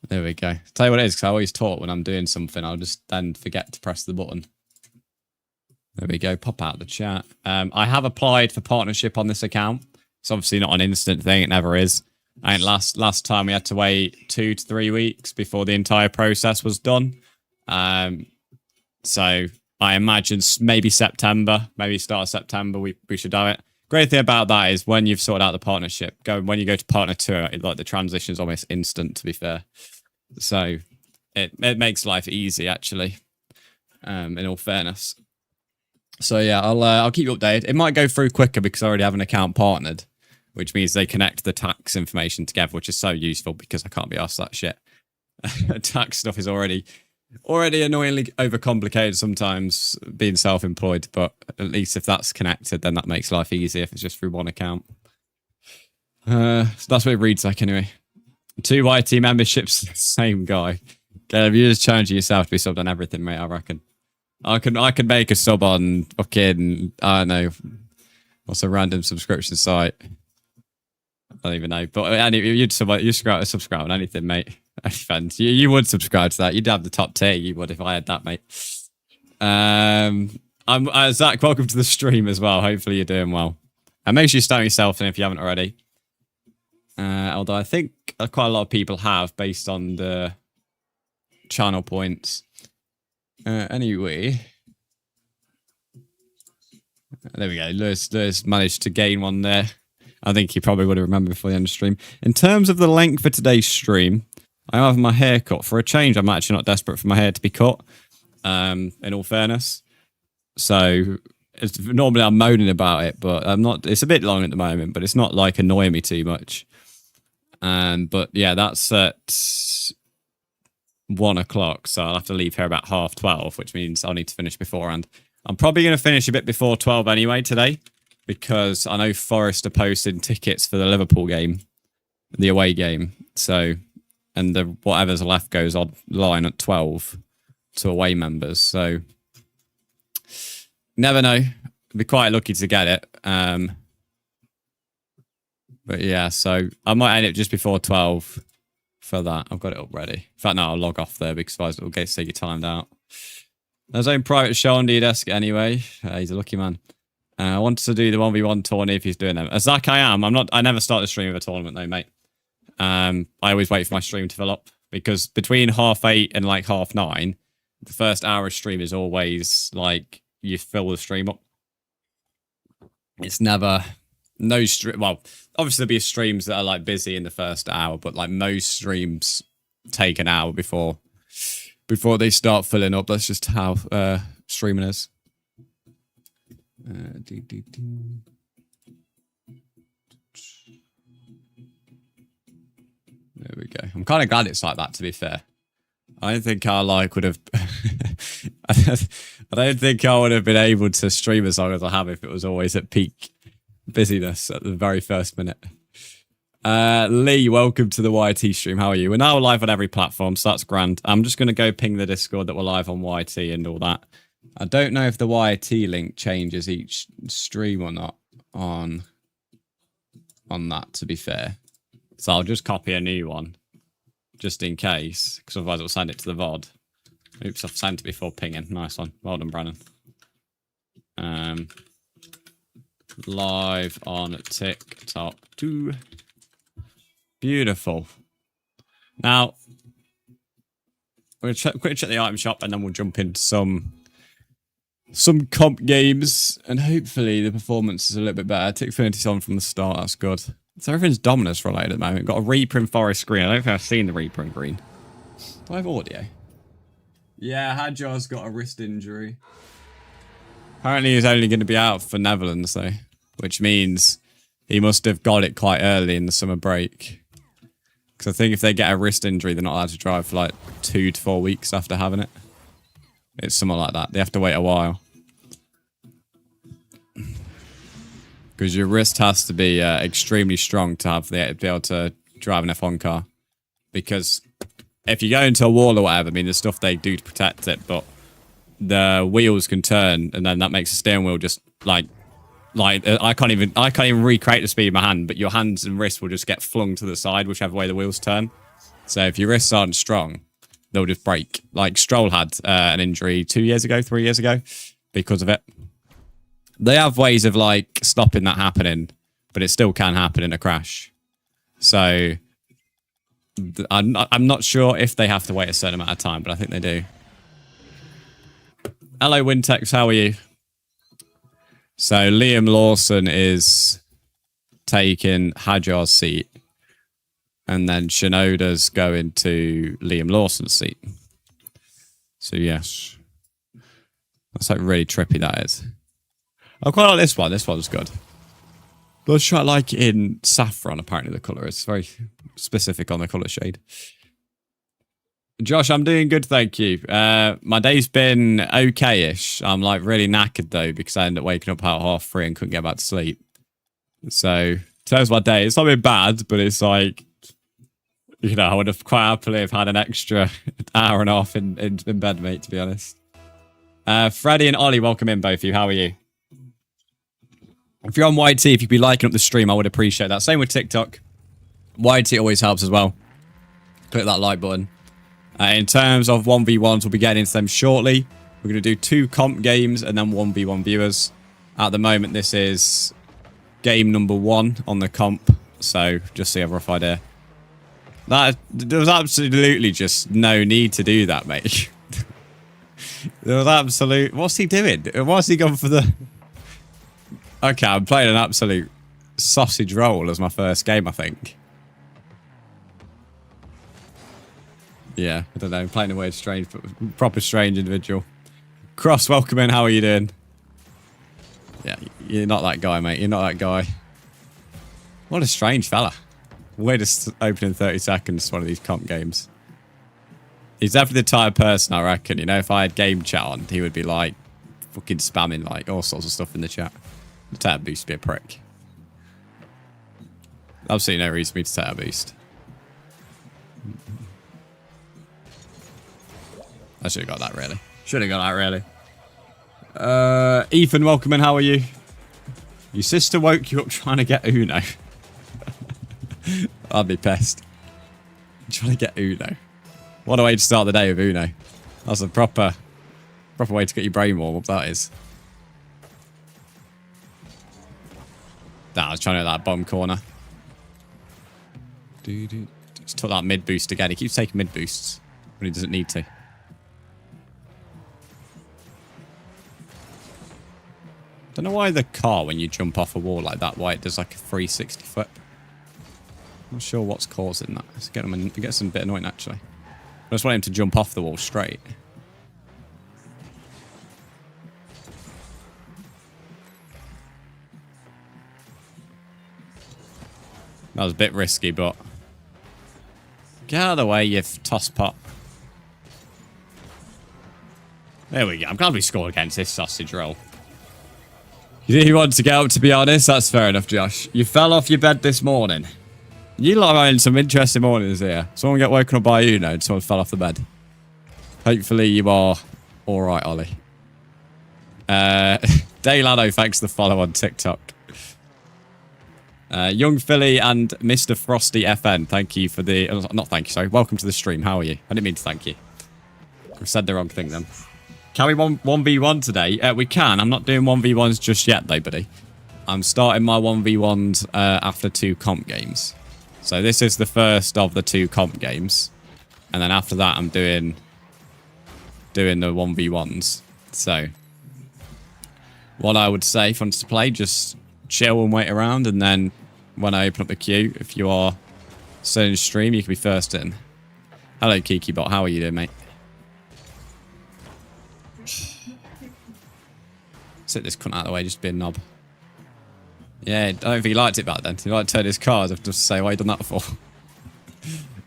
There we go. Tell you what it is, because I always talk when I'm doing something. I'll just then forget to press the button. There we go. Pop out the chat. I have applied for partnership on this account. It's obviously not an instant thing. It never is. I think last time we had to wait 2 to 3 weeks before the entire process was done. So I imagine maybe September, maybe start of September, we should do it. Great thing about that is when you've sorted out the partnership, when you go to partner 2, like the transition is almost instant, to be fair. So it makes life easy, actually, in all fairness. So yeah, I'll keep you updated. It might go through quicker because I already have an account partnered, which means they connect the tax information together, which is so useful because I can't be asked that shit. Tax stuff is already annoyingly overcomplicated sometimes being self-employed, but at least if that's connected, then that makes life easier if it's just through one account. So that's what it reads like anyway. 2 YT memberships, same guy. You're just challenging yourself to be subbed on everything, mate, I reckon. I can make a sub on fucking, I don't know, what's a random subscription site? I don't even know. But anyway, you'd subscribe on anything, mate. You would subscribe to that. You'd have the top tier, you would, if I had that, mate. I'm Zach, welcome to the stream as well. Hopefully you're doing well. And make sure you start yourself in if you haven't already. Although I think quite a lot of people have based on the channel points. Anyway, there we go. Lewis managed to gain one there. I think he probably would have remembered before the end of the stream. In terms of the length for today's stream, I have my hair cut. For a change, I'm actually not desperate for my hair to be cut, in all fairness. So normally I'm moaning about it, but I'm not. It's a bit long at the moment, but it's not like annoying me too much. But yeah, that's at 1 o'clock, so I'll have to leave here about 12:30, which means I'll need to finish beforehand. I'm probably going to finish a bit before 12 anyway today, because I know Forest are posting tickets for the Liverpool game, the away game. So, and the whatever's left goes online at 12 to away members. So, never know. Be quite lucky to get it. But yeah, so I might end it just before 12 for that. I've got it up ready. In fact, no, I'll log off there because otherwise it'll get you timed out. There's own private show on D-Desk anyway. He's a lucky man. I wanted to do the 1v1 tourney if he's doing them. As Zach, I am. I never start the stream of a tournament though, mate. I always wait for my stream to fill up because between 8:30 and like 9:30, the first hour of stream is always like you fill the stream up. It's never no stream. Well, obviously there'll be streams that are like busy in the first hour, but like most streams take an hour before they start filling up. That's just how streaming is. There we go. I'm kind of glad it's like that, to be fair. I don't think I would have. I don't think I would have been able to stream as long as I have if it was always at peak busyness at the very first minute. Lee, welcome to the YT stream. How are you? We're now live on every platform, so that's grand. I'm just going to go ping the Discord that we're live on YT and all that. I don't know if the YT link changes each stream or not on that, to be fair. So I'll just copy a new one, just in case, because otherwise it'll send it to the VOD. Oops, I've sent it before pinging. Nice one. Well done, Brandon. Live on TikTok too. Beautiful. Now, we're going to quickly check the item shop and then we'll jump into some comp games and hopefully the performance is a little bit better. Tick 30 on from the start, that's good. So everything's Dominus related at the moment. Got a Reaper in Forest green. I don't think I've seen the Reaper in green. Do I have audio? Yeah, Hadjar's got a wrist injury. Apparently he's only going to be out for Netherlands though, which means he must have got it quite early in the summer break. Because I think if they get a wrist injury, they're not allowed to drive for like 2 to 4 weeks after having it. It's something like that. They have to wait a while. Because your wrist has to be extremely strong to be able to drive an F1 car. Because if you go into a wall or whatever, I mean, there's stuff they do to protect it, but the wheels can turn, and then that makes the steering wheel just like I can't even recreate the speed of my hand, but your hands and wrists will just get flung to the side, whichever way the wheels turn. So if your wrists aren't strong, they'll just break. Like Stroll had an injury 3 years ago because of it. They have ways of like stopping that happening, but it still can happen in a crash. So I'm not sure if they have to wait a certain amount of time, but I think they do. Hello, Wintex. How are you? So Liam Lawson is taking Hajar's seat. And then Shinoda's going to Liam Lawson's seat. So, yes. That's like really trippy, that is. I quite like this one. This one's good. Let's try like in saffron, apparently the colour is. It's very specific on the colour shade. Josh, I'm doing good, thank you. My day's been okay-ish. I'm like really knackered though, because I ended up waking up about 3:30 and couldn't get back to sleep. So, today's my day. It's not been bad, but it's like, you know, I would have quite happily have had an extra hour and a half in bed, mate, to be honest. Freddie and Ollie, welcome in, both of you. How are you? If you're on YT, if you'd be liking up the stream, I would appreciate that. Same with TikTok. YT always helps as well. Click that like button. In terms of 1v1s, we'll be getting into them shortly. We're going to do 2 comp games and then 1v1 viewers. At the moment, this is game number 1 on the comp. So, just so you have a rough idea. There was absolutely just no need to do that, mate. There was absolute... What's he doing? What's he gone for the... Okay, I'm playing an absolute sausage roll as my first game, I think. Yeah, I don't know. I'm playing a weird, strange, proper strange individual. Cross, welcome in. How are you doing? Yeah, you're not that guy, mate. You're not that guy. What a strange fella. Way to open in 30 seconds one of these comp games. He's definitely the type of person, I reckon. You know, if I had game chat on, he would be like fucking spamming like all sorts of stuff in the chat. The tech boost would be a prick. Absolutely no reason for me to tech boost. I should have got that, really. Should have got that, really. Ethan, welcome in. How are you? Your sister woke you up trying to get Uno. I'd be pissed. Trying to get Uno. What a way to start the day with Uno. That's a proper way to get your brain warm up, that is. Nah, I was trying to hit that bottom corner. Just took that mid boost again. He keeps taking mid boosts when he doesn't need to. Don't know why the car, when you jump off a wall like that, why it does like a 360 flip. Not sure what's causing that. It gets him a bit annoying, actually. I just want him to jump off the wall straight. That was a bit risky, but... Get out of the way, you toss pot. There we go. I'm glad we scored against this sausage roll. You didn't want to get up, to be honest. That's fair enough, Josh. You fell off your bed this morning. You lot are having some interesting mornings here. Someone get woken up by you now and someone fell off the bed. Hopefully you are alright, Ollie. Daylano, thanks for the follow on TikTok. Young Philly and Mr. Frosty FN, thank you for the... not thank you, sorry. Welcome to the stream. How are you? I didn't mean to thank you. I said the wrong thing then. Can we 1v1 today? We can. I'm not doing 1v1s just yet, though, buddy. I'm starting my 1v1s after 2 comp games. So this is the first of the 2 comp games. And then after that, I'm doing the 1v1s. So what I would say, if you want to play, just chill and wait around. And then when I open up the queue, if you are still in the stream, you can be first in. Hello, KikiBot. How are you doing, mate? Sit this cunt out of the way, just be a knob. Yeah, I don't think he liked it back then. He liked to turn his cars. I have to say, why you done that for?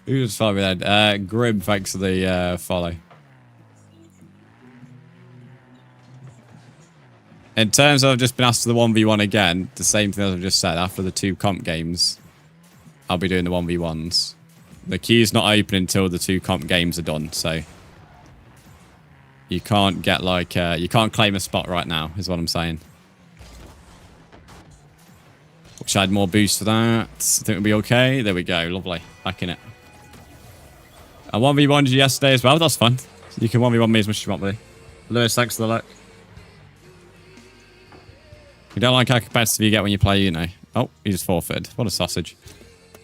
Who was following me then? Grim, thanks for the follow. In terms of, I've just been asked for the 1v1 again, the same thing as I've just said. After the 2 comp games, I'll be doing the 1v1s. The queue's not open until the 2 comp games are done, so... You can't get like, you can't claim a spot right now, is what I'm saying. Wish I had more boost for that. I think it'll be okay. There we go. Lovely. Back in it. I 1v1'd you yesterday as well. That's fun. You can 1v1 me as much as you want, buddy. Lewis, thanks for the luck. You don't like how competitive you get when you play, you know. Oh, he just forfeited. What a sausage.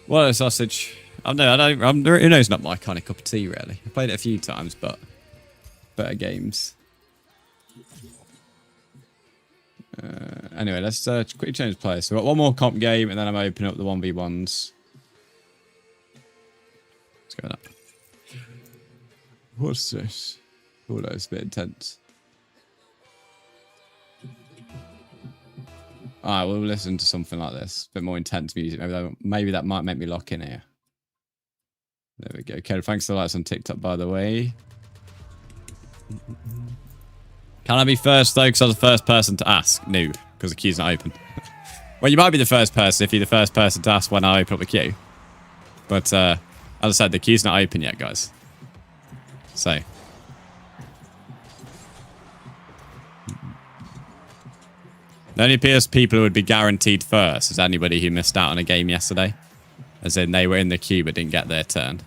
What a sausage. Who knows, not my kind of cup of tea, really. I've played it a few times, but better games. Anyway, let's quickly change players. So we've got one more comp game, and then I'm opening up the 1v1s. Let's go with that. What's this? Oh, that's a bit intense. Alright, we'll listen to something like this. A bit more intense music. Maybe that might make me lock in here. There we go. Okay, thanks for the likes on TikTok, by the way. Can I be first, though? Because I was the first person to ask. No, because the queue's not open. Well, you might be the first person if you're the first person to ask when I open up the queue. But, as I said, the queue's not open yet, guys. So. The only people who would be guaranteed first is anybody who missed out on a game yesterday. As in, they were in the queue but didn't get their turn.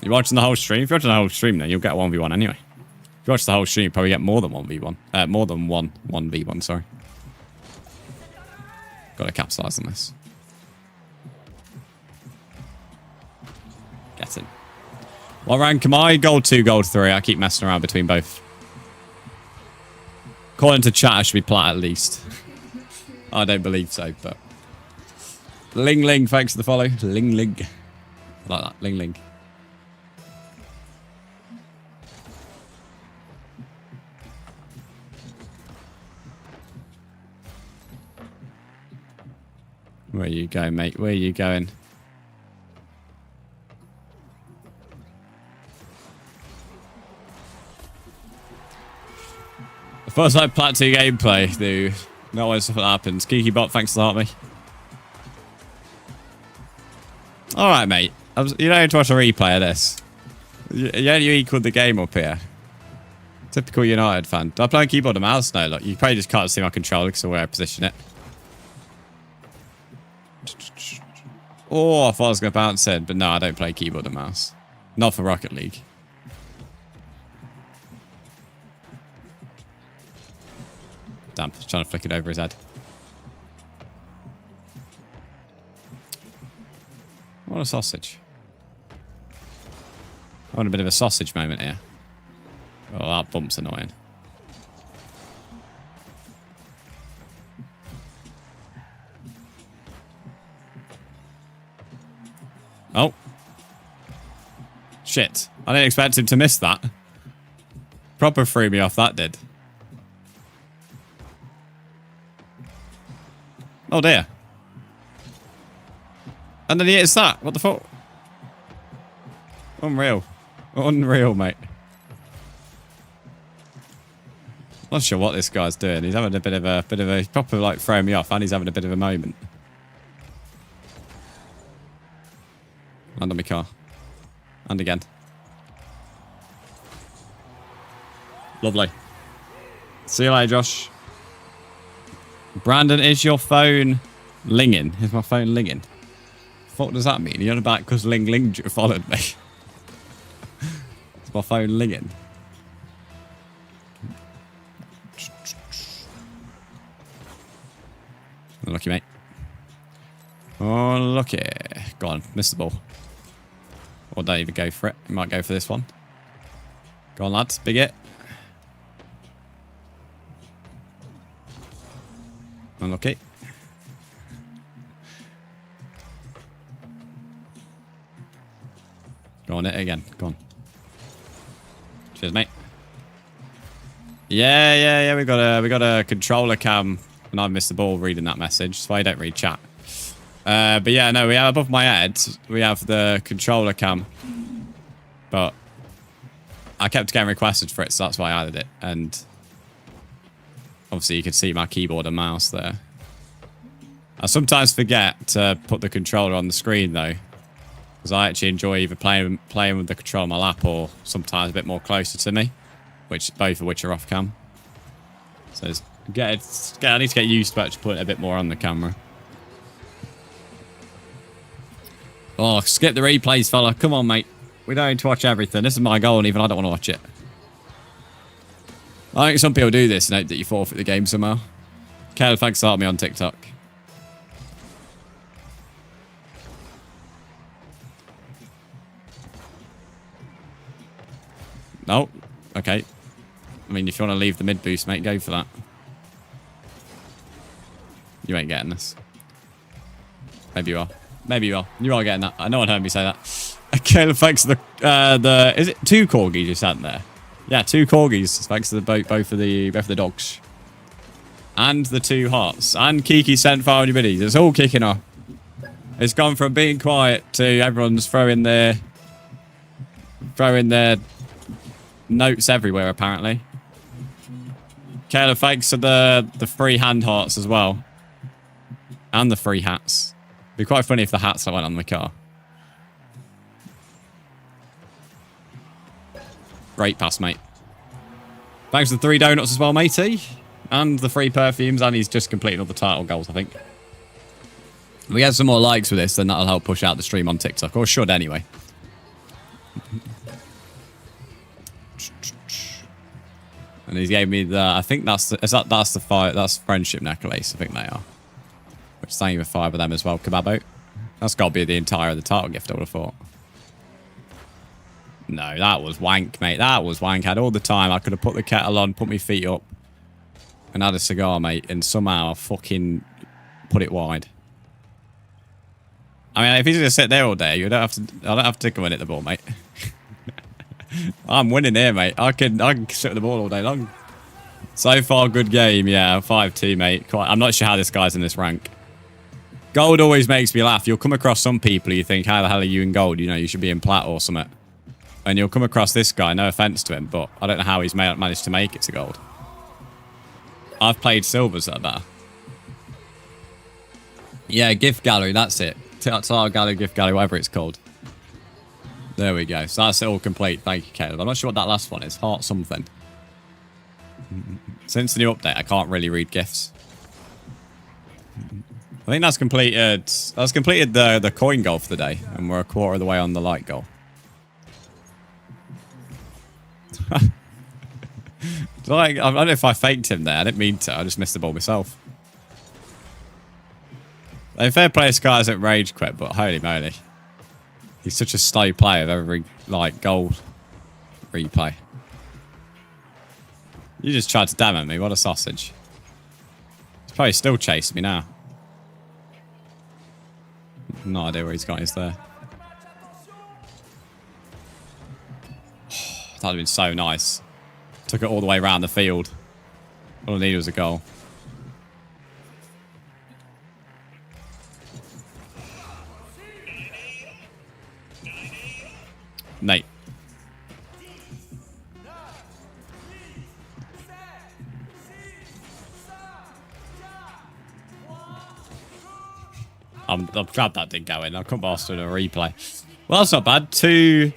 You're watching the whole stream? If you're watching the whole stream, then you'll get 1v1 anyway. If you watch the whole stream, you probably get more than 1v1. More than 1v1, sorry. Got to capitalize on this. Get in. What rank am I? Gold 2, gold 3. I keep messing around between both. According to chat, I should be plat at least. I don't believe so, but... Ling Ling, thanks for the follow. Ling Ling. I like that. Ling Ling. Where you going, mate? Where you going? First like Plat 2 gameplay, dude. No way stuff that happens. Kiki Bot, thanks for the heart, me. Alright, mate. You don't need to watch a replay of this. You equaled the game up here. Typical United fan. Do I play on keyboard or mouse? No, look. You probably just can't see my controller because of where I position it. Oh, I thought I was going to bounce in, but no, I don't play keyboard or mouse. Not for Rocket League. Damn, just trying to flick it over his head. What a sausage. I want a bit of a sausage moment here. Oh, that bump's annoying. Oh. Shit. I didn't expect him to miss that. Proper threw me off, that did. Oh dear. And then he hits that. What the fuck? Unreal. Unreal, mate. Not sure what this guy's doing. He's having a bit of a proper like throwing me off, and he's having a bit of a moment. Land on my car. And again. Lovely. See you later, Josh. Brandon, is your phone linging? Is my phone linging? What does that mean? You're on about because Ling Ling followed me. Is my phone linging? Lucky, mate. Oh, lucky. Go on, miss the ball. Or don't even go for it. You might go for this one. Go on, lads. Big hit. Unlucky. Go on it again. Go on. Cheers, mate. Yeah. We got a controller cam, and I missed the ball reading that message. That's why I don't read chat. But yeah, no, we have above my head. We have the controller cam, but I kept getting requested for it, so that's why I added it. And obviously, you can see my keyboard and mouse there. I sometimes forget to put the controller on the screen though, because I actually enjoy either playing with the controller on my lap or sometimes a bit more closer to me, both of which are off cam. So I need to get used to actually putting a bit more on the camera. Oh, skip the replays, fella. Come on, mate. We don't need to watch everything. This is my goal, and even I don't want to watch it. I think some people do this and hope that you forfeit the game somehow. Caleb, thanks for starting me on TikTok. No. Okay. I mean, if you want to leave the mid boost, mate, go for that. You ain't getting this. Maybe you are. Maybe you are. You are getting that. No one heard me say that. Caleb, thanks to the is it 2 corgis you sent there? Yeah, 2 corgis. Thanks to the both of the dogs. And the 2 hearts. And Kiki sent 500 biddies. It's all kicking off. It's gone from being quiet to everyone's throwing their notes everywhere, apparently. Caleb, thanks to the free hand hearts as well. And the free hats. It'd be quite funny if the hats went on the car. Great pass, mate. Thanks to the 3 donuts as well, matey. And the 3 perfumes. And he's just completing all the title goals, I think. If we get some more likes with this, then that'll help push out the stream on TikTok. Or should, anyway. And he's gave me the... I think that's the... That's the 5... That's friendship necklace. I think they are. Which thank you for 5 of them as well, Kebabo. That's got to be the entire of the title gift, I would have thought. No, that was wank, mate. That was wank. I had all the time. I could have put the kettle on, put my feet up, and had a cigar, mate. And somehow I fucking put it wide. I mean, if he's gonna sit there all day, you don't have to. I don't have to come in at the ball, mate. I'm winning here, mate. I can sit at the ball all day long. So far, good game. Yeah, 5-2, mate. I'm not sure how this guy's in this rank. Gold always makes me laugh. You'll come across some people you think, how the hell are you in gold? You know, you should be in plat or something. And you'll come across this guy, no offense to him, but I don't know how he's managed to make it to gold. I've played silvers that are better. Yeah, gift gallery, that's it. Tile gallery, gift gallery, whatever it's called. There we go. So that's it all complete. Thank you, Caleb. I'm not sure what that last one is. Heart something. Since the new update, I can't really read gifts. I think that's completed. That's completed the coin goal for the day, and we're a quarter of the way on the light goal. I don't know if I faked him there. I didn't mean to. I just missed the ball myself. A fair play, this guy hasn't rage quit, but holy moly. He's such a slow player of every, like, gold replay. You just tried to damn me. What a sausage. He's probably still chasing me now. No idea where he's got his there. That would have been so nice. Took it all the way around the field. All I needed was a goal. Nate. I'm glad that didn't go in. I couldn't bother doing a replay. Well, that's not bad. Two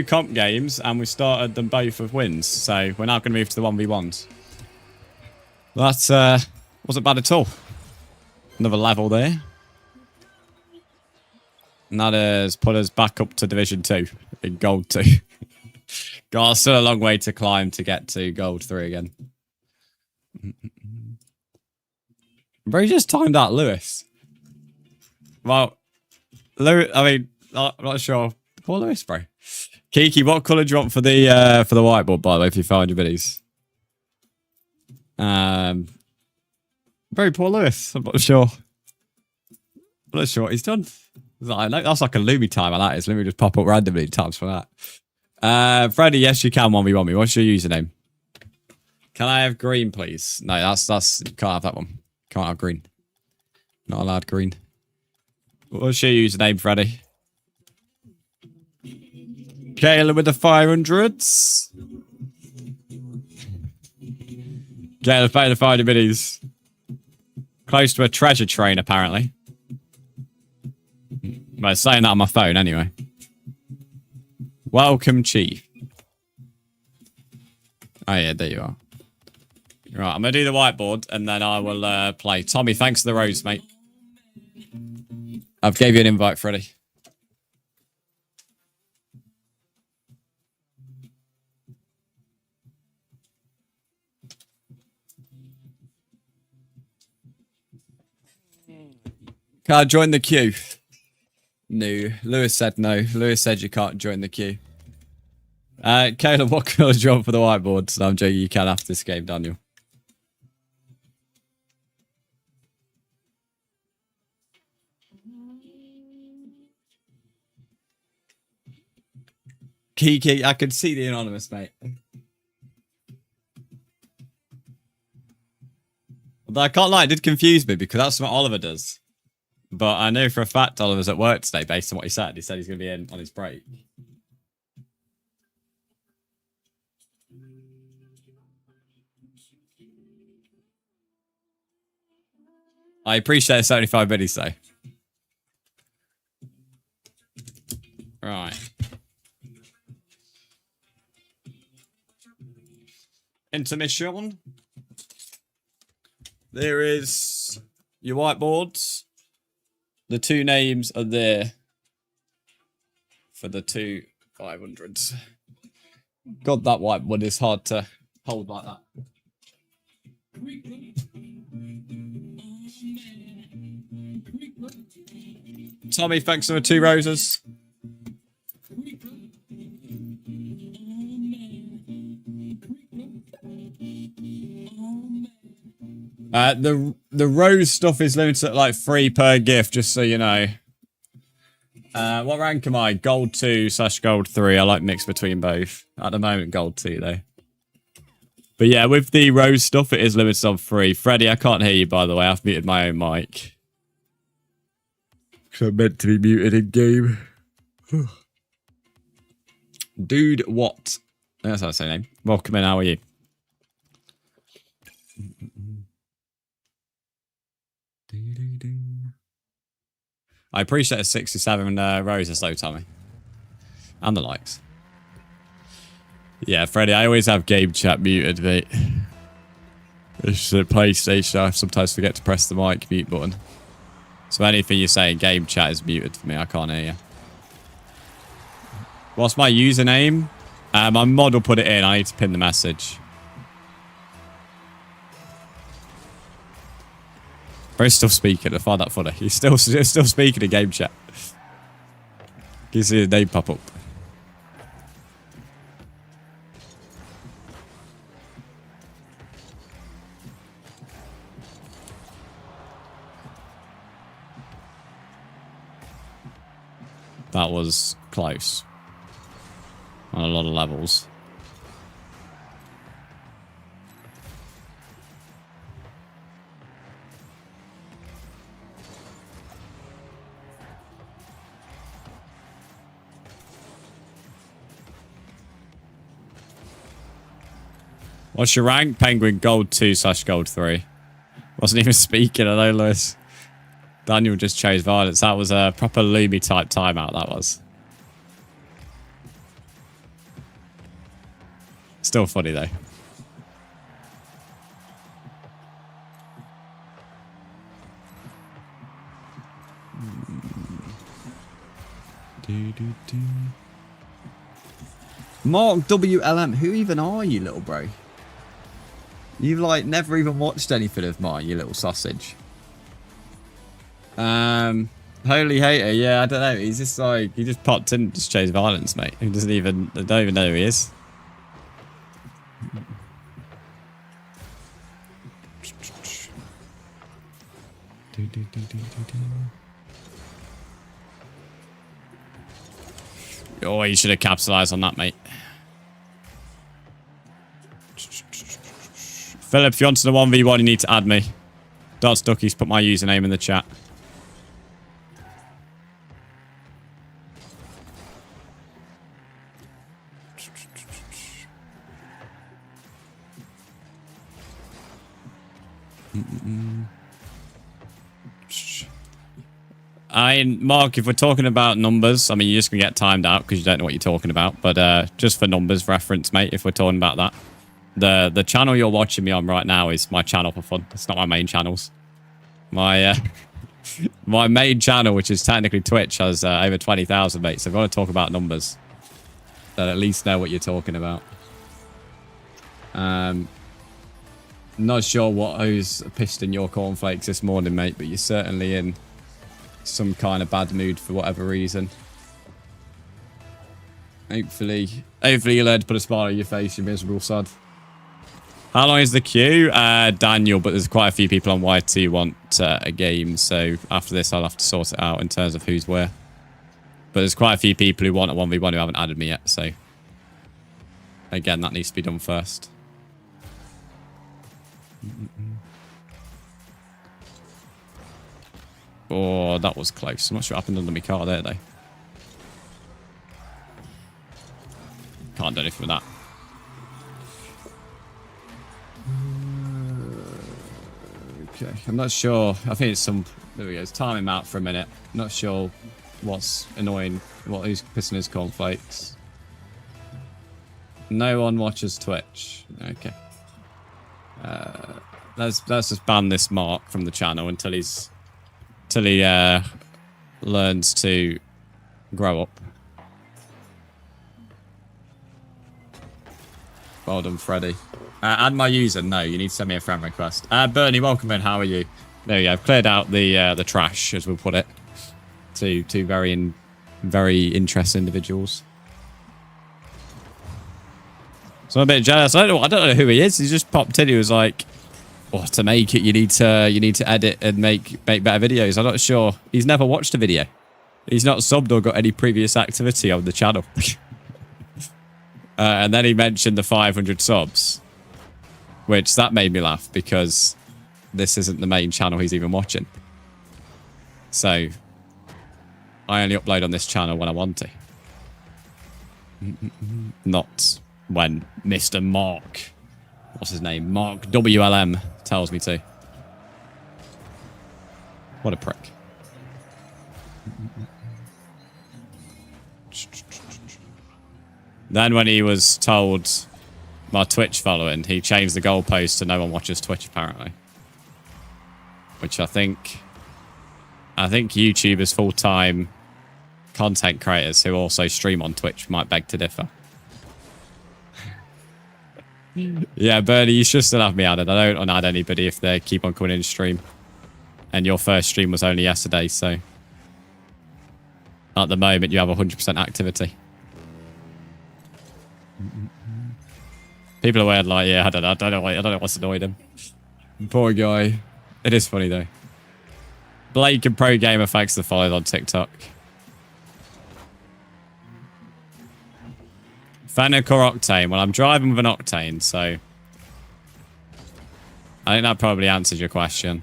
comp games, and we started them both with wins. So we're now going to move to the 1v1s. That wasn't bad at all. Another level there. And that has put us back up to Division 2 in Gold 2. Got still a long way to climb to get to Gold 3 again. Bro, you just timed out Lewis. Well, Lewis, I mean, I'm not sure. Poor Lewis, bro. Kiki, what colour do you want for the whiteboard, by the way, if you found your videos? Very poor Lewis. I'm not sure. I'm not sure what he's done. That's like a Lumi timer, that is. Let me just pop up randomly times for that. Freddie, yes, you can 1v1 me. What's your username? Can I have green, please? No, that's you can't have that one. Can't have green. Not allowed green. What's your username, Freddie? Caleb with the 500s. Caleb paying the 500 minis. Close to a treasure train, apparently. Well, it's saying that on my phone, anyway. Welcome, Chief. Oh, yeah, there you are. Right, I'm going to do the whiteboard, and then I will play. Tommy, thanks for the rose, mate. I've gave you an invite, Freddie. Can't join the queue. No. Lewis said no. Lewis said you can't join the queue. Caleb, what colour do you want for the whiteboards? No, I'm joking. You can after this game, Daniel. Kiki, I can see the anonymous, mate. Although I can't lie, it did confuse me because that's what Oliver does. But I know for a fact Oliver's at work today based on what he said. He said he's going to be in on his break. I appreciate 75 minutes though. Right. Intermission. There is your whiteboards. The two names are there for the two 500s. God, that whiteboard is hard to hold like that. Tommy, thanks for the 2 roses. The rose stuff is limited at like 3 per gift, just so you know. What rank am I? Gold 2/gold 3. I like mix between both. At the moment, gold 2 though. But yeah, with the rose stuff, it is limited on 3. Freddie, I can't hear you by the way. I've muted my own mic. So I'm meant to be muted in game. Dude, what? That's how I say name. Welcome in, how are you? I appreciate a 67 roses though, Tommy. And the likes. Yeah, Freddie, I always have game chat muted, mate. It's a PlayStation. I sometimes forget to press the mic mute button. So anything you say in game chat is muted for me. I can't hear you. What's my username? My mod will put it in. I need to pin the message. Bro's still speaking. I find that funny. He's still speaking in game chat. You see his name pop up. That was close. On a lot of levels. What's your rank? Penguin gold 2/gold 3. Wasn't even speaking, I know, Lewis. Daniel just chose violence. That was a proper Loomy type timeout, that was. Still funny though. Mark WLM, who even are you, little bro? You've like never even watched anything of mine, you little sausage. Holy hater, yeah, I don't know. He's just like, he just popped in, just chose violence, mate. He doesn't even, I don't even know who he is. Oh, you should have capitalized on that, mate. Philip, if you want to the 1v1, you need to add me. Dots Duckies put my username in the chat. Mark, if we're talking about numbers, I mean, you're just going to get timed out because you don't know what you're talking about. But just for numbers reference, mate, if we're talking about that. The channel you're watching me on right now is my channel for fun. It's not my main channels. My my main channel, which is technically Twitch, has over 20,000 mates. So if I want to talk about numbers, then at least know what you're talking about. Not sure who's pissed in your cornflakes this morning, mate, but you're certainly in some kind of bad mood for whatever reason. Hopefully you learn to put a smile on your face, you miserable sod. How long is the queue? Daniel, but there's quite a few people on YT who want a game, so after this I'll have to sort it out in terms of who's where. But there's quite a few people who want a 1v1 who haven't added me yet, so again, that needs to be done first. Oh, that was close. I'm not sure what happened under my car there, though. Can't do anything with that. Okay, I'm not sure. I think it's some... There we go. It's time him out for a minute. Not sure what's annoying. Who's pissing his cornflakes. No one watches Twitch. Okay. Let's just ban this Mark from the channel until he learns to grow up. Well done, Freddy. Add my user. No, you need to send me a friend request. Bernie, welcome in. How are you? There we go. I've cleared out the trash, as we'll put it. Two very interesting individuals. So I'm a bit jealous. I don't know who he is. He just popped in. He was like, "Oh, to make it, you need to edit and make better videos." I'm not sure. He's never watched a video. He's not subbed or got any previous activity on the channel. And then he mentioned the 500 subs, which that made me laugh because this isn't the main channel he's even watching. So I only upload on this channel when I want to. Not when Mr. Mark, what's his name? Mark WLM tells me to. What a prick. Then when he was told my Twitch following, he changed the goalpost to no one watches Twitch apparently. Which I think YouTubers full-time content creators who also stream on Twitch might beg to differ. Yeah, Bernie, you should still have me added. I don't unadd anybody if they keep on coming in stream. And your first stream was only yesterday, so at the moment you have 100% activity. People are weird, like, yeah, I don't know what's annoyed him. Poor guy. It is funny though. Blake and Pro Gamer, thanks for the follow on TikTok. Fennec or Octane? Well, I'm driving with an Octane, so I think that probably answers your question.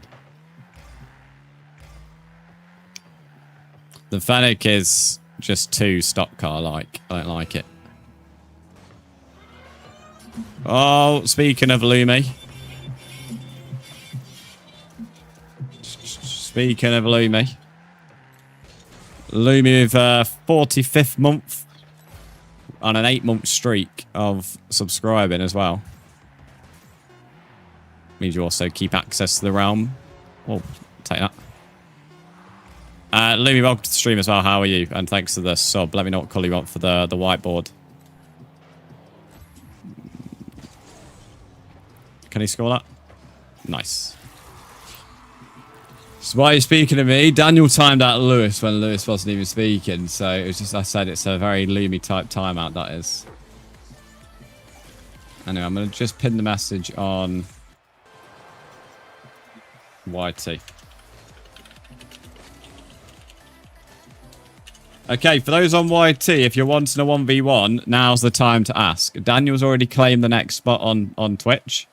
The Fennec is just too stock car like. I don't like it. Oh, speaking of Lumi. Speaking of Lumi. Lumi with 45th month on an 8-month streak of subscribing as well. Means you also keep access to the realm. Oh, take that. Lumi, welcome to the stream as well. How are you? And thanks for the sub. Let me know what colour you want for the whiteboard. Can he score that? Nice. So why are you speaking to me? Daniel timed out Lewis when Lewis wasn't even speaking. So it was just, I said it's a very Loomy type timeout, that is. Anyway, I'm going to just pin the message on YT. Okay, for those on YT, if you're wanting a 1v1, now's the time to ask. Daniel's already claimed the next spot on Twitch.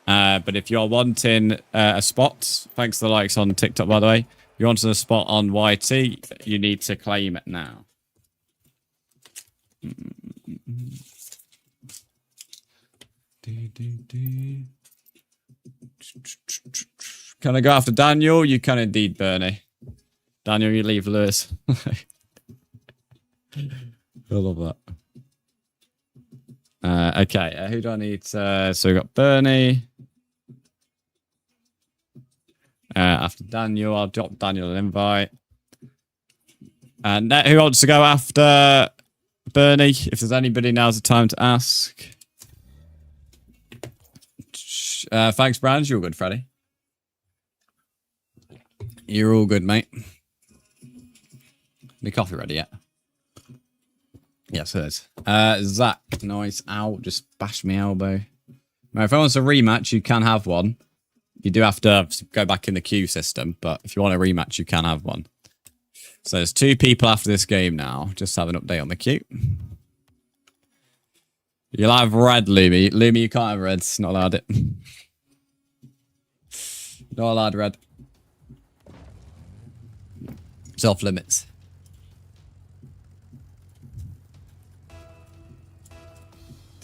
But if you're wanting a spot, thanks for the likes on TikTok, by the way. If you're wanting a spot on YT, you need to claim it now. Can I go after Daniel? You can indeed, Bernie. Daniel, you leave Lewis. I love that. Okay, who do I need? So we've got Bernie. After Daniel, I'll drop Daniel an invite. And who wants to go after Bernie? If there's anybody, now's the time to ask. Thanks, Brand. You're all good, Freddie. You're all good, mate. The coffee ready yet? Yes, it is. Zach, nice out. Just bash my elbow. Now, if I want a rematch, you can have one. You do have to go back in the queue system, but if you want a rematch, you can have one. So there's 2 people after this game now. Just have an update on the queue. You'll have red, Lumi. Lumi, you can't have red. It's not allowed it. Not allowed red. It's off limits.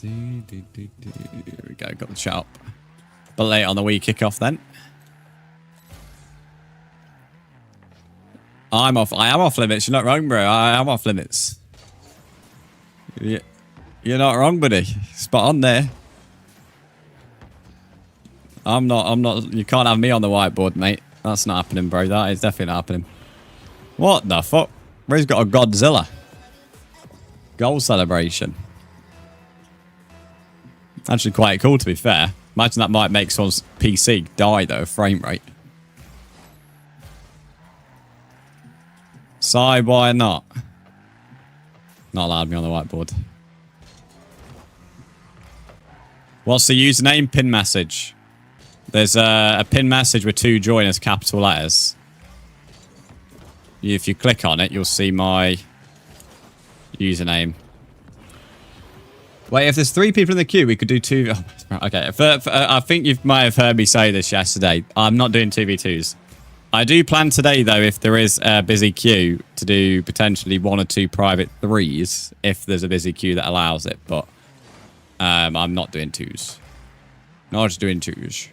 Here we go, got the chat up. But late on the Wii kickoff then. I am off limits. You're not wrong, bro. I am off limits. You're not wrong, buddy. Spot on there. I'm not. You can't have me on the whiteboard, mate. That's not happening, bro. That is definitely not happening. What the fuck? Bro's got a Godzilla. Goal celebration. Actually quite cool, to be fair. Imagine that might make someone's PC die, though, frame rate. Side, why not? Not allowed me on the whiteboard. What's the username? Pin message. There's a pin message with 2 joiners, capital letters. If you click on it, you'll see my username. Wait, if there's 3 people in the queue, we could do 2... Oh, okay, I think you might have heard me say this yesterday. I'm not doing 2v2s. I do plan today, though, if there is a busy queue, to do potentially 1 or 2 private 3s, if there's a busy queue that allows it, but I'm not doing 2s. Not just doing 2s.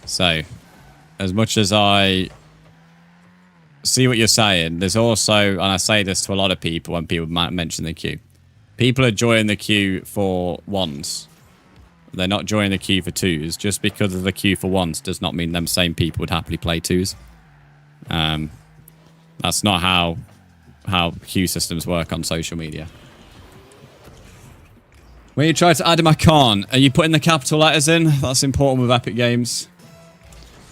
So, as much as I see what you're saying, there's also, and I say this to a lot of people when people mention the queue, people are joining the queue for 1s. They're not joining the queue for 2s. Just because of the queue for 1s does not mean them same people would happily play 2s. That's not how queue systems work on social media. When you try to add him, I can't. Are you putting the capital letters in? That's important with Epic Games.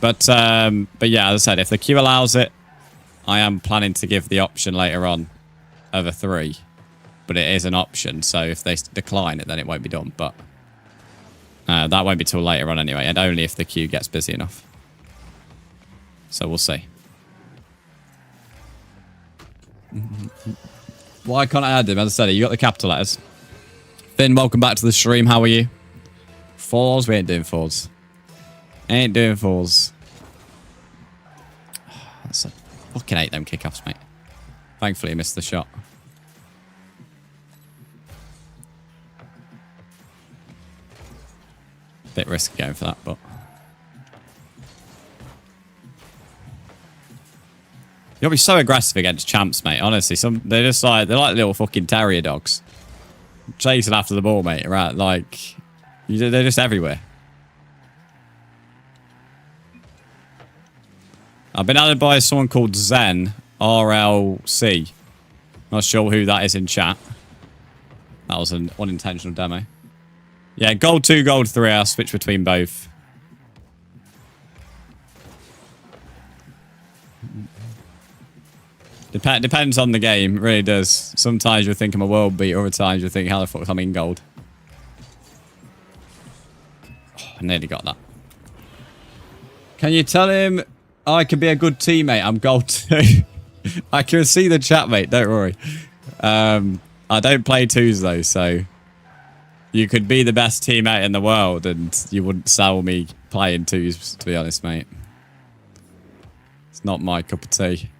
But yeah, as I said, if the queue allows it, I am planning to give the option later on of a 3. But it is an option, so if they decline it, then it won't be done. But that won't be till later on anyway, and only if the queue gets busy enough. So we'll see. Why can't I add him? As I said, you got the capital letters. Finn, welcome back to the stream. How are you? 4s? We ain't doing 4s. Ain't doing 4s. That's a fucking hate them kickoffs, mate. Thankfully, I missed the shot. Bit risky going for that, but you'll be so aggressive against champs, mate. Honestly, they're like little fucking terrier dogs chasing after the ball, mate. Right, like they're just everywhere. I've been added by someone called Zen RLC. Not sure who that is in chat. That was an unintentional demo. Yeah, gold 2, gold 3. I'll switch between both. Depends on the game. It really does. Sometimes you'll think I'm a world beater. Other times you'll think, how the fuck am I in gold? Oh, I nearly got that. Can you tell him I can be a good teammate? I'm gold 2. I can see the chat, mate. Don't worry. I don't play 2s, though, so... You could be the best teammate in the world and you wouldn't sell me playing 2s, to be honest, mate. It's not my cup of tea.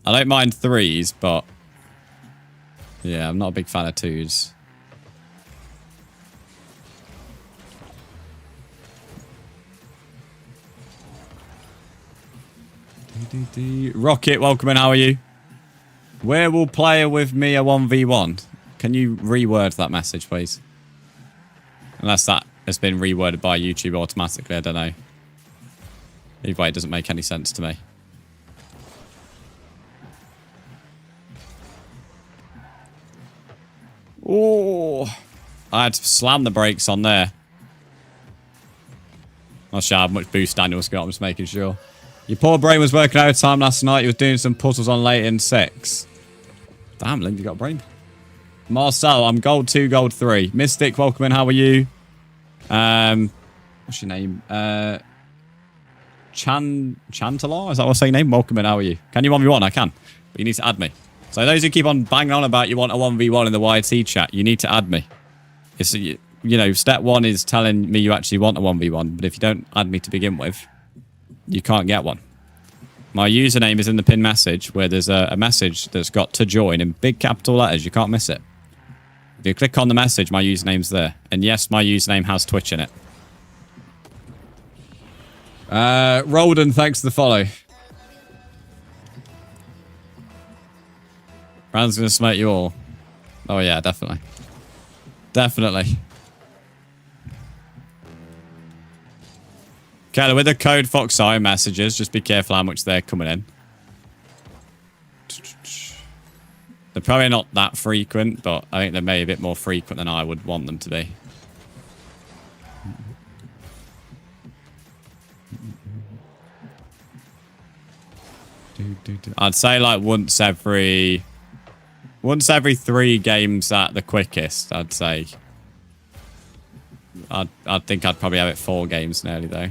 I don't mind 3s, but... Yeah, I'm not a big fan of 2s. Rocket, welcome in. How are you? Where will player with me a 1v1? Can you reword that message, please? Unless that has been reworded by YouTube automatically, I don't know. Either way, it doesn't make any sense to me. Oh, I had to slam the brakes on there. Not sure how much boost Daniel's got, I'm just making sure. Your poor brain was working overtime last night. You was doing some puzzles on late in 6. Damn, Lindy got a brain. Marcel, I'm gold 2, gold 3. Mystic, welcome in. How are you? What's your name? Chantalar? Is that what's your name? Welcome in. How are you? Can you 1v1? I can. But you need to add me. So those who keep on banging on about you want a 1v1 in the YT chat, you need to add me. It's, you know, step 1 is telling me you actually want a 1v1. But if you don't add me to begin with, you can't get one. My username is in the pinned message where there's a message that's got to join in big capital letters. You can't miss it. If you click on the message, my username's there. And yes, my username has Twitch in it. Rolden, thanks for the follow. Brand's going to smoke you all. Oh yeah, definitely. Definitely. Kelly, with the code Foxeye messages, just be careful how much they're coming in. They're probably not that frequent, but I think they're maybe a bit more frequent than I would want them to be. I'd say like once every 3 games at the quickest, I'd say. I'd think I'd probably have it 4 games nearly though.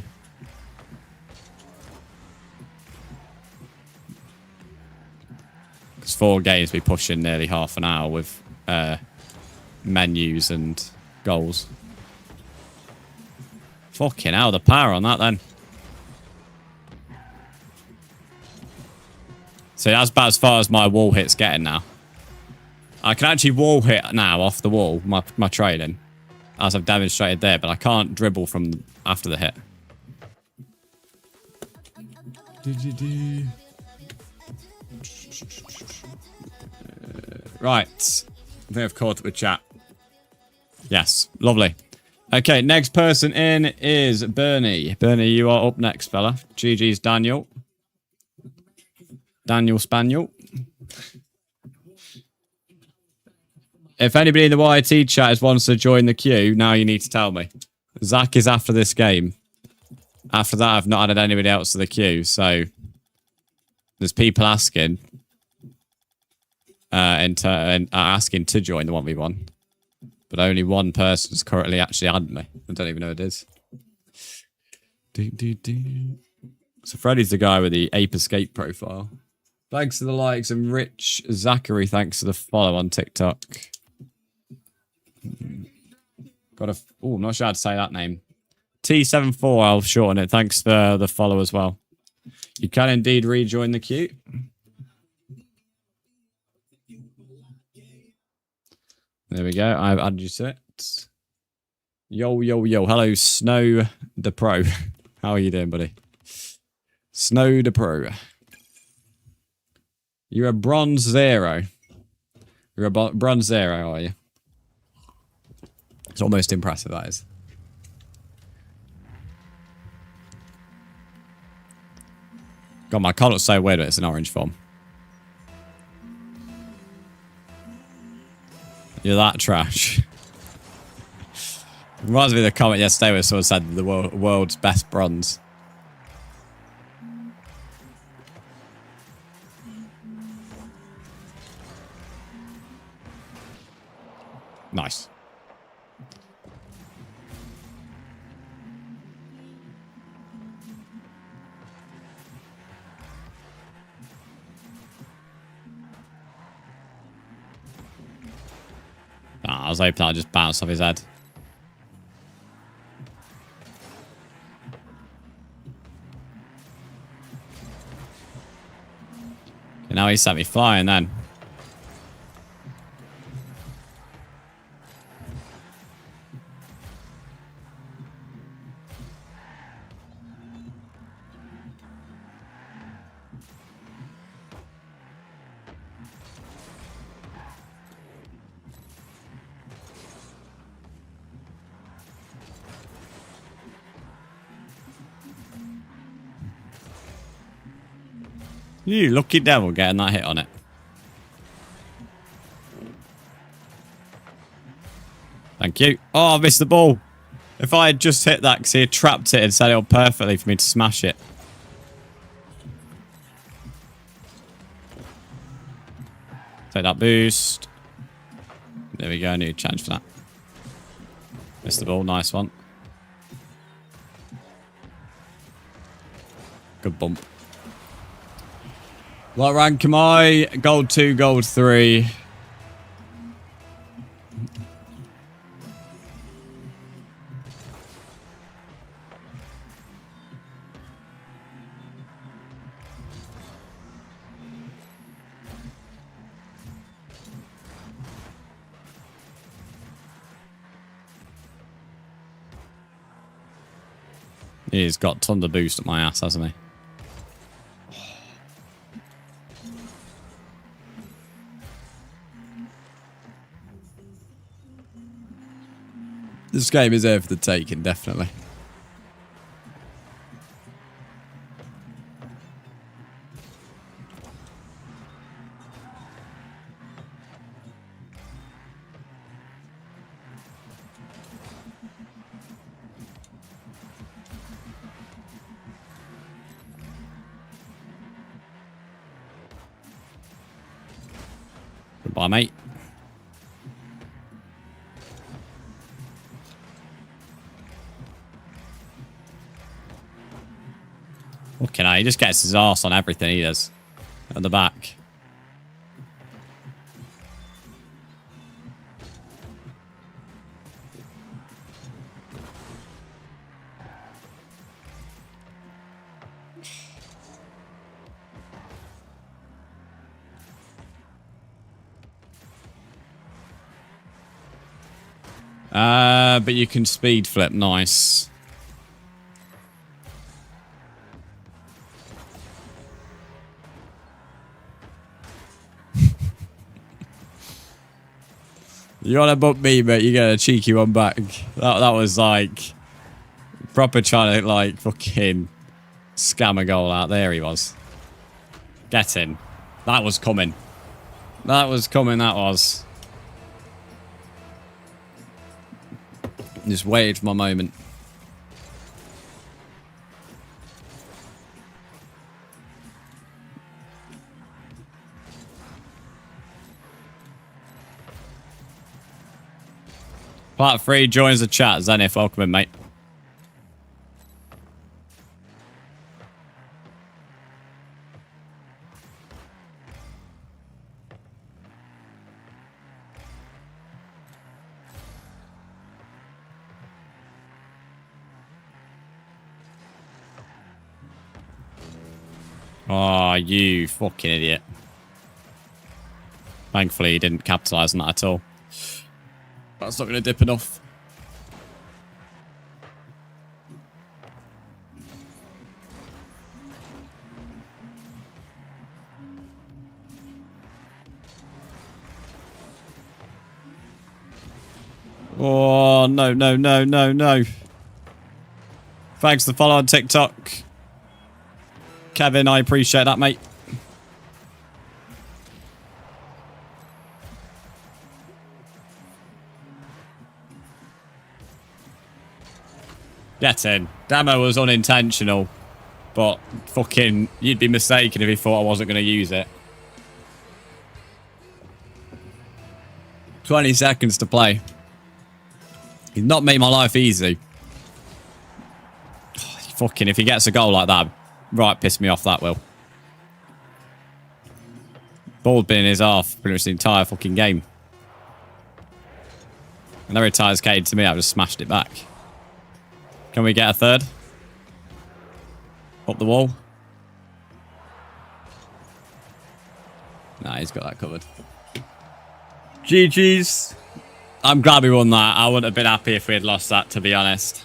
Because 4 games be pushing nearly half an hour with menus and goals. Fucking hell, the power on that then. So that's about as far as my wall hit's getting now. I can actually wall hit now off the wall, my training, as I've demonstrated there, but I can't dribble from after the hit. Right. I think I've caught up with chat. Yes. Lovely. Okay, next person in is Bernie. Bernie, you are up next, fella. GG's Daniel. Daniel Spaniel. If anybody in the YT chat wants to join the queue, now you need to tell me. Zach is after this game. After that, I've not added anybody else to the queue, so there's people asking and asking to join the 1v1. But only one person's currently actually added me. I don't even know who it is. So Freddy's the guy with the Ape Escape profile. Thanks for the likes, and Rich Zachary, thanks for the follow on TikTok. Got a... Oh, I'm not sure how to say that name. T74, I'll shorten it. Thanks for the follow as well. You can indeed rejoin the queue. There we go. I've added you to it. Yo, yo, yo. Hello, Snow the Pro. How are you doing, buddy? Snow the Pro. You're a bronze 0. You're a bronze 0, are you? It's almost impressive, that is. God, my card looks so weird, but it's an orange form. You're that trash. Reminds me of the comment yesterday where someone said the world's best bronze. Nice. I was hoping I'd just bounce off his head. And now he sent me flying then. You lucky devil getting that hit on it. Thank you. Oh, I missed the ball. If I had just hit that because he had trapped it and set it up perfectly for me to smash it. Take that boost. There we go. I need to change for that. Missed the ball. Nice one. Good bump. What rank am I? Gold 2, gold 3. He's got tons of boost at my ass, hasn't he? This game is there for the taking, definitely. Goodbye, mate. Fucking hell, he just gets his arse on everything he does. At the back. But you can speed flip. Nice. You want to bump me, but you get a cheeky one back. That was like proper trying to like fucking scam a goal out. There he was. Get in. That was coming. That was coming. That was. Just waited for my moment. Part 3 joins the chat. Zenith, welcome in, mate. Oh, you fucking idiot. Thankfully, he didn't capitalise on that at all. That's not going to dip enough. Oh, no, no, no, no, no. Thanks for the follow on TikTok. Kevin, I appreciate that, mate. Get in. Demo was unintentional, but fucking, you'd be mistaken if you thought I wasn't going to use it. 20 seconds to play. He's not made my life easy. Oh, fucking, if he gets a goal like that, right, piss me off, that will. Ball's been in his half pretty much the entire fucking game. And every time it's came to me, I've just smashed it back. Can we get a third? Up the wall. Nah, he's got that covered. GG's. I'm glad we won that. I wouldn't have been happy if we had lost that, to be honest.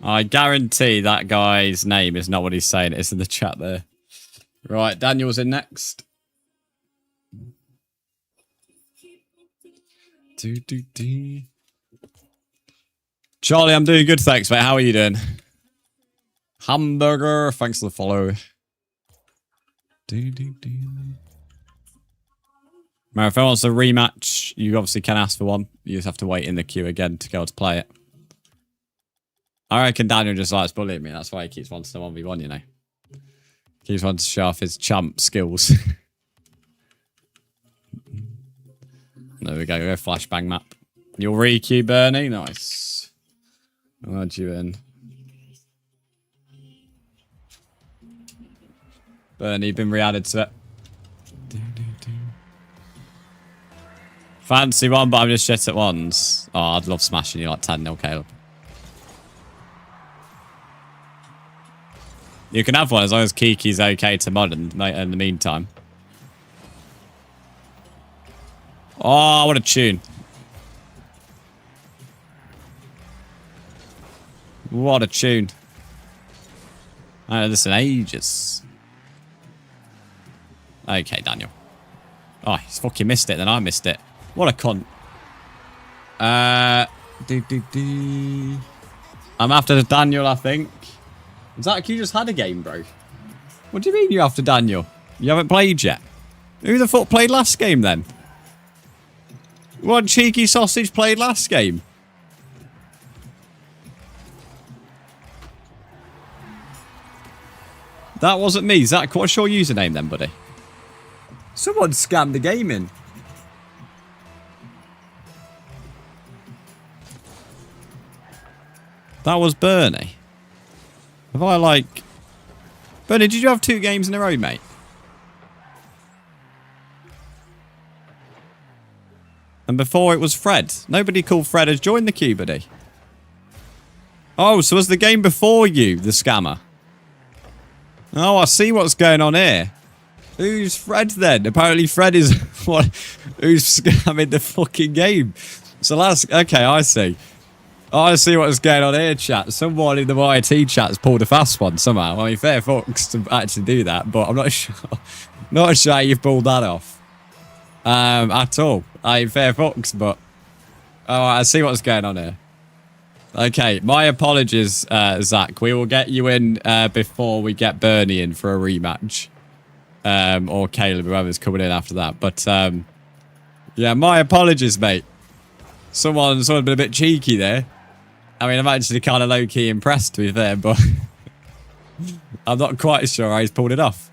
I guarantee that guy's name is not what he's saying. It's in the chat there. Right, Daniel's in next. Charlie, I'm doing good, thanks, mate. How are you doing? Hamburger, thanks for the follow. Now, if I wants a rematch, you obviously can ask for one. You just have to wait in the queue again to go to play it. I reckon Daniel just likes bullying me. That's why he keeps wanting to 1v1, you know. Keeps wanting to show off his champ skills. There we go. Go flashbang map. You'll re-queue, Bernie. Nice. I'll add you in. Bernie, been re-added to it. Fancy one, but I'm just shit at ones. Oh, I'd love smashing you like 10-0, Caleb. You can have one as long as Kiki's okay to mod in the meantime. Oh, what a tune. What a tune. I haven't listened in ages. Okay, Daniel. Oh, he's fucking missed it, then I missed it. What a cunt. I'm after Daniel, I think. Zach, you just had a game, bro. What do you mean you're after Daniel? You haven't played yet. Who the fuck played last game, then? What cheeky sausage played last game? That wasn't me. Zach, what's your username then, buddy? Someone scammed the game in. That was Bernie. Have I, like... Bernie, did you have 2 games in a row, mate? And before it was Fred. Nobody called Fred has joined the queue, buddy. Oh, so was the game before you, the scammer? Oh, I see what's going on here. Who's Fred then? Apparently Fred is what? Who's scamming the fucking game? So that's... Okay, I see. Oh, I see what's going on here, chat. Someone in the YT chat has pulled a fast one somehow. I mean, fair fucks to actually do that, but I'm not sure. Not sure you've pulled that off. At all. I mean, fair fucks, but... Oh, I see what's going on here. Okay, my apologies, Zach. We will get you in before we get Bernie in for a rematch. Or Caleb, whoever's coming in after that. But, yeah, my apologies, mate. Someone's been a bit cheeky there. I mean, I'm actually kind of low-key impressed, to be fair, but... I'm not quite sure how he's pulled it off.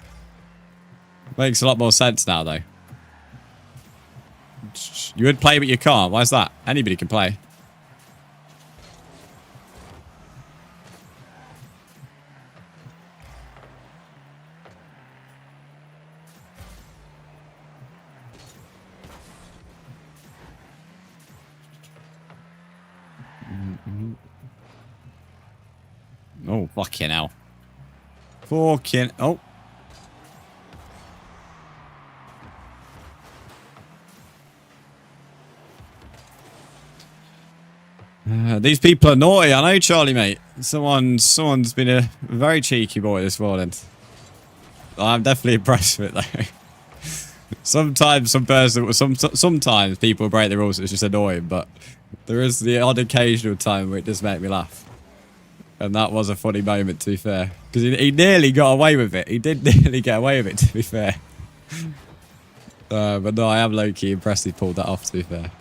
Makes a lot more sense now, though. You would play, but you can't. Why is that? Anybody can play. Oh, fucking hell. Fucking... Oh. These people are naughty, I know, Charlie, mate. Someone's been a very cheeky boy this morning. I'm definitely impressed with it, though. Sometimes people break the rules, it's just annoying, but there is the odd occasional time where it does make me laugh. And that was a funny moment, to be fair. Because he nearly got away with it. He did nearly get away with it, to be fair. But no, I am low-key impressed he pulled that off, to be fair.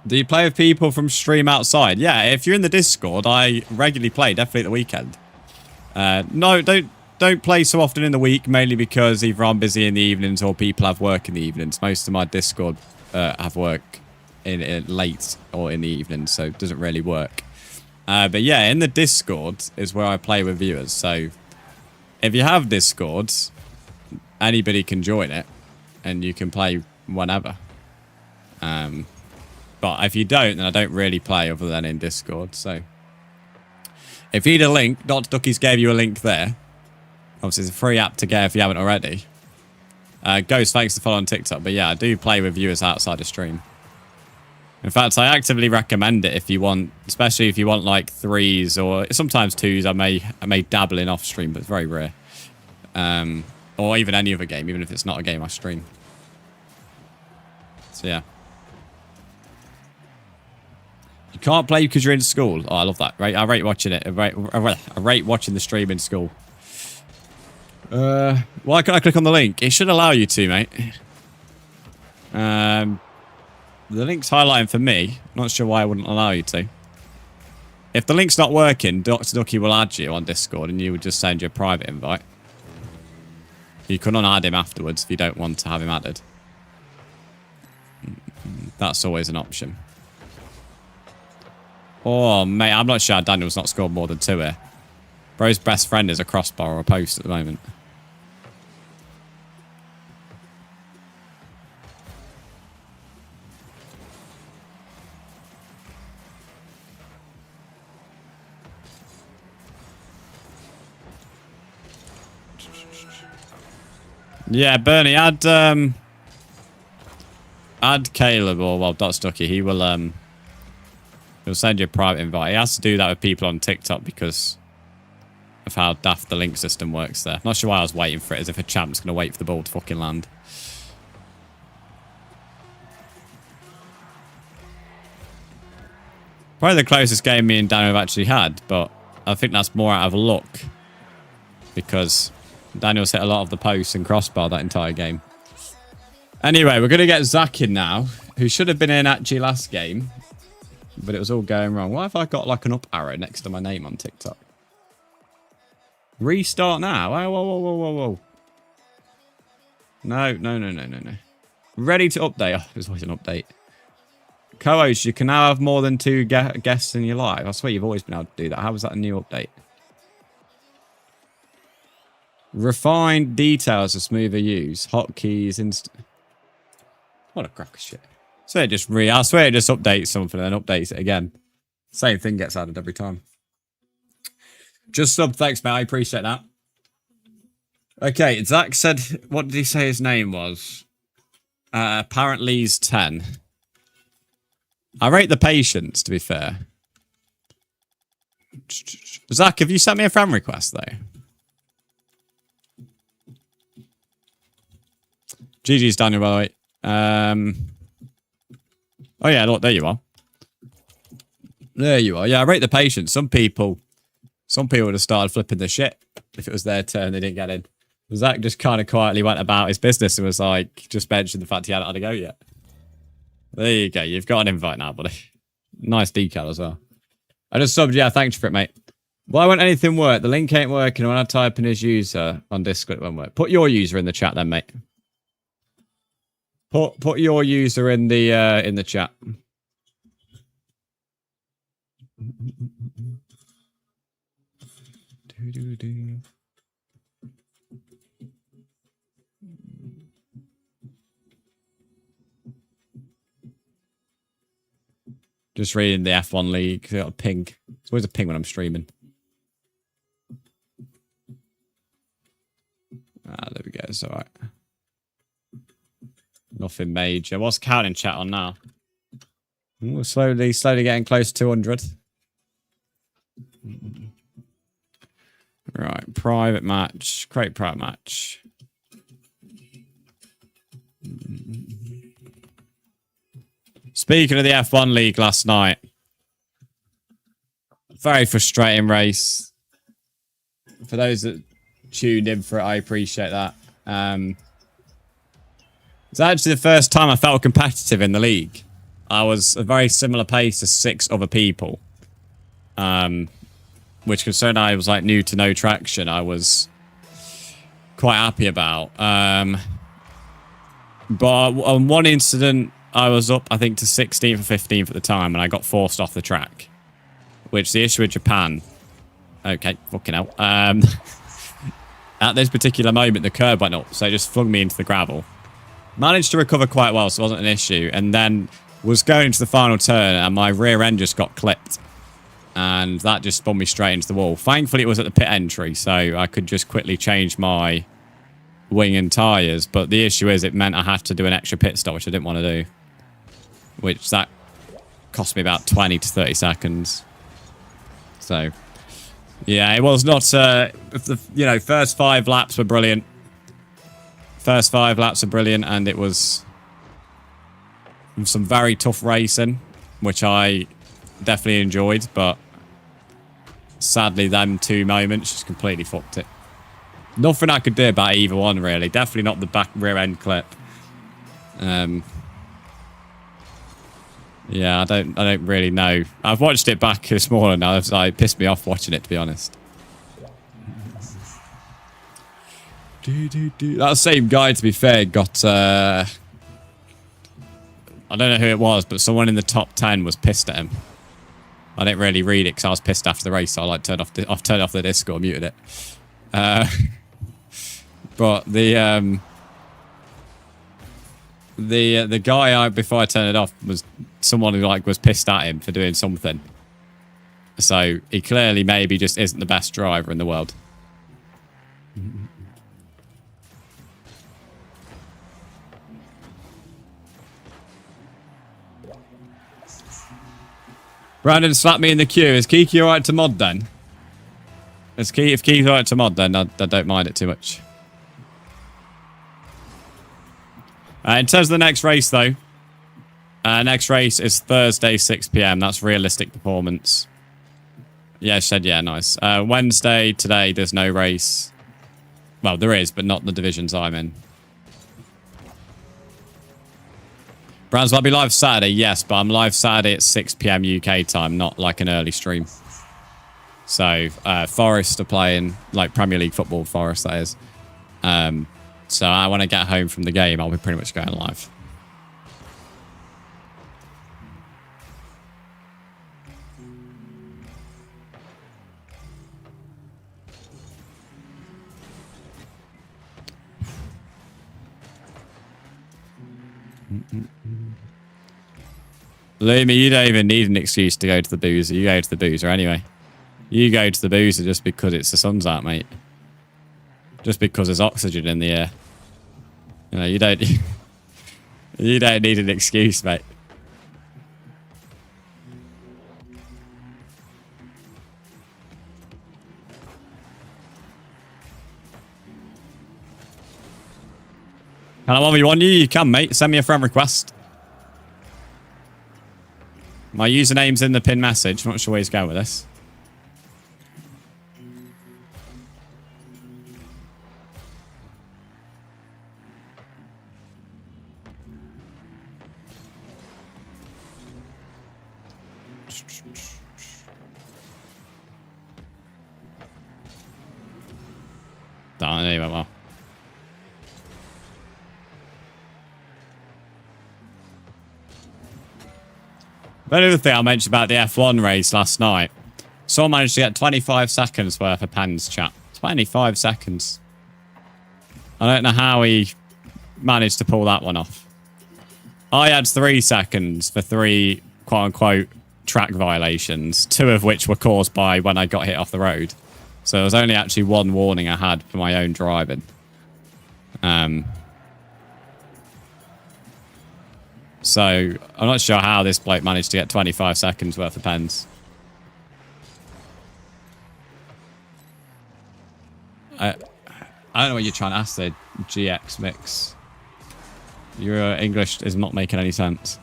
Do you play with people from stream outside? Yeah, if you're in the Discord, I regularly play, definitely at the weekend. No, don't play so often in the week, mainly because either I'm busy in the evenings or people have work in the evenings. Most of my Discord have work in late or in the evening, so it doesn't really work. But yeah, in the Discord is where I play with viewers. So if you have Discord, anybody can join it and you can play whenever. But if you don't, then I don't really play other than in Discord. So if you need a link, Dr. Duckies gave you a link there. Obviously, it's a free app to get if you haven't already. Ghost, thanks for following TikTok. But yeah, I do play with viewers outside the stream. In fact, I actively recommend it if you want, especially if you want like 3s or sometimes 2s. I may dabble in off stream, but it's very rare. Or even any other game, even if it's not a game I stream. So yeah. You can't play because you're in school. Oh, I love that. Right, I rate watching it. I rate watching the stream in school. Why can't I click on the link? It should allow you to, mate. The link's highlighting for me. Not sure why I wouldn't allow you to. If the link's not working, Dr. Ducky will add you on Discord and you would just send you a private invite. You can unadd him afterwards if you don't want to have him added. That's always an option. Oh, mate, I'm not sure how Daniel's not scored more than 2 here. Bro's best friend is a crossbar or a post at the moment. Yeah, Bernie, add Caleb or well, Dot Stucky. He'll send you a private invite. He has to do that with people on TikTok because of how daft the link system works there. Not sure why I was waiting for it, as if a champ's gonna wait for the ball to fucking land. Probably the closest game me and Daniel have actually had, but I think that's more out of luck because Daniel's hit a lot of the posts and crossbar that entire game. Anyway, we're going to get Zach in now, who should have been in actually last game, but it was all going wrong. Why have I got like an up arrow next to my name on TikTok? Restart now? Oh, whoa, whoa, whoa, whoa, whoa. No. Ready to update. Oh, there's always an update. Co-host, you can now have more than 2 guests in your live. I swear you've always been able to do that. How was that a new update? Refined details for smoother use. Hotkeys, instant. What a crock of shit. So it just I swear it just updates something and then updates it again. Same thing gets added every time. Just sub, thanks, mate. I appreciate that. Okay, Zach said, what did he say his name was? Apparently he's 10. I rate the patience, to be fair. Zach, have you sent me a friend request, though? GG's Daniel, by the way. Oh, yeah, look, there you are. There you are. Yeah, I rate the patience. Some people would have started flipping the shit if it was their turn they didn't get in. Zach just kind of quietly went about his business and was like, just mentioned the fact he hadn't had a go yet. There you go. You've got an invite now, buddy. Nice decal as well. I just subbed, yeah, thanks for it, mate. Why won't anything work? The link ain't working. When I type in his user on Discord, it won't work. Put your user in the chat then, mate. Put your user in the chat. Just reading the F1 League. Got a ping. It's always a ping when I'm streaming. There we go. It's all right. Nothing major. What's counting chat on now? We're slowly getting close to 200. Right, private match. Create private match. Speaking of the F1 League last night, very frustrating race. For those that tuned in for it, I appreciate that. It's actually the first time I felt competitive in the league. I was a very similar pace to 6 other people. Which concerned I was like new to no traction. I was quite happy about. But on one incident, I was up, I think, to 16th or 15th at the time, and I got forced off the track. Which the issue with Japan... Okay, fucking hell. At this particular moment, the curb went up, so it just flung me into the gravel. Managed to recover quite well, so it wasn't an issue. And then was going into the final turn, and my rear end just got clipped. And that just spun me straight into the wall. Thankfully, it was at the pit entry, so I could just quickly change my wing and tyres. But the issue is it meant I had to do an extra pit stop, which I didn't want to do. Which that cost me about 20 to 30 seconds. So, yeah, it was not... first 5 laps were brilliant. First 5 laps were brilliant, and it was some very tough racing, which I definitely enjoyed, but sadly, them 2 moments just completely fucked it. Nothing I could do about either one, really. Definitely not the back rear end clip. Yeah, I don't really know. I've watched it back this morning. It pissed me off watching it, to be honest. That same guy, to be fair, got I don't know who it was, but someone in the top 10 was pissed at him. I didn't really read it because I was pissed after the race, so I like turned off the Discord, muted it. But the guy before I turned it off was someone who was pissed at him for doing something. So he clearly maybe just isn't the best driver in the world. Brandon slapped me in the queue. Is Kiki alright to mod then? If Kiki's alright to mod, then I don't mind it too much. In terms of the next race, though, next race is Thursday, 6 PM. That's realistic performance. Yeah, said yeah, nice. Wednesday, today, there's no race. Well, there is, but not the divisions I'm in. Brands, will I be live Saturday? Yes, but I'm live Saturday at 6 PM UK time, not like an early stream. So, Forest are playing, like Premier League football, Forest, that is. So, when I get home from the game, I'll be pretty much going live. Lumi, you don't even need an excuse to go to the boozer. You go to the boozer anyway. You go to the boozer just because it's the sun's out, mate. Just because there's oxygen in the air. You know, you don't need an excuse, mate. Can I 1v1 you? You can, mate. Send me a friend request. My username's in the pin message. I'm not sure where he's going with this. Darn, there you went well. The other thing I mentioned about the F1 race last night, someone managed to get 25 seconds worth of pens, chat. 25 seconds. I don't know how he managed to pull that one off. I had 3 seconds for 3 quote-unquote track violations, 2 of which were caused by when I got hit off the road. So there was only actually 1 warning I had for my own driving. So I'm not sure how this bloke managed to get 25 seconds worth of pens. I don't know what you're trying to ask there, GX Mix. Your English is not making any sense.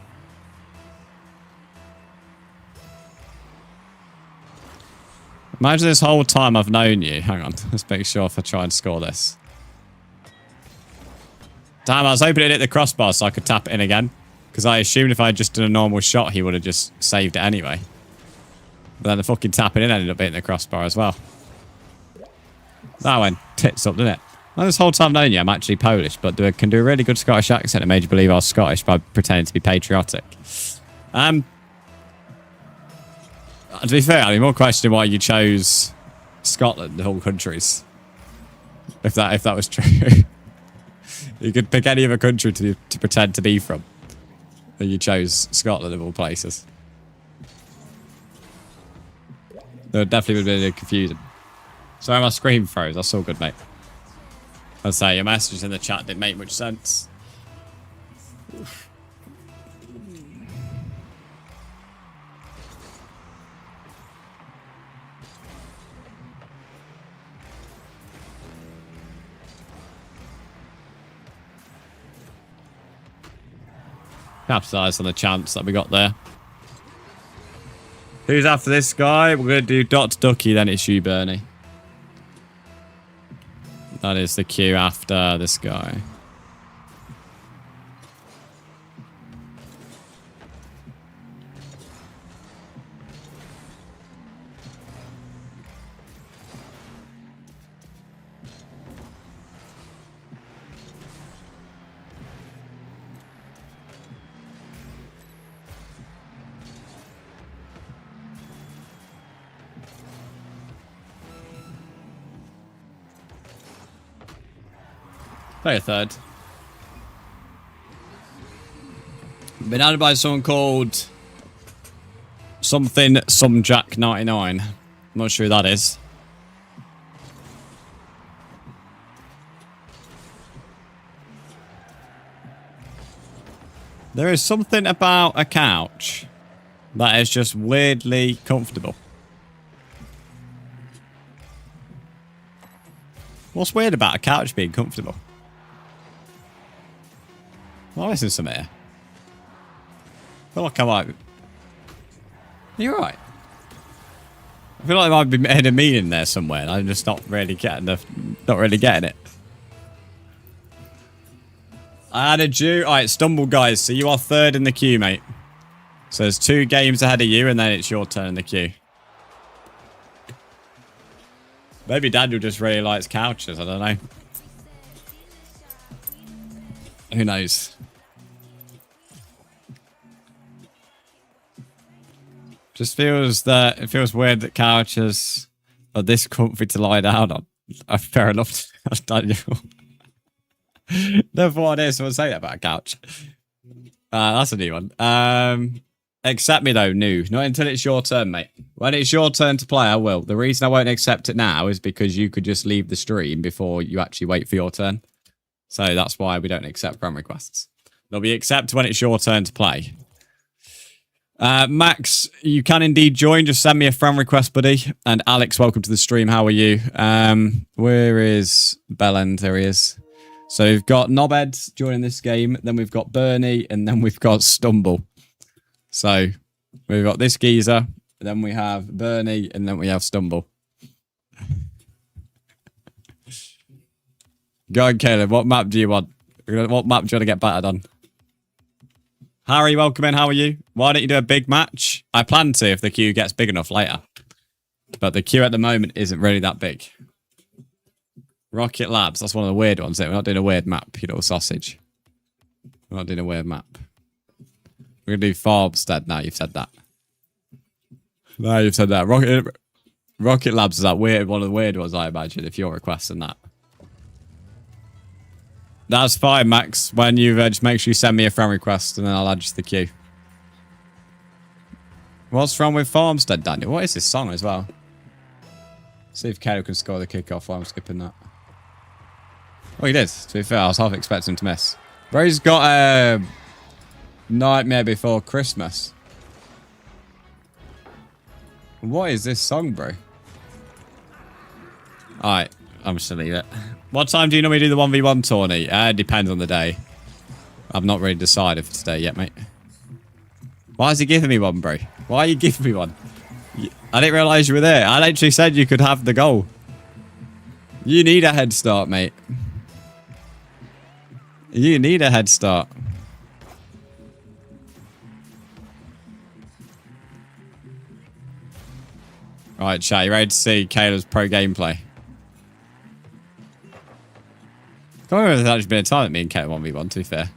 Imagine this whole time I've known you. Hang on, let's make sure if I try and score this. Damn, I was hoping it hit the crossbar so I could tap it in again. Because I assumed if I had just done a normal shot, he would have just saved it anyway. But then the fucking tapping in ended up hitting the crossbar as well. That went tits up, didn't it? Well, this whole time knowing you, I'm actually Polish, but can do a really good Scottish accent and made you believe I was Scottish by pretending to be patriotic. To be fair, I'd be more questioning why you chose Scotland of all countries. If that was true. You could pick any other country to pretend to be from. And you chose Scotland of all places. There definitely would have been confusing. Sorry, my screen froze. That's all good, mate. I'd say your messages in the chat didn't make much sense. Capitalise on the chance that we got there. Who's after this guy? We're going to do Dr. Ducky, then it's you, Bernie. That is the queue after this guy. Play a third. Been added by someone called something some Jack 99. I'm not sure who that is. There is something about a couch that is just weirdly comfortable. What's weird about a couch being comfortable? Am I missing some here? I feel like I might... You're right. I feel like I might be in a meeting there somewhere and I'm just not really getting it. I added you. Alright, Stumble guys. So you are third in the queue, mate. So there's 2 games ahead of you and then it's your turn in the queue. Maybe Daniel just really likes couches. I don't know. Who knows? Just feels that it feels weird that couches are this comfy to lie down on. Fair enough, Daniel. Never thought I'd hear someone say that about a couch. That's a new one. Accept me though, new. Not until it's your turn, mate. When it's your turn to play, I will. The reason I won't accept it now is because you could just leave the stream before you actually wait for your turn. So that's why we don't accept friend requests. They'll be accepted when it's your turn to play. Max, you can indeed join. Just send me a friend request, buddy. And Alex, welcome to the stream. How are you? Where is Bellend? There he is. So we've got Knobhead joining this game. Then we've got Bernie. And then we've got Stumble. So we've got this geezer. Then we have Bernie. And then we have Stumble. Go on, Caleb. What map do you want? What map do you want to get battered on? Harry, welcome in. How are you? Why don't you do a big match? I plan to if the queue gets big enough later. But the queue at the moment isn't really that big. Rocket Labs. That's one of the weird ones. We're not doing a weird map, you little sausage. We're not doing a weird map. We're going to do Farmstead now. You've said that. No, you've said that. Rocket Labs is that weird, one of the weird ones, I imagine, if you're requesting that. That's fine, Max. When you just make sure you send me a friend request and then I'll add you to the queue. What's wrong with Farmstead, Daniel? What is this song as well? See if Caleb can score the kickoff while I'm skipping that. Oh, he did. To be fair, I was half expecting him to miss. Bro's got a Nightmare Before Christmas. What is this song, bro? Alright, I'm just gonna leave it. What time do you normally do the 1v1 tourney? Depends on the day. I've not really decided for today yet, mate. Why is he giving me one, bro? Why are you giving me one? I didn't realise you were there. I literally said you could have the goal. You need a head start, mate. You need a head start. Right, chat, you ready to see Caleb's pro gameplay? I can't remember if there's actually been a time that me and Caleb 1v1, to be fair.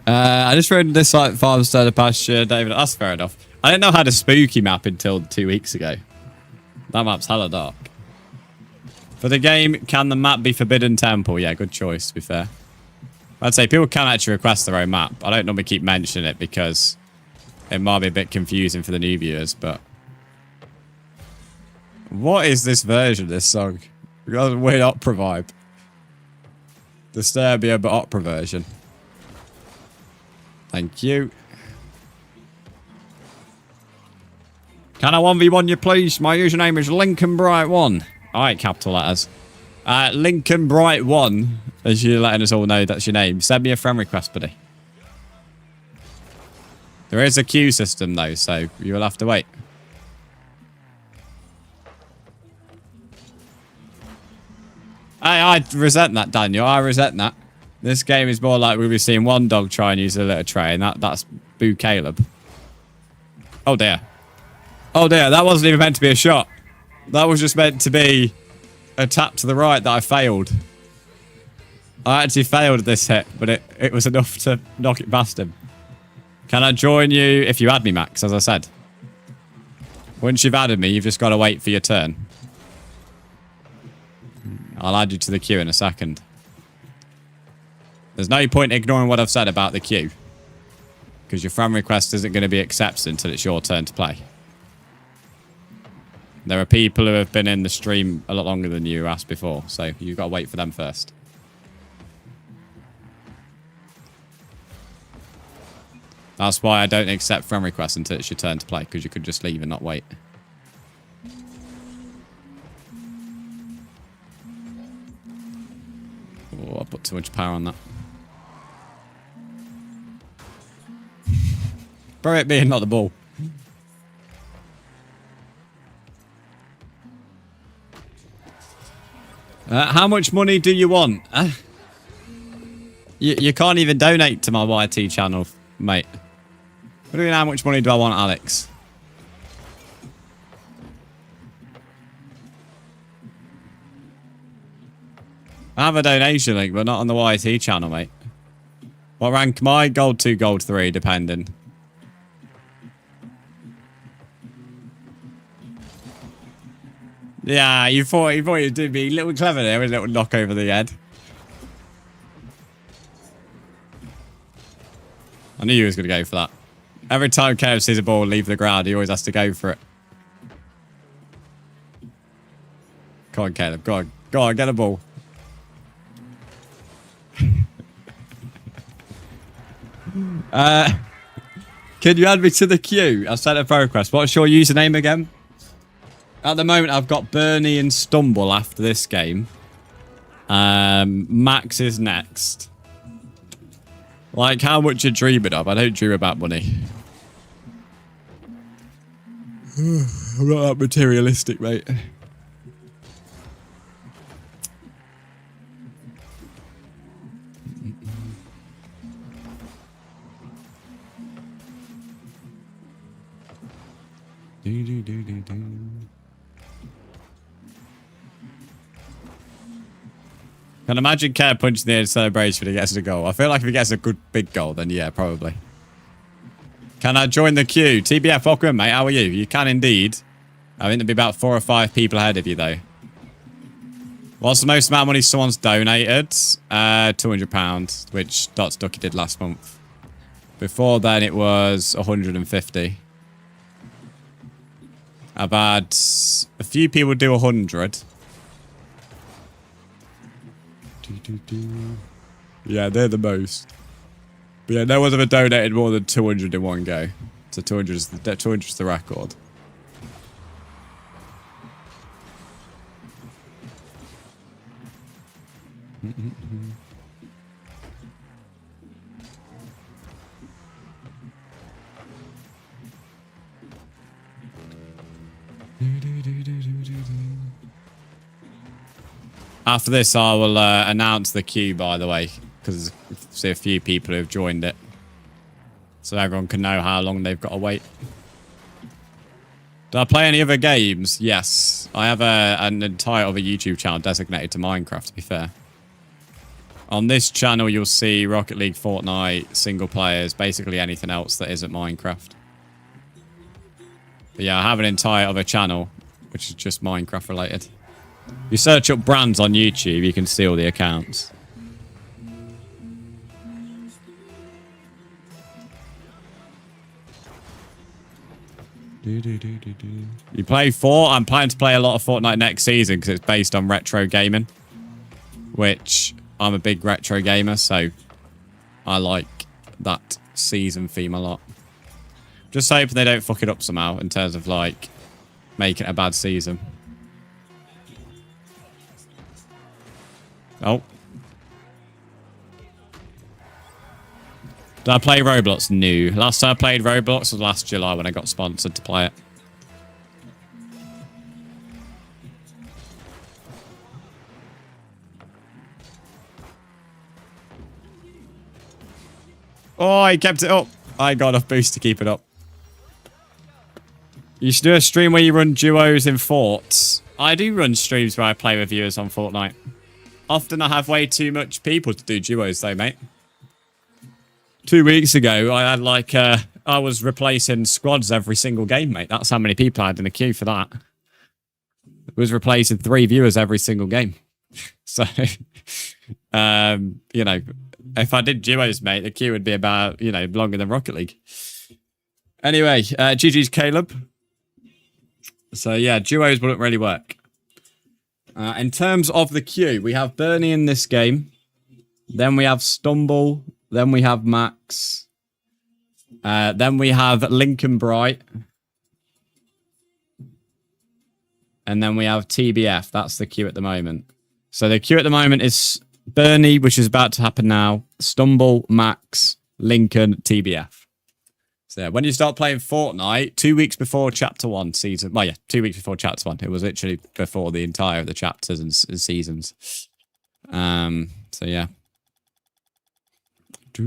I just read this like Farmstead of Pasture, David. That's fair enough. I didn't know how to spooky map until 2 weeks ago. That map's hella dark. For the game, can the map be Forbidden Temple? Yeah, good choice, to be fair. I'd say people can actually request their own map. I don't normally keep mentioning it because it might be a bit confusing for the new viewers, but... What is this version of this song? We've got a weird opera vibe. Disturbia, but opera version. Thank you. Can I 1v1 you, please? My username is Lincoln Bright 1. Alright, capital letters. Lincoln Bright 1, as you're letting us all know that's your name. Send me a friend request, buddy. There is a queue system, though, so you will have to wait. I resent that, Daniel. I resent that. This game is more like we'll be seeing one dog try and use a little tray, and that's Boo Caleb. Oh, dear. Oh, dear. That wasn't even meant to be a shot. That was just meant to be a tap to the right that I failed. I actually failed this hit, but it was enough to knock it past him. Can I join you if you add me, Max, as I said? Once you've added me, you've just got to wait for your turn. I'll add you to the queue in a second. There's no point ignoring what I've said about the queue. Because your friend request isn't going to be accepted until it's your turn to play. There are people who have been in the stream a lot longer than you asked before, so you've got to wait for them first. That's why I don't accept friend requests until it's your turn to play, because you could just leave and not wait. Oh, I put too much power on that. Throw it being not the ball. How much money do you want? You can't even donate to my YT channel, mate. What do you mean, how much money do I want, Alex? I have a donation link, but not on the YT channel, mate. What rank am I? Gold 2, Gold 3, depending. Yeah, you thought you'd do me a little clever there with a little knock over the head. I knew you was going to go for that. Every time Caleb sees a ball leave the ground, he always has to go for it. Come on, Caleb. Go on. Go on, get a ball. Can you add me to the queue? I've sent a friend request. What's your username again? At the moment, I've got Bernie and Stumble after this game. Max is next. Like, how much you're dreaming of? I don't dream about money. I'm not that materialistic, mate. Can imagine Care punching the air in celebration when he gets a goal. I feel like if he gets a good big goal, then yeah, probably. Can I join the queue? TBF, welcome in, mate. How are you? You can indeed. I think there'll be about 4 or 5 people ahead of you, though. What's the most amount of money someone's donated? £200, which Dots Ducky did last month. Before then, it was 150. I've had a few people do 100. Yeah, they're the most. But yeah, no one's ever donated more than 200 in one go. So 200 is the record. After this, I will announce the queue, by the way, because there's a few people who have joined it. So everyone can know how long they've got to wait. Do I play any other games? Yes. I have an entire other YouTube channel designated to Minecraft, to be fair. On this channel, you'll see Rocket League, Fortnite, single players, basically anything else that isn't Minecraft. But yeah, I have an entire other channel, which is just Minecraft related. If you search up brands on YouTube, you can see all the accounts. You play Fort? I'm planning to play a lot of Fortnite next season because it's based on retro gaming. Which, I'm a big retro gamer, so I like that season theme a lot. Just hoping they don't fuck it up somehow in terms of, like, making it a bad season. Oh. Did I play Roblox? No. Last time I played Roblox was last July when I got sponsored to play it. Oh, I kept it up. I got enough boost to keep it up. You should do a stream where you run duos in forts. I do run streams where I play with viewers on Fortnite. often I have way too much people to do duos though, mate. 2 weeks ago, I had like, I was replacing squads every single game, mate. That's how many people I had in the queue for that. It was replacing 3 viewers every single game. So, you know, if I did duos, mate, the queue would be about, you know, longer than Rocket League. Anyway, GG's Caleb. So, yeah, duos wouldn't really work. In terms of the queue, we have Bernie in this game. Then we have Stumble. Then we have Max. Then we have Lincoln Bright. And then we have TBF. That's the queue at the moment. So the queue at the moment is Bernie, which is about to happen now. Stumble, Max, Lincoln, TBF. So yeah, when you start playing Fortnite, 2 weeks before Chapter 1 season. Well, yeah, 2 weeks before Chapter 1. It was literally before the entire of the chapters and seasons. So yeah. I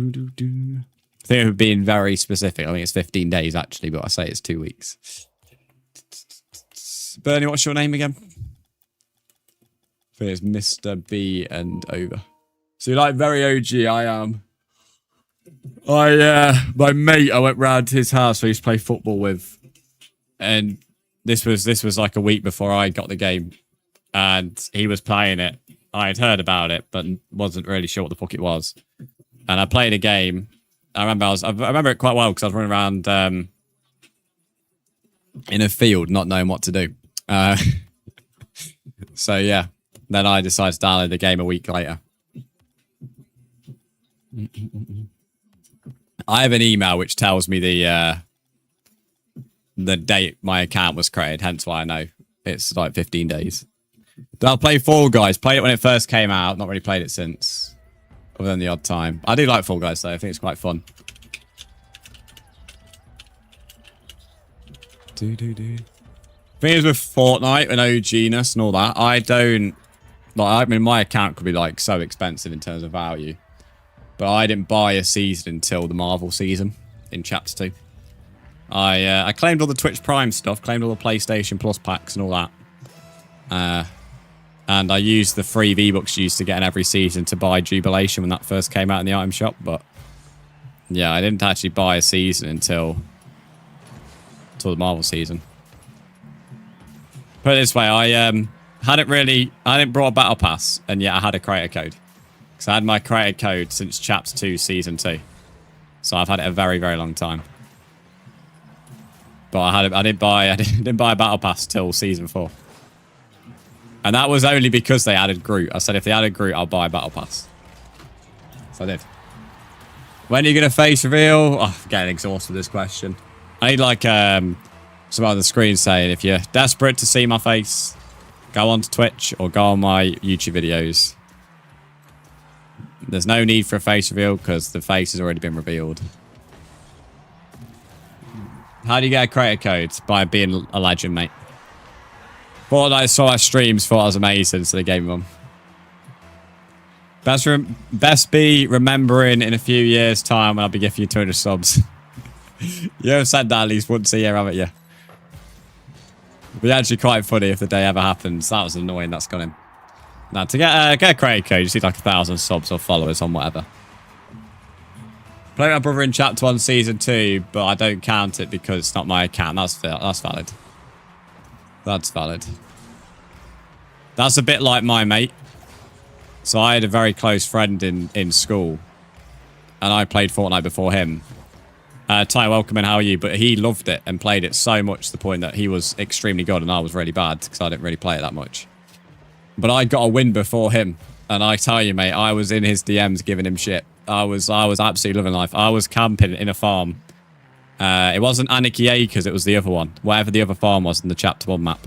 think we're being very specific. I think it's 15 days actually, but I say it's 2 weeks. Bernie, what's your name again? I think it's Mr. B and over. So you're like very OG, I am. My mate, I went round to his house where he used to play football with. And this was like a week before I got the game. And he was playing it. I had heard about it, but wasn't really sure what the fuck it was. And I played a game. I remember it quite well because I was running around in a field, not knowing what to do. So yeah, then I decided to download the game a week later. I have an email which tells me the date my account was created, hence why I know it's like 15 days. I'll play Fall Guys. Played it when it first came out. Not really played it since. Other than the odd time. I do like Fall Guys though. I think it's quite fun. Thing is with Fortnite and OG-ness and all that, I don't... Like, I mean, my account could be like so expensive in terms of value. But I didn't buy a season until the Marvel season in Chapter 2. I claimed all the Twitch Prime stuff, claimed all the PlayStation Plus packs and all that. And I used the free V-Bucks used to get in every season to buy Jubilation when that first came out in the item shop. But yeah, I didn't actually buy a season until the Marvel season. Put it this way, I didn't brought a Battle Pass, and yet I had a creator code. Because I had my creator code since Chapter 2 Season 2. So I've had it a very, very long time. But I didn't buy a Battle Pass till Season 4. And that was only because they added Groot. I said if they added Groot, I'll buy a Battle Pass. So I did. When are you going to face reveal? Oh, I'm getting exhausted with this question. I need like some on the screen saying if you're desperate to see my face, go onto Twitch or go on my YouTube videos. There's no need for a face reveal because the face has already been revealed. How do you get a creator code? By being a legend, mate. Thought I saw our streams, thought I was amazing, so they gave me one. Best be remembering in a few years' time when I'll be giving you 200 subs. You have said that at least once a year, haven't you? It'd be actually quite funny if the day ever happens. That was annoying, that's gone in. Now, to get a creator code, you just need like 1,000 subs or followers on whatever. Played my brother in Chapter 1 Season 2, but I don't count it because it's not my account. That's valid. That's valid. That's a bit like my mate. So I had a very close friend in school. And I played Fortnite before him. Ty, welcome and how are you? But he loved it and played it so much to the point that he was extremely good and I was really bad because I didn't really play it that much. But I got a win before him. And I tell you, mate, I was in his DMs giving him shit. I was absolutely loving life. I was camping in a farm. It wasn't Anarchy Acres, it was the other one. Whatever the other farm was in the Chapter 1 map.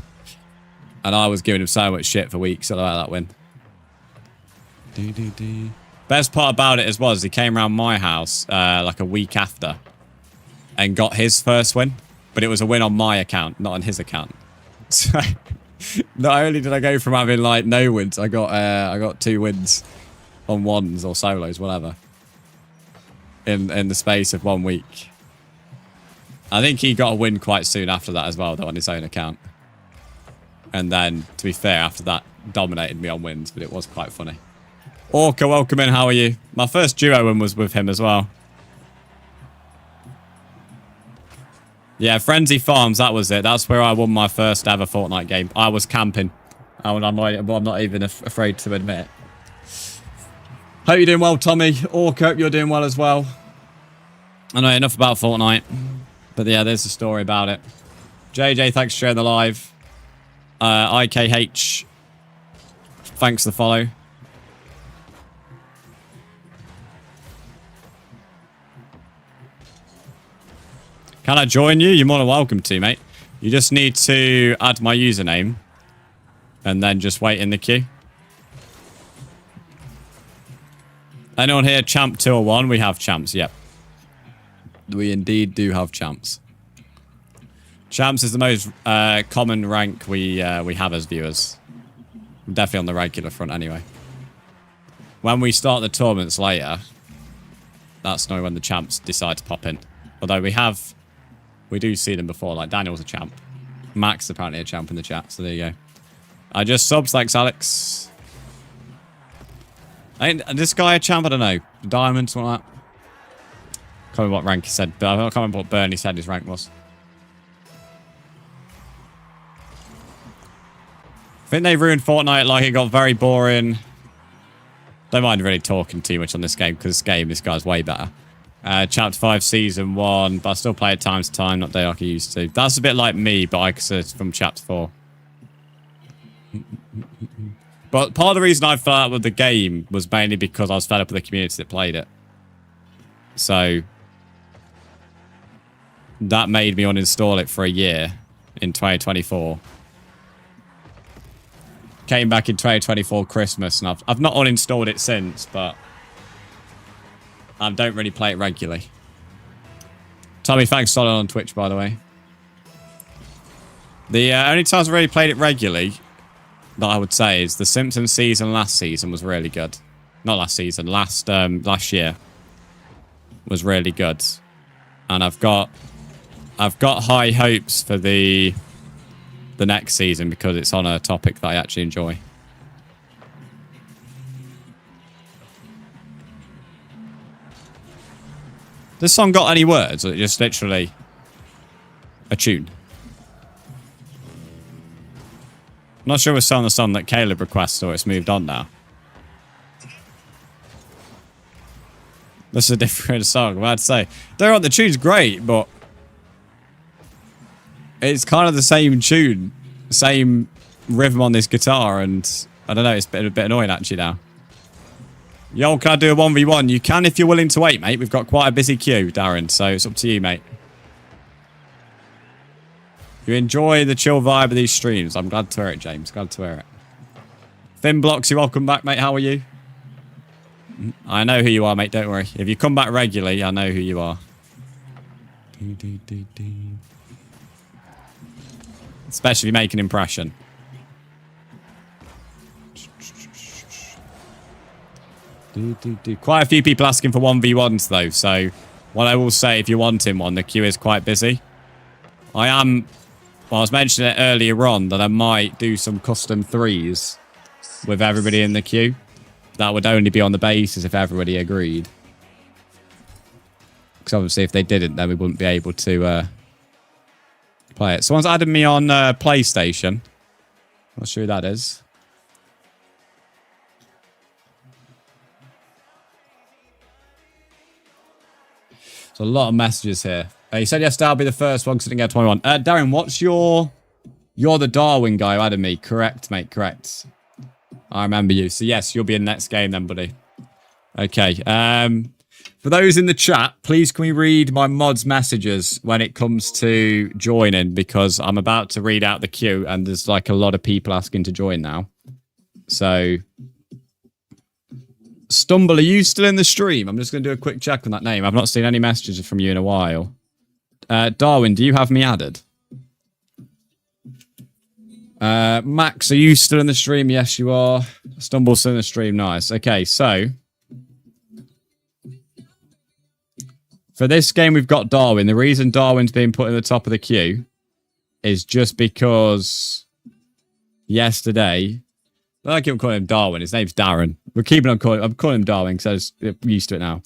And I was giving him so much shit for weeks about that win. Best part about it as well is he came around my house like a week after and got his first win. But it was a win on my account, not on his account. So not only did I go from having like no wins, I got 2 wins on ones or solos, whatever. In the space of 1 week. I think he got a win quite soon after that as well, though, on his own account. And then, to be fair, after that, dominated me on wins, but it was quite funny. Orca, welcome in. How are you? My first duo win was with him as well. Yeah, Frenzy Farms, that was it. That's where I won my first ever Fortnite game. I was camping. I'm not even afraid to admit it. Hope you're doing well, Tommy. Orca, hope you're doing well as well. I know enough about Fortnite. But yeah, there's a story about it. JJ, thanks for sharing the live. IKH, thanks for the follow. Can I join you? You're more than welcome to, mate. You just need to add my username and then just wait in the queue. Anyone here champ 2 or 1? We have champs, yep. We indeed do have champs. Champs is the most common rank we have as viewers. Definitely on the regular front anyway. When we start the tournaments later, that's not when the champs decide to pop in. Although we do see them before, like Daniel's a champ. Max apparently a champ in the chat, so there you go. I just subs, thanks Alex. Ain't this guy a champ? I don't know. Diamond, something like that. Can't remember what rank he said, but I can't remember what Bernie said his rank was. I think they ruined Fortnite, like it got very boring. Don't mind really talking too much on this game, because this guy's way better. Chapter 5, Season 1, but I still play it time to time, not day like I used to. That's a bit like me, but I consider it's from Chapter 4. But part of the reason I fell out with the game was mainly because I was fed up with the community that played it. So that made me uninstall it for a year in 2024. Came back in 2024 Christmas, and I've not uninstalled it since, but I don't really play it regularly. Tommy, thanks solid on Twitch, by the way. The only times I really played it regularly, that I would say, is the Simpsons season last season was really good. Not last season, last year was really good, and I've got high hopes for the next season because it's on a topic that I actually enjoy. This song got any words, or is it just literally a tune? I'm not sure if it's on the song that Caleb requests or it's moved on now. This is a different song, I'm about to say. Don't know, the tune's great, but it's kind of the same tune, same rhythm on this guitar, and I don't know, it's a bit annoying actually now. Yo, can I do a 1v1? You can if you're willing to wait, mate. We've got quite a busy queue, Darren, so it's up to you, mate. You enjoy the chill vibe of these streams. I'm glad to hear it, James. Glad to hear it. Thin Blocks, you're welcome back, mate. How are you? I know who you are, mate. Don't worry. If you come back regularly, I know who you are. Especially if you make an impression. Quite a few people asking for 1v1s though, so what I will say, if you're wanting one, the queue is quite busy. I was mentioning it earlier on that I might do some custom 3s with everybody in the queue. That would only be on the basis if everybody agreed. Because obviously if they didn't, then we wouldn't be able to play it. Someone's added me on PlayStation. Not sure who that is. There's a lot of messages here. You said yesterday I'll be the first one because I didn't get 21. Darren, what's your... You're the Darwin guy who added me. Correct, mate, correct. I remember you. So yes, you'll be in the next game then, buddy. Okay. For those in the chat, please can we read my mods messages when it comes to joining, because I'm about to read out the queue and there's like a lot of people asking to join now. So... Stumble, are you still in the stream? I'm just going to do a quick check on that name. I've not seen any messages from you in a while. Darwin, do you have me added? Max, are you still in the stream? Yes, you are. Stumble's still in the stream. Nice. Okay, so... For this game, we've got Darwin. The reason Darwin's being put in the top of the queue is just because yesterday... I keep calling him Darwin. His name's Darren. We're keeping on calling. I'm calling him Darwin because I'm used to it now.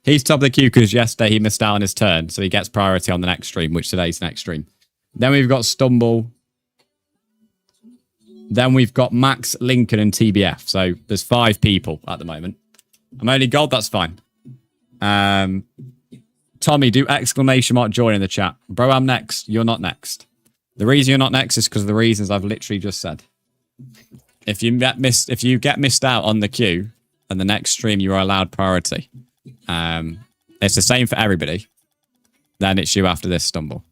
He's top of the queue because yesterday he missed out on his turn, so he gets priority on the next stream, which today's next stream. Then we've got Stumble. Then we've got Max, Lincoln, and TBF. So there's 5 people at the moment. I'm only gold. That's fine. Tommy, do exclamation mark join in the chat. Bro, I'm next. You're not next. The reason you're not next is because of the reasons I've literally just said. If you get missed out on the queue, and the next stream you are allowed priority. It's the same for everybody. Then it's you after this, Stumble.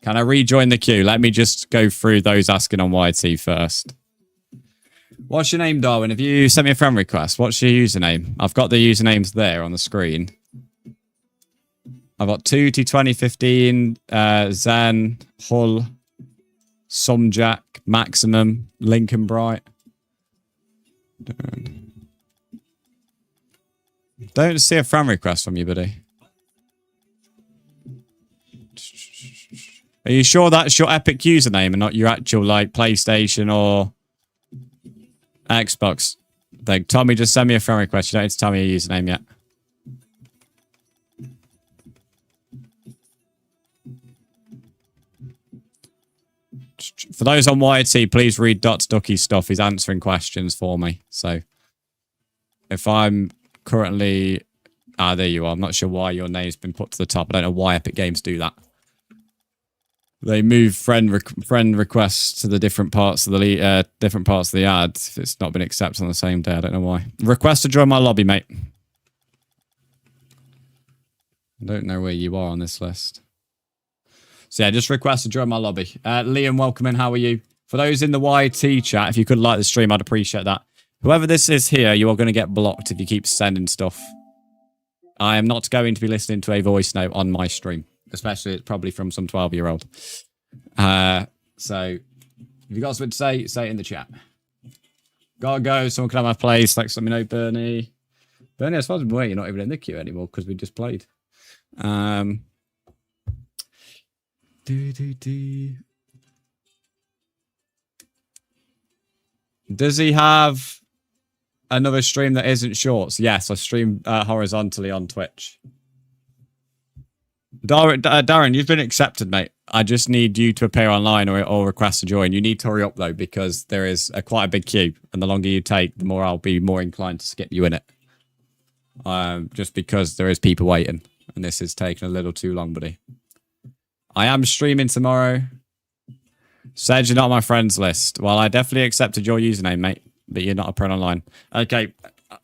Can I rejoin the queue? Let me just go through those asking on YT first. What's your name, Darwin? Have you sent me a friend request? What's your username? I've got the usernames there on the screen. I've got 2T2015, Zen, Hull, Sumjack, Maximum, Lincoln Bright. Don't see a friend request from you, buddy. Are you sure that's your Epic username and not your actual, like, PlayStation or Xbox? Like, Tommy, just send me a friend request. You don't need to tell me your username yet. For those on YT, please read Dot's Ducky's stuff. He's answering questions for me. So, if I'm currently... Ah, there you are. I'm not sure why your name's been put to the top. I don't know why Epic Games do that. They move friend requests to the different parts of the ad if it's not been accepted on the same day. I don't know why. Request to join my lobby, mate. I don't know where you are on this list. So yeah, just request to join my lobby. Liam, welcome in. How are you? For those in the YT chat, if you could like the stream, I'd appreciate that. Whoever this is here, you are going to get blocked if you keep sending stuff. I am not going to be listening to a voice note on my stream. Especially, it's probably from some 12-year-old. So, if you got something to say it in the chat. Gotta go. Someone can have my place. Like, let me know, Bernie. Bernie, as far as I'm aware, you're not even in the queue anymore because we just played. Does he have another stream that isn't shorts? Yes, I stream horizontally on Twitch. Darren, you've been accepted, mate. I just need you to appear online or request to join. You need to hurry up, though, because there is quite a big queue. And the longer you take, the more I'll be more inclined to skip you in it. Just because there is people waiting. And this is taking a little too long, buddy. I am streaming tomorrow. Said you're not on my friends list. Well, I definitely accepted your username, mate. But you're not a pro online. Okay,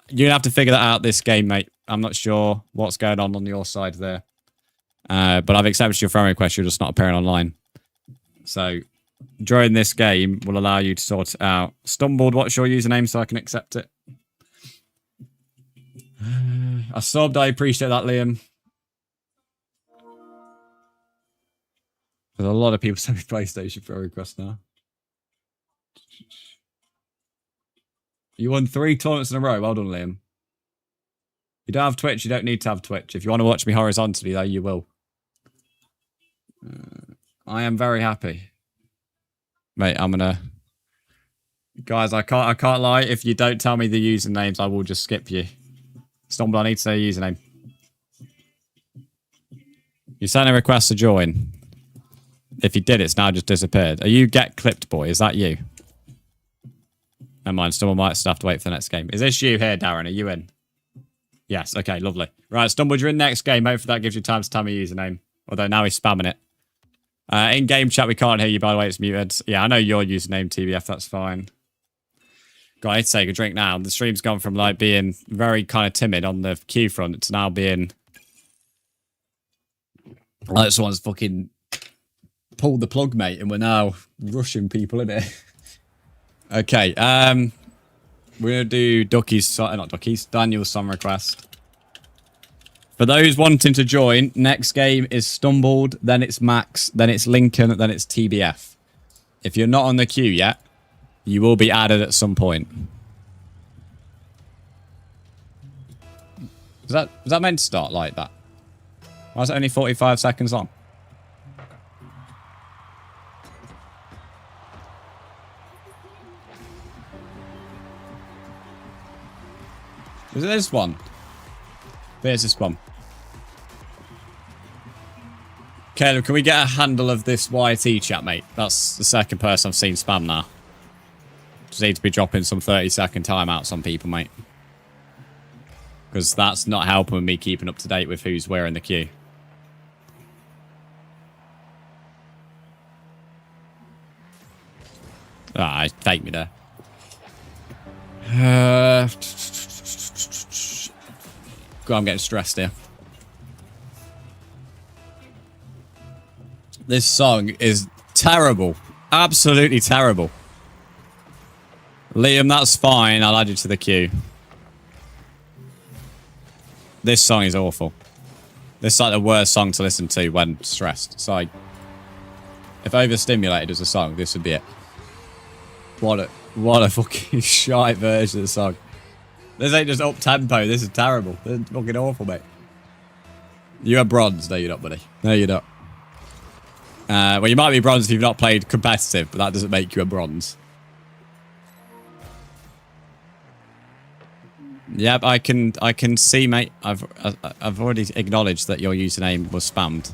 you're going to have to figure that out this game, mate. I'm not sure what's going on your side there. But I've accepted your friend request. You're just not appearing online. So, during this game, will allow you to sort it out. Stumbled, what's your username so I can accept it? I subbed. I appreciate that, Liam. There's a lot of people sending PlayStation friend requests now. You won 3 tournaments in a row. Well done, Liam. You don't have Twitch. You don't need to have Twitch. If you want to watch me horizontally, though, you will. I am very happy, mate. I'm gonna, guys. I can't lie. If you don't tell me the usernames, I will just skip you. Stumble, I need to say your username. You sent a request to join. If you did, it's now just disappeared. Are you Get Clipped Boy? Is that you? Never mind. Someone might still have to wait for the next game. Is this you here, Darren? Are you in? Yes. Okay. Lovely. Right, Stumble, you're in next game. Hopefully that gives you time to tell me your username. Although now he's spamming it. In game chat, we can't hear you, by the way. It's muted. Yeah, I know your username, TBF. That's fine. Got to take a drink now. The stream's gone from like being very kind of timid on the queue front to now being like someone's fucking pulled the plug, mate, and we're now rushing people in it. Okay, we're gonna do Daniel's song request. For those wanting to join, next game is Stumbled, then it's Max, then it's Lincoln, then it's TBF. If you're not on the queue yet, you will be added at some point. Was that meant to start like that? Why is it only 45 seconds long? Is it this one? There's this one. Caleb, can we get a handle of this YT chat, mate? That's the second person I've seen spam now. Just need to be dropping some 30-second timeouts on people, mate. Because that's not helping with me keeping up to date with who's where in the queue. Ah, take me there. God, I'm getting stressed here. This song is terrible. Absolutely terrible. Liam, that's fine. I'll add you to the queue. This song is awful. This is like the worst song to listen to when stressed. It's like, if overstimulated was a song, this would be it. What a fucking shite version of the song. This ain't just up tempo. This is terrible. This is fucking awful, mate. You're bronze. No, you're not, buddy. No, you're not. Well, you might be bronze if you've not played competitive, but that doesn't make you a bronze. Yep, I can see, mate. I've already acknowledged that your username was spammed.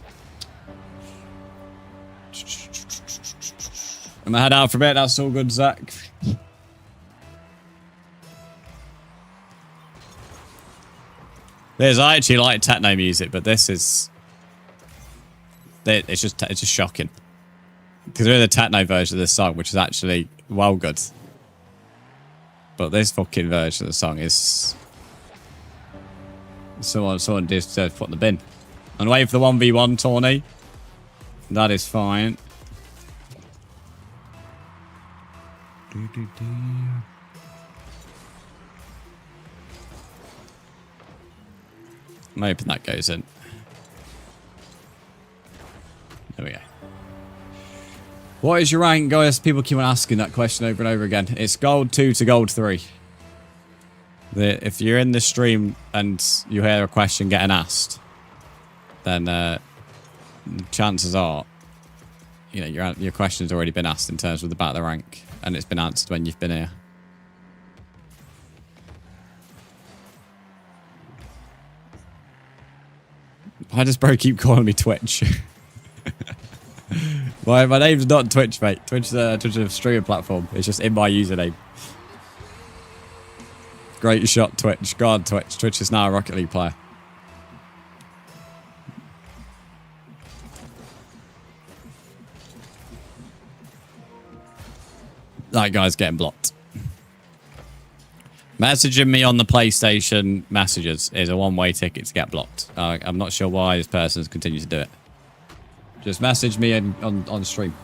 I'm gonna head out for a bit. That's all good, Zach. I actually like techno music, but this is it's just shocking. Because we're in the techno version of this song, which is actually well good. But this fucking version of the song is someone just put in the bin. And wait for the 1v1 tourney. That is fine. I'm hoping that goes in. There we go. What is your rank, guys? People keep on asking that question over and over again. It's gold 2 to gold 3. If you're in the stream and you hear a question getting asked, then chances are, you know, your question's already been asked in terms of the battle rank, and it's been answered when you've been here. Why does bro keep calling me Twitch? My name's not Twitch, mate. Twitch is a streaming platform. It's just in my username. Great shot, Twitch. Go on, Twitch. Twitch is now a Rocket League player. That guy's getting blocked. Messaging me on the PlayStation messages is a one-way ticket to get blocked. I'm not sure why this person's continued to do it. Just message me on stream.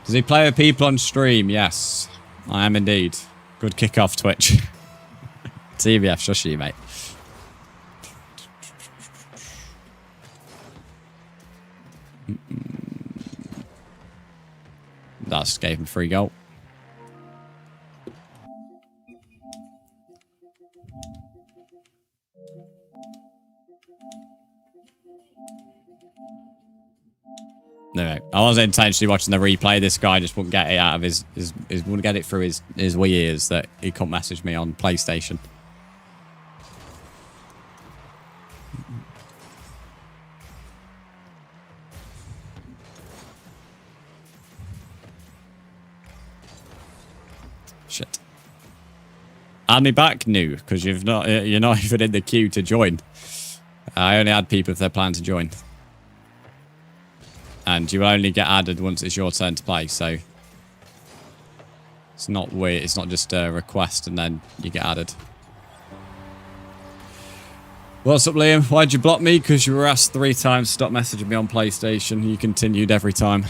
Does he play with people on stream? Yes, I am indeed. Good kickoff, Twitch. TBF, shush you, mate. That just gave him a free goal. No, I wasn't intentionally watching the replay. This guy just wouldn't get it out of his wouldn't get it through his wee ears that he couldn't message me on PlayStation. Shit. Add me back, new, because you're not even in the queue to join. I only add people if they're planning to join. And you only get added once it's your turn to play, so it's not weird. It's not just a request and then you get added. What's up, Liam? Why'd you block me? Because you were asked 3 times to stop messaging me on PlayStation. You continued every time.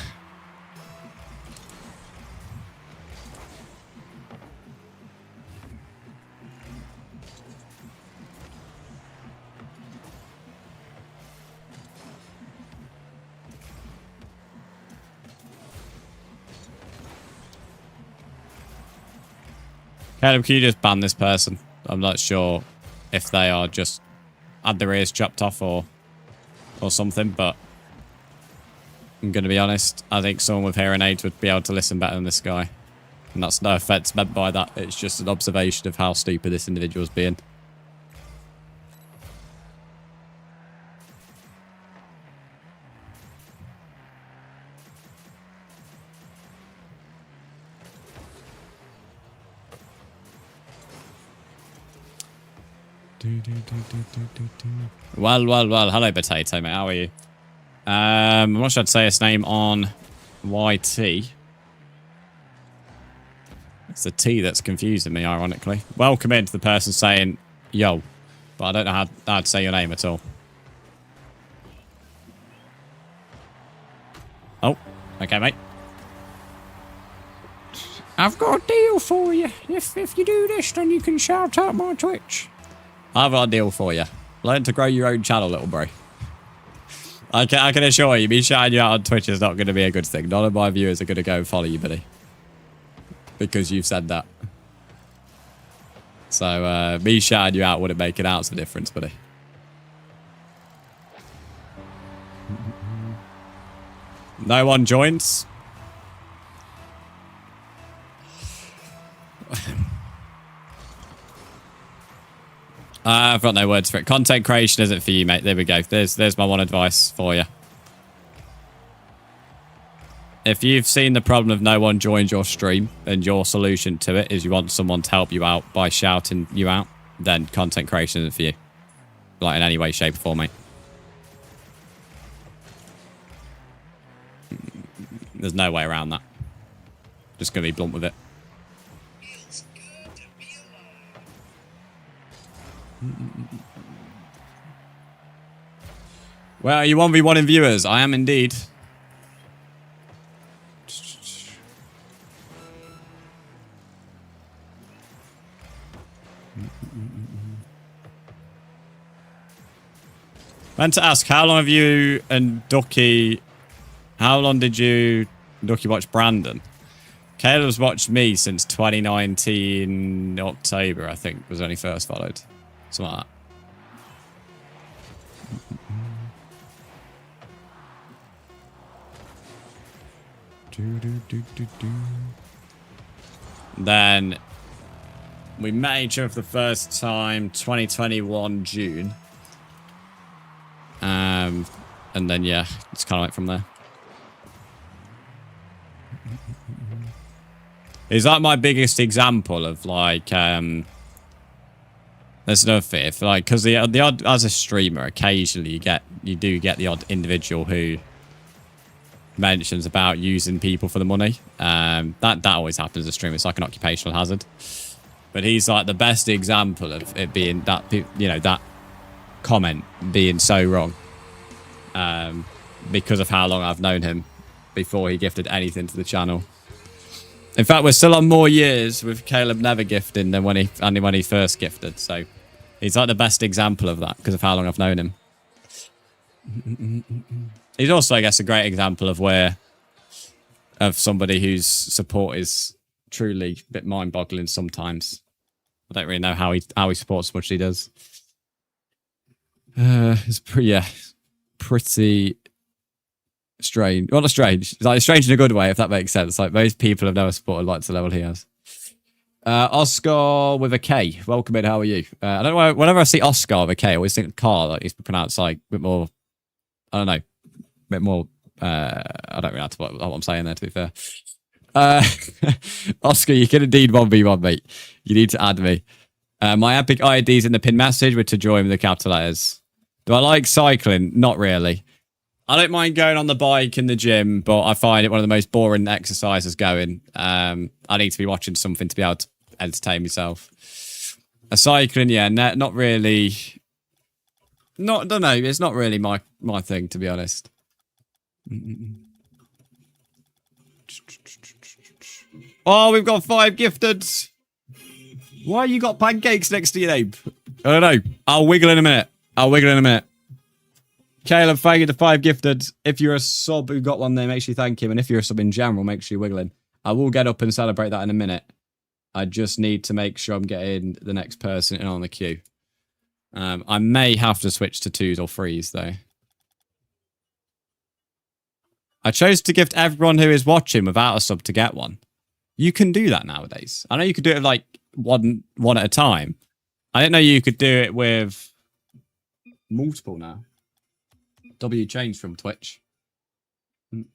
Caleb, can you just ban this person? I'm not sure if they are just had their ears chopped off or something, but I'm going to be honest. I think someone with hearing aids would be able to listen better than this guy. And that's no offense meant by that. It's just an observation of how stupid this individual's being. Well. Hello, Potato, mate. How are you? I'm not sure I'd say his name on YT. It's the T that's confusing me, ironically. Welcome in to the person saying, yo. But I don't know how to say your name at all. Oh, okay, mate. I've got a deal for you. If you do this, then you can shout out my Twitch. I've got a deal for you. Learn to grow your own channel, little bro. I can assure you, me shouting you out on Twitch is not going to be a good thing. None of my viewers are going to go and follow you, buddy. Because you've said that. So, me shouting you out wouldn't make an ounce of difference, buddy. No one joins? I've got no words for it. Content creation isn't for you, mate. There we go. There's my one advice for you. If you've seen the problem of no one joins your stream, and your solution to it is you want someone to help you out by shouting you out, then content creation isn't for you. Like in any way, shape, or form, mate. There's no way around that. Just gonna be blunt with it. Well, are you 1v1 in viewers? I am indeed. Meant to ask, how long have you and Ducky... How long did you, Ducky, watch Brandon? Caleb's watched me since 2019 October, I think, was when he first followed. Something like that. Then we met each other for the first time 2021 June. And then yeah, it's kind of like from there. He's like my biggest example of like there's another thing, if like, because the odd, as a streamer, occasionally you do get the odd individual who mentions about using people for the money. That always happens as a streamer. It's like an occupational hazard. But he's like the best example of it being that, you know, that comment being so wrong. Because of how long I've known him before he gifted anything to the channel. In fact, we're still on more years with Caleb never gifting than when he first gifted. So he's like the best example of that because of how long I've known him. He's also, I guess, a great example of somebody whose support is truly a bit mind-boggling sometimes. I don't really know how he supports as much as he does. It's pretty strange. Well, not strange. It's like strange in a good way, if that makes sense. Like most people have never supported like to the level he has. Oscar with a K. Welcome in. How are you? I don't know. Whenever I see Oscar with a K, I always think Carl. Like he's pronounced like a bit more. I don't know. A bit more. I don't really know what I'm saying there. To be fair, Oscar, you can indeed 1v1, mate. You need to add me. My epic IDs in the pin message were to join with the capital letters. Do I like cycling? Not really. I don't mind going on the bike in the gym, but I find it one of the most boring exercises going. I need to be watching something to be able to entertain myself. Cycling, yeah, not really. Don't know. It's not really my thing, to be honest. Oh, we've got 5 gifted. Why you got pancakes next to your name? I don't know. I'll wiggle in a minute. Caleb, thank you to 5 gifted. If you're a sub who got one there, make sure you thank him. And if you're a sub in general, make sure you're wiggling. I will get up and celebrate that in a minute. I just need to make sure I'm getting the next person in on the queue. I may have to switch to 2s or 3s, though. I chose to gift everyone who is watching without a sub to get one. You can do that nowadays. I know you could do it like one at a time. I didn't know you could do it with multiple now. W changed from Twitch.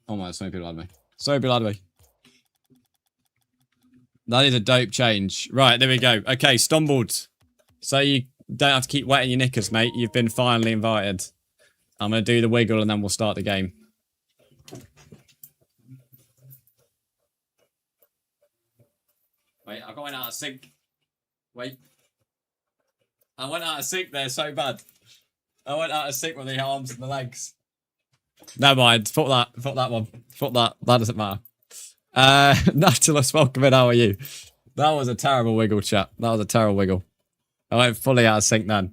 Oh my, so many people had me. So many people had me. That is a dope change. Right, there we go. Okay, stumbled. So you Don't have to keep wetting your knickers, mate. You've been finally invited. I'm going to do the wiggle and then we'll start the game. Wait, I'm going out of sync. Wait. I went out of sync there so bad. I went out of sync with the arms and the legs. Never mind. Fuck that. Fuck that one. Fuck that. That doesn't matter. Natulus, welcome in. How are you? That was a terrible wiggle, chat. That was a terrible wiggle. I went fully out of sync then.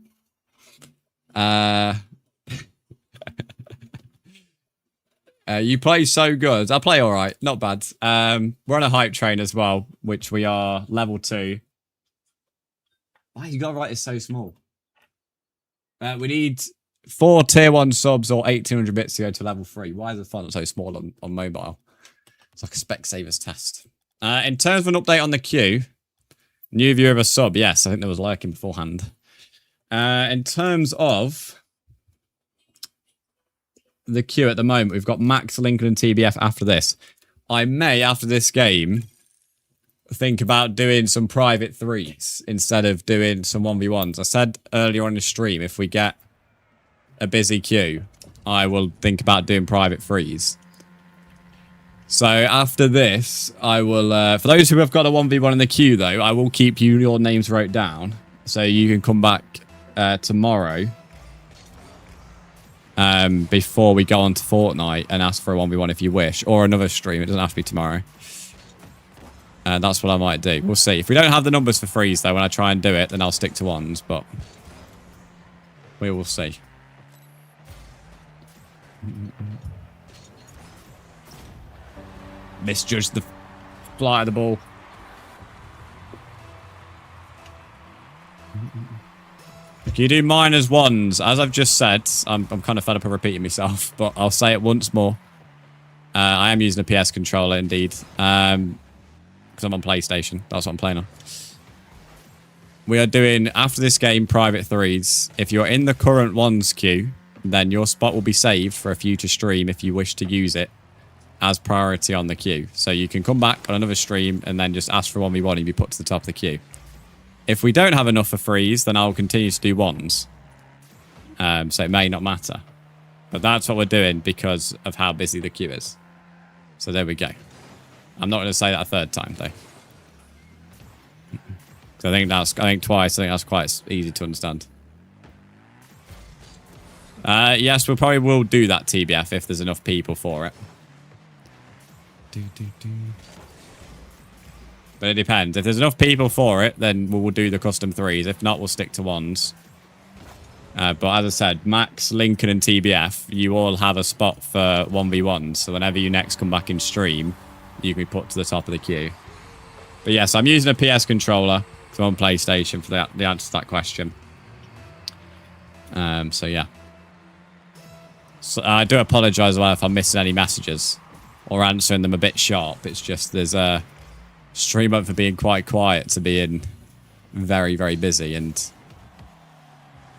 You play so good. I play all right. Not bad. We're on a hype train as well, which we are level 2. Why you gotta write this so small? We need 4 tier 1 subs or 1800 bits to go to level 3. Why is the font so small on mobile? It's like a Specsavers test. In terms of an update on the queue, new viewer of a sub. Yes, I think there was lurking beforehand. In terms of the queue at the moment, we've got Max, Lincoln, and TBF after this. I may, after this game, think about doing some private 3s instead of doing some 1v1s. I said earlier on the stream, if we get a busy queue, I will think about doing private 3s. So after this, I will, for those who have got a 1v1 in the queue though, I will keep your names wrote down so you can come back tomorrow before we go on to Fortnite and ask for a 1v1 if you wish, or another stream. It doesn't have to be tomorrow. That's what I might do. We'll see. If we don't have the numbers for 3s though, when I try and do it, then I'll stick to 1s, but we will see. Misjudged the flight of the ball. Can you do minors 1s? As I've just said, I'm kind of fed up of repeating myself, but I'll say it once more. I am using a PS controller indeed. Because I'm on PlayStation. That's what I'm playing on. We are doing, after this game, private 3s. If you're in the current 1s queue, then your spot will be saved for a future stream if you wish to use it as priority on the queue. So you can come back on another stream and then just ask for 1v1 and be put to the top of the queue. If we don't have enough for 3s, then I'll continue to do 1s. So it may not matter. But that's what we're doing because of how busy the queue is. So there we go. I'm not going to say that a third time, though. Because I think twice. I think that's quite easy to understand. Yes, we probably will do that TBF if there's enough people for it. But it depends. If there's enough people for it, then we'll do the custom 3s. If not, we'll stick to 1s. But as I said, Max, Lincoln, and TBF, you all have a spot for 1v1s. So whenever you next come back in stream, you can be put to the top of the queue. But yes, I'm using a PS controller so on PlayStation for the answer to that question. So yeah. So I do apologise as well if I'm missing any messages or answering them a bit sharp. It's just there's a stream up for being quite quiet to being very, very busy and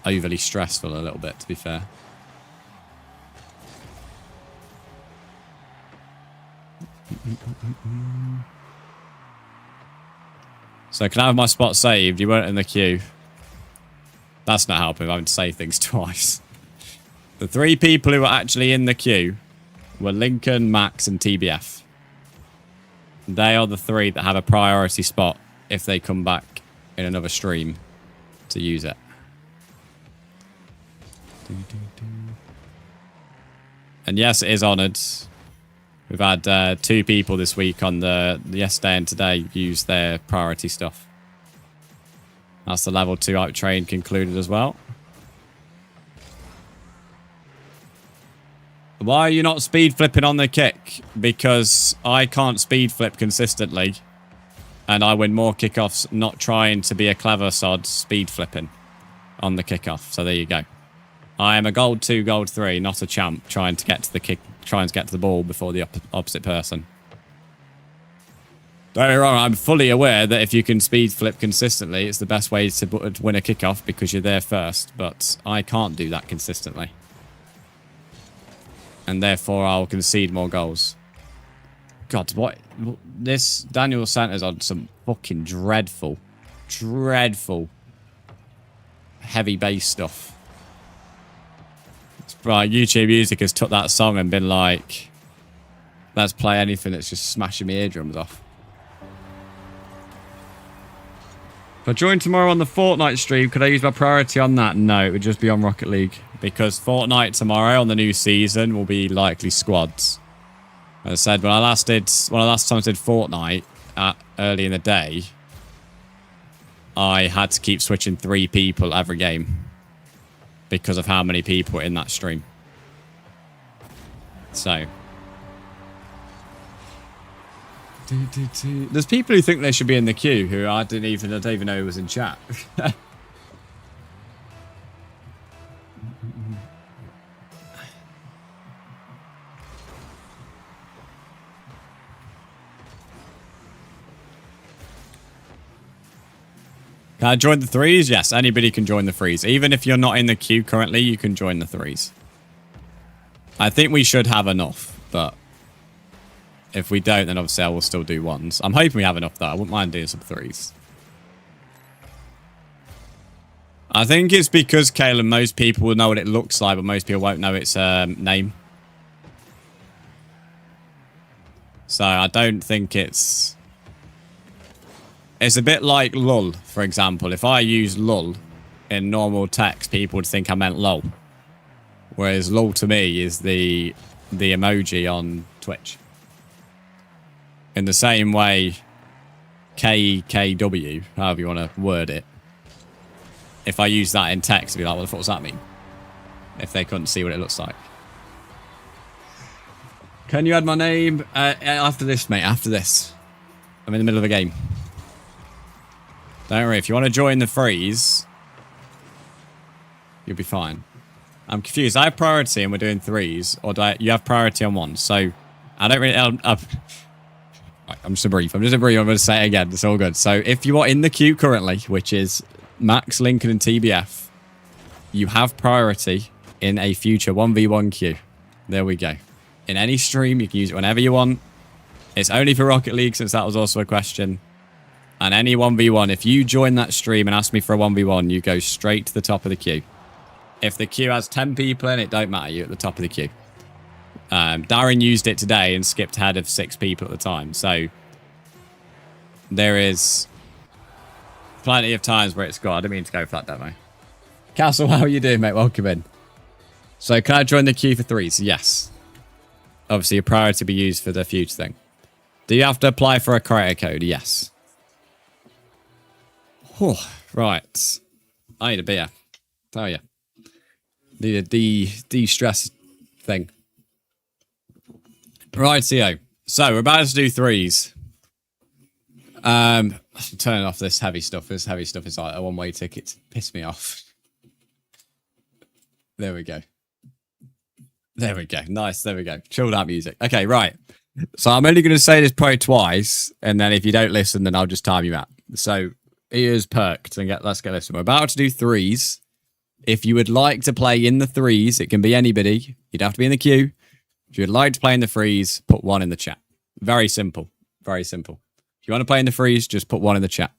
overly stressful a little bit, to be fair. So can I have my spot saved? You weren't in the queue. That's not helping. I'm having to say things twice. The 3 people who were actually in the queue were Lincoln, Max, and TBF. They are the 3 that have a priority spot if they come back in another stream to use it. And yes, it is honoured. We've had 2 people this week on the yesterday and today use their priority stuff. That's the level 2 hype train concluded as well. Why are you not speed flipping on the kick? Because I can't speed flip consistently. And I win more kickoffs not trying to be a clever sod speed flipping on the kickoff. So there you go. I am a gold 2, gold 3, not a champ trying to get to the kick, trying to get to the ball before the opposite person. Don't get me wrong, I'm fully aware that if you can speed flip consistently, it's the best way to win a kickoff because you're there first. But I can't do that consistently. And therefore, I'll concede more goals. God, what? This Daniel Santos on some fucking dreadful heavy bass stuff. It's right, YouTube Music has took that song and been like, let's play anything that's just smashing my eardrums off. If I join tomorrow on the Fortnite stream, could I use my priority on that? No, it would just be on Rocket League. Because Fortnite tomorrow on the new season will be likely squads. As I said, when I last times I did Fortnite early in the day, I had to keep switching 3 people every game because of how many people were in that stream. So there's people who think they should be in the queue who I don't even know who was in chat. Can I join the threes? Yes, anybody can join the threes. Even if you're not in the queue currently, you can join the threes. I think we should have enough, but if we don't, then obviously I will still do ones. I'm hoping we have enough, though. I wouldn't mind doing some threes. I think it's because, Caleb, most people will know what it looks like, but most people won't know its name. So I don't think it's... It's a bit like LUL, for example. If I use LUL in normal text, people would think I meant LOL. Whereas LUL to me is the emoji on Twitch. In the same way, KKW, however you want to word it. If I use that in text, I'd be like, what the fuck does that mean? If they couldn't see what it looks like. Can you add my name? After this, mate, after this. I'm in the middle of a game. Don't worry, if you want to join the freeze, you'll be fine. I'm confused. I have priority and we're doing threes, or you have priority on one? So, I don't really... I'm just a brief. I'm going to say it again. It's all good. So, if you are in the queue currently, which is Max, Lincoln, and TBF, you have priority in a future 1v1 queue. There we go. In any stream, you can use it whenever you want. It's only for Rocket League, since that was also a question. And any 1v1, if you join that stream and ask me for a 1v1, you go straight to the top of the queue. If the queue has 10 people in it, don't matter, you're at the top of the queue. Darren used it today and skipped ahead of 6 people at the time. So there is plenty of times where it's got. I didn't mean to go for that demo. Castle, how are you doing, mate? Welcome in. So can I join the queue for threes? Yes. Obviously, a priority to be used for the future thing. Do you have to apply for a creator code? Yes. Oh, right. I need a beer. Tell you. Need a de-stress thing. Right, CEO. So, we're about to do threes. I'm turning off this heavy stuff. This heavy stuff is like a one-way ticket to piss me off. There we go. There we go. Nice. There we go. Chilled out music. Okay, right. So, I'm only going to say this probably twice, and then if you don't listen, then I'll just time you out. So, ears perked, and let's get this. We're about to do threes. If you would like to play in the threes, it can be anybody. You'd have to be in the queue. If you would like to play in the threes, put 1 in the chat. Very simple. Very simple. If you want to play in the threes, just put 1 in the chat.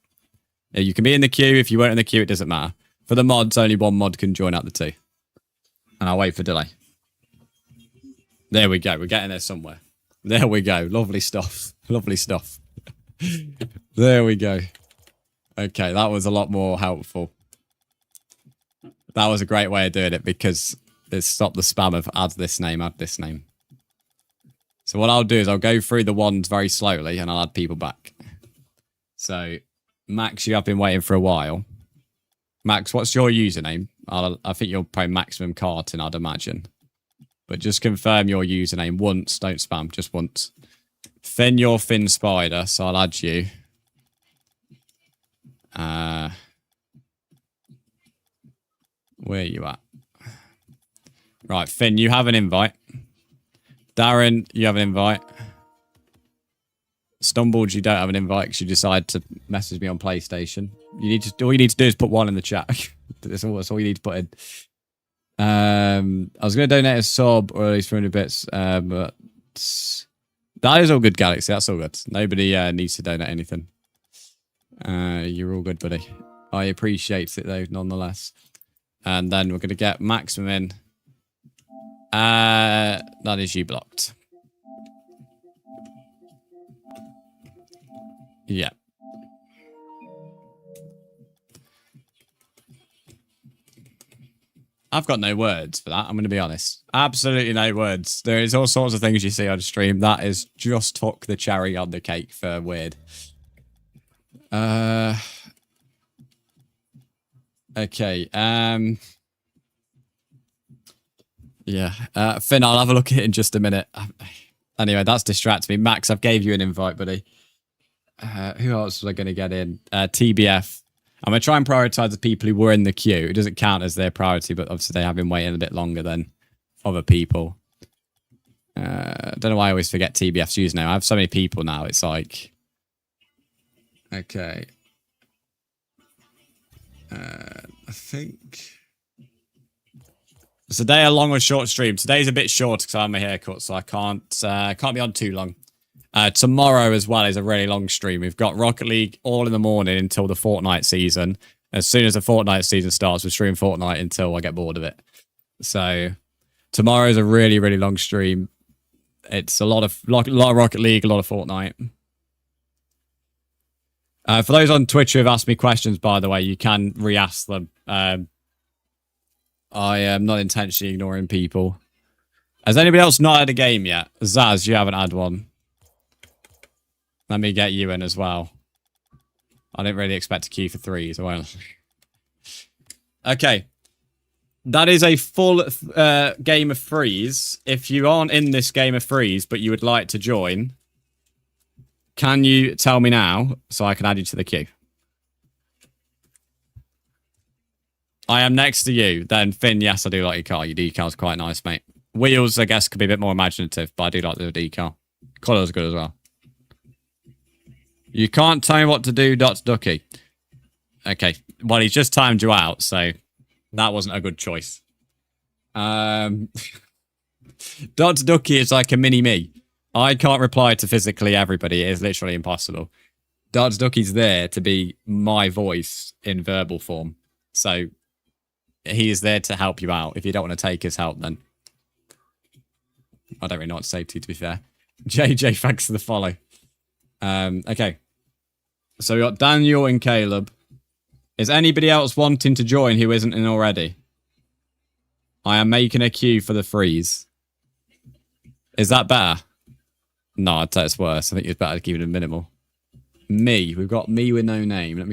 You can be in the queue. If you weren't in the queue, it doesn't matter. For the mods, only 1 mod can join out the 2. And I'll wait for delay. There we go. We're getting there somewhere. There we go. Lovely stuff. Lovely stuff. There we go. Okay, that was a lot more helpful. That was a great way of doing it because it stopped the spam of add this name, add this name. So what I'll do is I'll go through the ones very slowly and I'll add people back. So, Max, you have been waiting for a while. Max, what's your username? I think you're probably Maximum Carton, I'd imagine. But just confirm your username once. Don't spam, just once. Finn, you're Finn Spider, so I'll add you. Where are you at? Right, Finn, you have an invite. Darren, you have an invite. Stumbled, you don't have an invite because you decide to message me on PlayStation. All you need to do is put 1 in the chat. That's all you need to put in. I was going to donate a sub or at least 300 bits, but that is all good, Galaxy. That's all good. Nobody needs to donate anything. You're all good, buddy. I appreciate it though, nonetheless. And then we're going to get maximum in. That is you blocked. Yeah. I've got no words for that. I'm going to be honest. Absolutely no words. There is all sorts of things you see on stream. That is just took the cherry on the cake for weird. Okay. Yeah. Finn, I'll have a look at it in just a minute. Anyway, that's distracting me. Max, I've gave you an invite, buddy. Who else was I going to get in? TBF. I'm going to try and prioritize the people who were in the queue. It doesn't count as their priority, but obviously they have been waiting a bit longer than other people. I don't know why I always forget TBF's username. I have so many people now. It's like... Okay. I think... Is today a long or short stream? Today's a bit short because I have my haircut, so I can't be on too long. Tomorrow as well is a really long stream. We've got Rocket League all in the morning until the Fortnite season. As soon as the Fortnite season starts, we stream Fortnite until I get bored of it. So tomorrow is a really, really long stream. It's a lot of Rocket League, a lot of Fortnite. For those on Twitch who have asked me questions, by the way, you can re-ask them. I am not intentionally ignoring people. Has anybody else not had a game yet? Zaz, you haven't had one. Let me get you in as well. I didn't really expect to queue for threes. Okay. That is a full game of threes. If you aren't in this game of threes, but you would like to join, can you tell me now so I can add you to the queue? I am next to you. Then, Finn, yes, I do like your car. Your decal's quite nice, mate. Wheels, I guess, could be a bit more imaginative, but I do like the decal. Colour's good as well. You can't tell me what to do, Dot Ducky. Okay. Well, he's just timed you out, so that wasn't a good choice. Dot Ducky is like a mini-me. I can't reply to physically everybody. It is literally impossible. Dot Ducky's there to be my voice in verbal form. So he is there to help you out. If you don't want to take his help, then I don't really know what to say to you, to be fair. JJ, thanks for the follow. Okay. So we got Daniel and Caleb. Is anybody else wanting to join who isn't in already? I am making a queue for the freeze. Is that better? No, I'd say it's worse. I think it's better to keep it minimal. Me. We've got me with no name. Let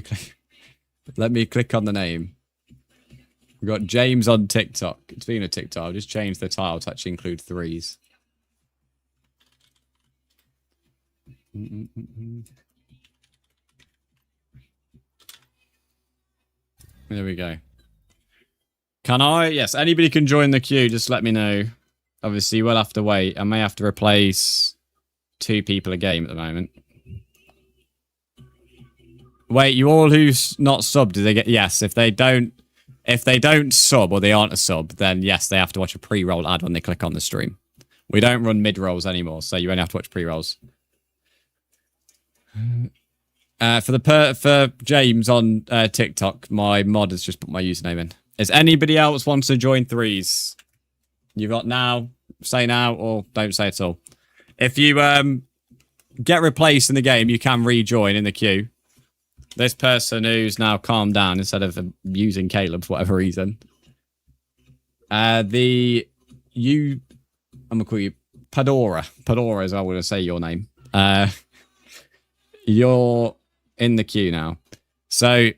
me click on the name. We've got James on TikTok. It's been a TikTok. I'll just change the title to actually include threes. There we go. Can I? Yes, anybody can join the queue. Just let me know. Obviously, we'll have to wait. I may have to replace 2 people a game at the moment. Wait, you all who's not subbed, do they get... Yes, if they don't sub or they aren't a sub, then yes, they have to watch a pre-roll ad when they click on the stream. We don't run mid-rolls anymore, so you only have to watch pre-rolls. For James on TikTok, my mod has just put my username in. Is anybody else wants to join threes? You've got now, say now, or don't say at all. If you get replaced in the game, you can rejoin in the queue. This person who's now calmed down instead of using Caleb for whatever reason. I'm gonna call you Padora. Padora is how I want to say your name. You're in the queue now. So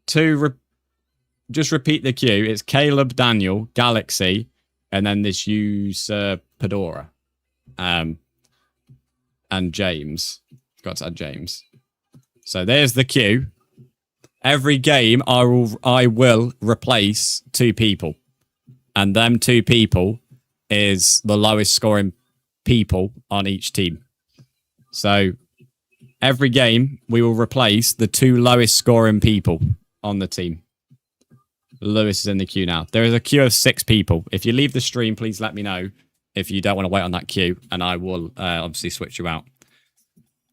just repeat the queue. It's Caleb, Daniel, Galaxy, and then this user Padora. And James. Got to add James. So there's the queue. Every game I will replace 2 people. And them 2 people is the lowest scoring people on each team. So every game we will replace the 2 lowest scoring people on the team. Lewis is in the queue now. There is a queue of 6 people. If you leave the stream, please let me know if you don't want to wait on that queue, and I will obviously switch you out.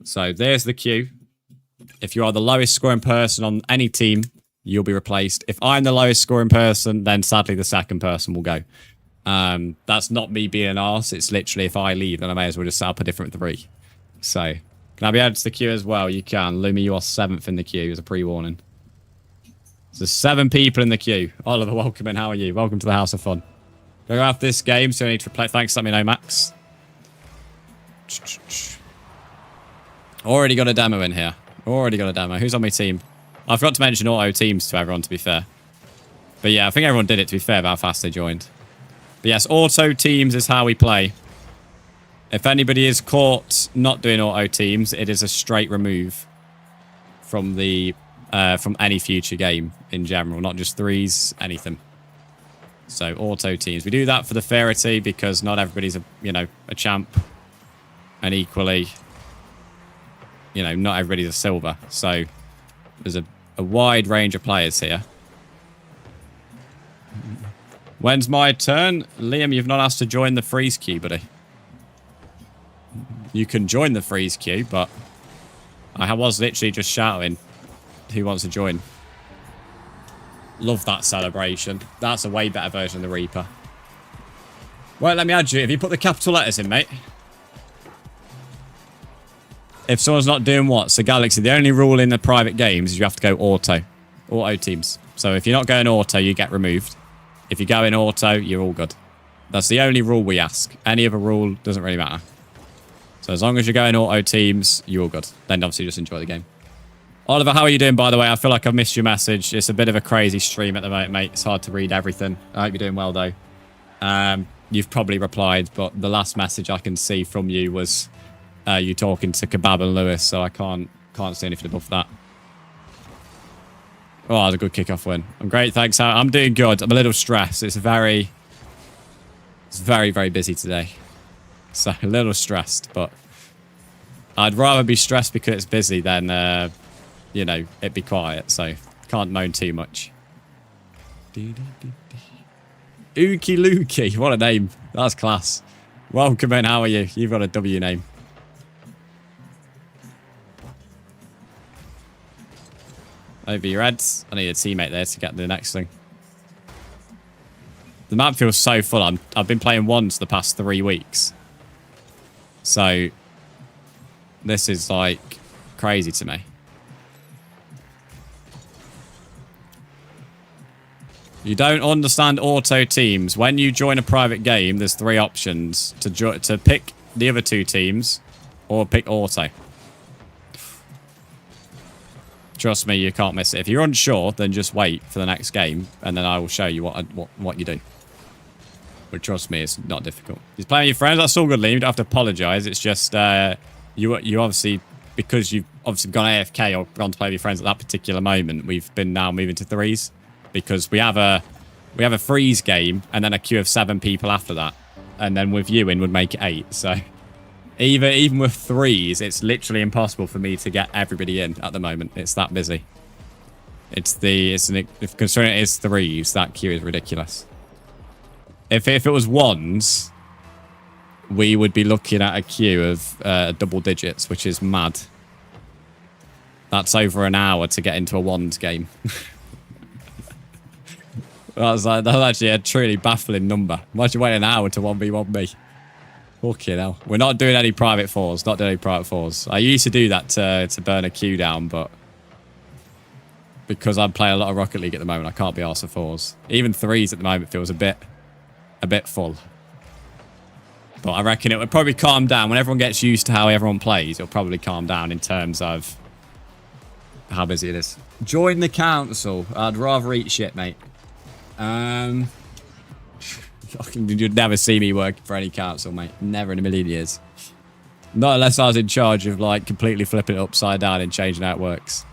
So there's the queue. If you are the lowest scoring person on any team, you'll be replaced. If I'm the lowest scoring person, then sadly the second person will go. That's not me being an arse. It's literally if I leave, then I may as well just set up a different 3. So, can I be added to the queue as well? You can. Lumi, you are 7th in the queue as a pre-warning. So 7 people in the queue. Oliver, welcome in. How are you? Welcome to the House of Fun. Go after this game, so I need to play. Thanks, let me know, Max. Already got a demo in here. Already got a demo. Who's on my team? I forgot to mention auto teams to everyone, to be fair. But yeah, I think everyone did it, to be fair, about how fast they joined. But yes, auto teams is how we play. If anybody is caught not doing auto teams, it is a straight remove from the from any future game in general, not just 3s, anything. So auto teams, we do that for the fairity because not everybody's a champ, and equally, not everybody's a silver. So there's a wide range of players here. When's my turn? Liam, you've not asked to join the freeze queue, buddy. You can join the freeze queue, but I was literally just shouting who wants to join. Love that celebration. That's a way better version of the Reaper. Well, let me add you. If you put the capital letters in, mate. If someone's not doing what? So Galaxy, the only rule in the private games is you have to go auto. Auto teams. So if you're not going auto, you get removed. If you go in auto, you're all good. That's the only rule we ask. Any other rule doesn't really matter. So as long as you're going auto teams, you're all good. Then obviously just enjoy the game. Oliver, how are you doing, by the way? I feel like I've missed your message. It's a bit of a crazy stream at the moment, mate. It's hard to read everything. I hope you're doing well, though. You've probably replied, but the last message I can see from you was you talking to Kebab and Lewis, so I can't see anything above that. Oh, that was a good kickoff win. I'm great, thanks. I'm doing good. I'm a little stressed. It's very, very busy today. So a little stressed, but I'd rather be stressed because it's busy than, it be quiet. So can't moan too much. Ookie Lookie. What a name. That's class. Welcome in. How are you? You've got a W name. Over your heads. I need a teammate there to get the next thing. The map feels so full. I've been playing once the past 3 weeks. So this is like crazy to me. You don't understand auto teams. When you join a private game, there's 3 options to pick the other 2 teams or pick auto. Trust me, you can't miss it. If you're unsure, then just wait for the next game, and then I will show you what you do. But trust me, it's not difficult. He's playing with your friends. That's all good, Liam. You don't have to apologise. It's just you obviously, because you've obviously gone AFK or gone to play with your friends at that particular moment. We've been now moving to 3s because we have a freeze game and then a queue of 7 people after that, and then with you in would make it 8. So. Even with 3s, it's literally impossible for me to get everybody in at the moment. It's that busy. If considering it is 3s, that queue is ridiculous. If it was 1s, we would be looking at a queue of double digits, which is mad. That's over an hour to get into a 1s game. That's actually a truly baffling number. Imagine waiting an hour to 1v1 me. Fucking hell. We're not doing any private 4s. Not doing any private 4s. I used to do that to burn a queue down, but because I'm playing a lot of Rocket League at the moment, I can't be arsed for 4s. Even 3s at the moment feels a bit full. But I reckon it would probably calm down. When everyone gets used to how everyone plays, it'll probably calm down in terms of how busy it is. Join the council. I'd rather eat shit, mate. You'd never see me working for any council, mate. Never in a million years. Not unless I was in charge of, like, completely flipping it upside down and changing how it works.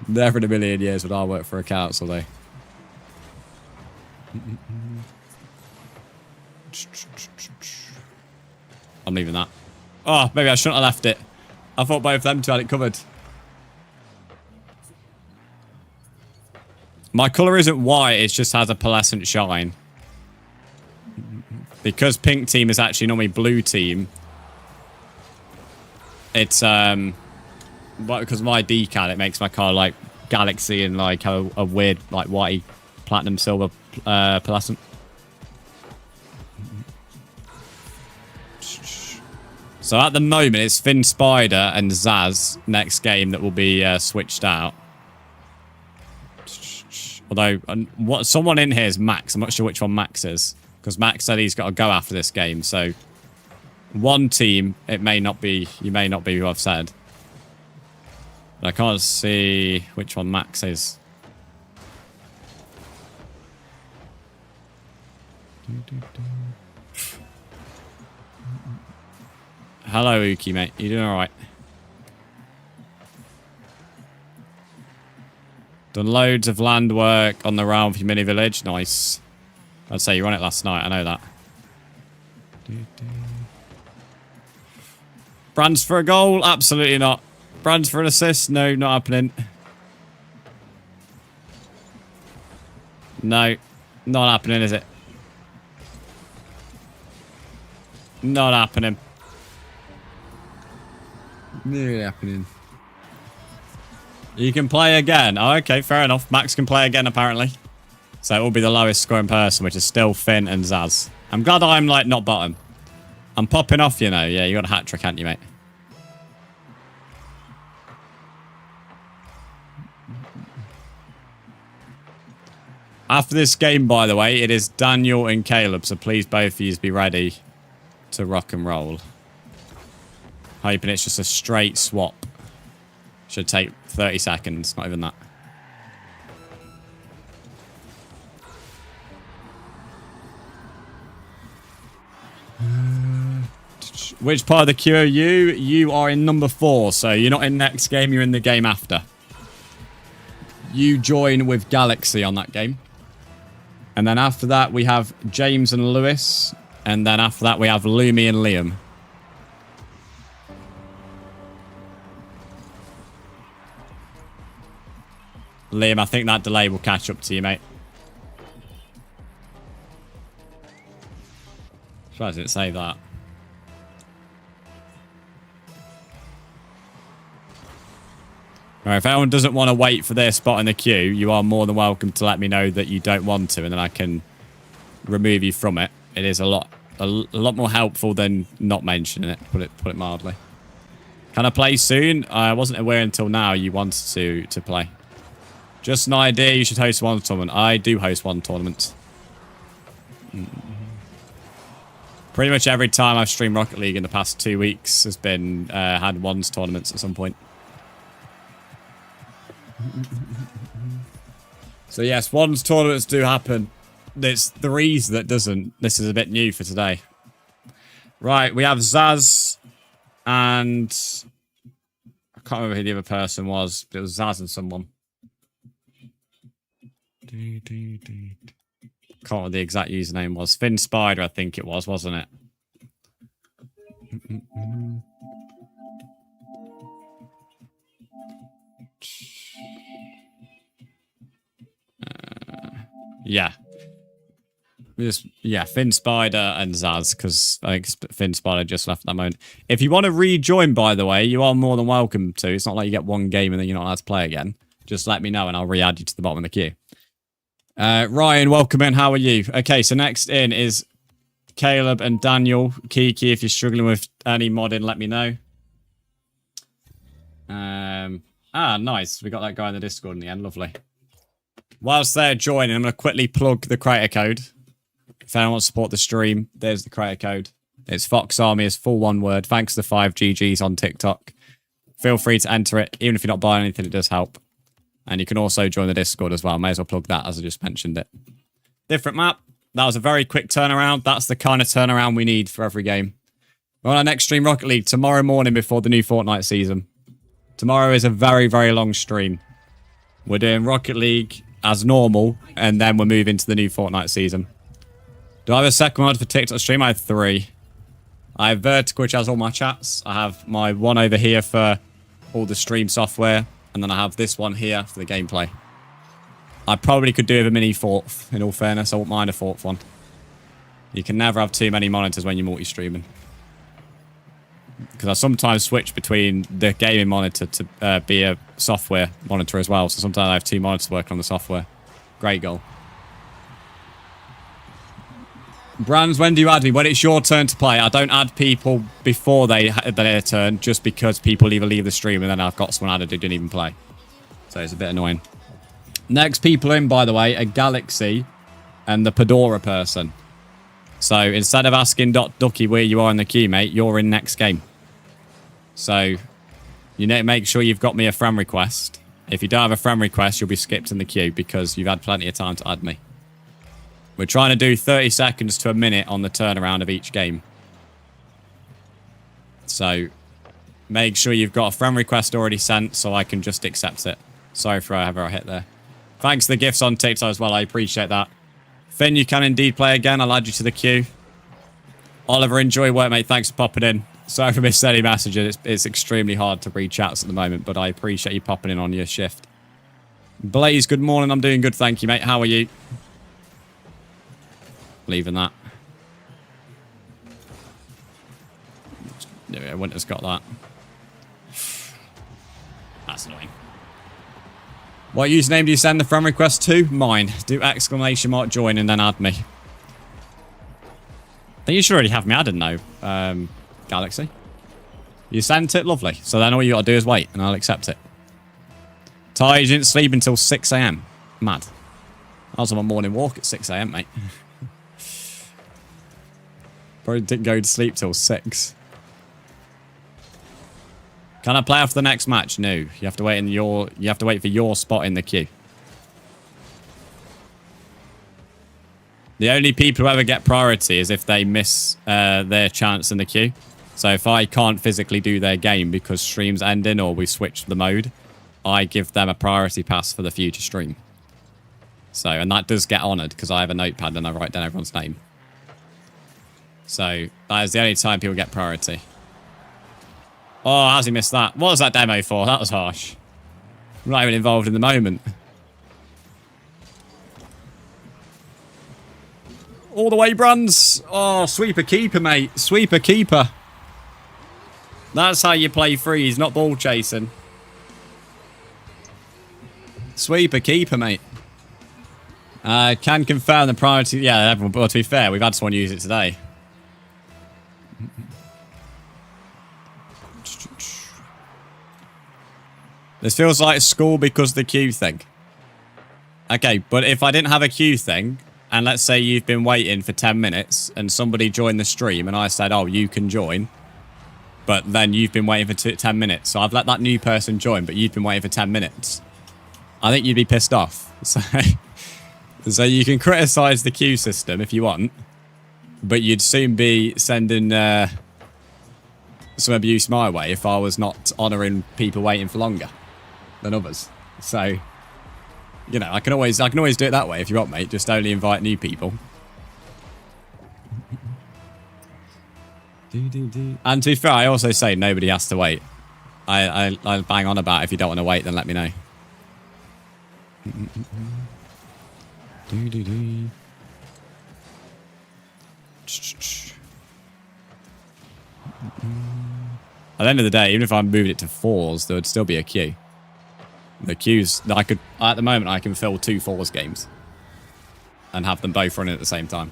Never in a million years would I work for a council, though. I'm leaving that. Oh, maybe I shouldn't have left it. I thought both of them two had it covered. My colour isn't white, it just has a pearlescent shine. Because pink team is actually normally blue team, it's because my decal, it makes my car like galaxy and like a weird like whitey platinum silver pearlescent. So at the moment, it's Finn Spider and Zaz next game that will be switched out. Although, someone in here is Max. I'm not sure which one Max is. Because Max said he's got to go after this game. So, one team, it may not be, you may not be who I've said. But I can't see which one Max is. Hello, Uki, mate. You doing alright? Done loads of land work on the round for your mini village. Nice. I'd say you were on it last night. I know that. Brands for a goal? Absolutely not. Brands for an assist? No, not happening. No. Not happening, is it? Not happening. Nearly happening. You can play again. Oh, okay, fair enough. Max can play again, apparently. So it will be the lowest scoring person, which is still Finn and Zaz. I'm glad I'm, like, not bottom. I'm popping off, you know. Yeah, you got a hat trick, haven't you, mate? After this game, by the way, it is Daniel and Caleb, so please both of you be ready to rock and roll. Hoping it's just a straight swap. Should take 30 seconds, not even that. Which part of the queue are you? You are in number 4, so you're not in next game, you're in the game after. You join with Galaxy on that game. And then after that, we have James and Lewis. And then after that, we have Lumi and Liam. Liam, I think that delay will catch up to you, mate. Surprised I didn't say that. Alright, if anyone doesn't want to wait for their spot in the queue, you are more than welcome to let me know that you don't want to, and then I can remove you from it. It is a lot more helpful than not mentioning it, put it mildly. Can I play soon? I wasn't aware until now you wanted to play. Just an idea, you should host one tournament. I do host one tournament. Pretty much every time I've streamed Rocket League in the past 2 weeks has been had ones tournaments at some point. So yes, ones tournaments do happen. It's threes that doesn't. This is a bit new for today. Right, we have Zaz and I can't remember who the other person was, but it was Zaz and someone. Can't remember what the exact username was. Finn Spider, I think it was, wasn't it? Yeah. Yeah, Finn Spider and Zaz, because I think Finn Spider just left at that moment. If you want to rejoin, by the way, you are more than welcome to. It's not like you get one game and then you're not allowed to play again. Just let me know and I'll re-add you to the bottom of the queue. Ryan, welcome in. How are you? Okay, so next in is Caleb and Daniel. Kiki, if you're struggling with any modding, let me know. Nice. We got that guy in the Discord in the end. Lovely. Whilst they're joining, I'm going to quickly plug the creator code. If anyone wants to support the stream, there's the creator code. It's Fox Army, it's full one word. Thanks to the 5 GGs on TikTok. Feel free to enter it. Even if you're not buying anything, it does help. And you can also join the Discord as well. May as well plug that as I just mentioned it. Different map. That was a very quick turnaround. That's the kind of turnaround we need for every game. We're on our next stream, Rocket League, tomorrow morning before the new Fortnite season. Tomorrow is a very, very long stream. We're doing Rocket League as normal, and then we're moving to the new Fortnite season. Do I have a second mod for TikTok stream? I have 3. I have Vertical, which has all my chats. I have my one over here for all the stream software, and then I have this one here for the gameplay. I probably could do with a mini 4th, in all fairness. I won't mind a 4th one. You can never have too many monitors when you're multi-streaming. Because I sometimes switch between the gaming monitor to be a software monitor as well. So sometimes I have 2 monitors working on the software. Great goal. Brands, when do you add me? When it's your turn to play. I don't add people before their turn, just because people either leave the stream and then I've got someone added who didn't even play. So it's a bit annoying. Next people in, by the way, are Galaxy and the Pedora person. So instead of asking Ducky where you are in the queue, mate, you're in next game. So you need to make sure you've got me a friend request. If you don't have a friend request, you'll be skipped in the queue because you've had plenty of time to add me. We're trying to do 30 seconds to a minute on the turnaround of each game. So make sure you've got a friend request already sent so I can just accept it. Sorry for whoever I hit there. Thanks for the gifts on TikTok as well. I appreciate that. Finn, you can indeed play again. I'll add you to the queue. Oliver, enjoy work, mate. Thanks for popping in. Sorry for missing any messages. It's extremely hard to read chats at the moment, but I appreciate you popping in on your shift. Blaze, good morning. I'm doing good, thank you, mate. How are you? Leaving that. Yeah, Winter's got that. That's annoying. What username do you send the friend request to? Mine. Do !join and then add me. I think you should already have me added now, Galaxy. You sent it? Lovely. So then all you got to do is wait and I'll accept it. Ty, you didn't sleep until 6 AM. Mad. I was on my morning walk at 6 AM, mate. Probably didn't go to sleep till 6. Can I play after the next match? No. You have to wait for your spot in the queue. The only people who ever get priority is if they miss their chance in the queue. So if I can't physically do their game because stream's ending or we switch the mode, I give them a priority pass for the future stream. So, and that does get honoured because I have a notepad and I write down everyone's name. So that is the only time people get priority. Oh, how's he missed that? What was that demo for? That was harsh. I'm not even involved in the moment. All the way, Brands. Oh, sweeper keeper, mate. Sweeper keeper. That's how you play freeze, not ball chasing. Sweeper keeper, mate. Can confirm the priority. Yeah, everyone. But to be fair, we've had someone use it today. This feels like school because of the queue thing. Okay, but if I didn't have a queue thing, and let's say you've been waiting for 10 minutes, and somebody joined the stream, and I said, oh, you can join, but then you've been waiting for 10 minutes, so I've let that new person join, but you've been waiting for 10 minutes. I think you'd be pissed off. So you can criticise the queue system if you want, but you'd soon be sending some abuse my way if I was not honouring people waiting for longer than others. So, you know, I can always do it that way if you want, mate. Just only invite new people. And to be fair, I also say nobody has to wait. I bang on about if you don't want to wait, then let me know. At the end of the day, even if I moved it to 4s, there would still be a queue. The queues that I could, at the moment, I can fill 2 4s games and have them both running at the same time.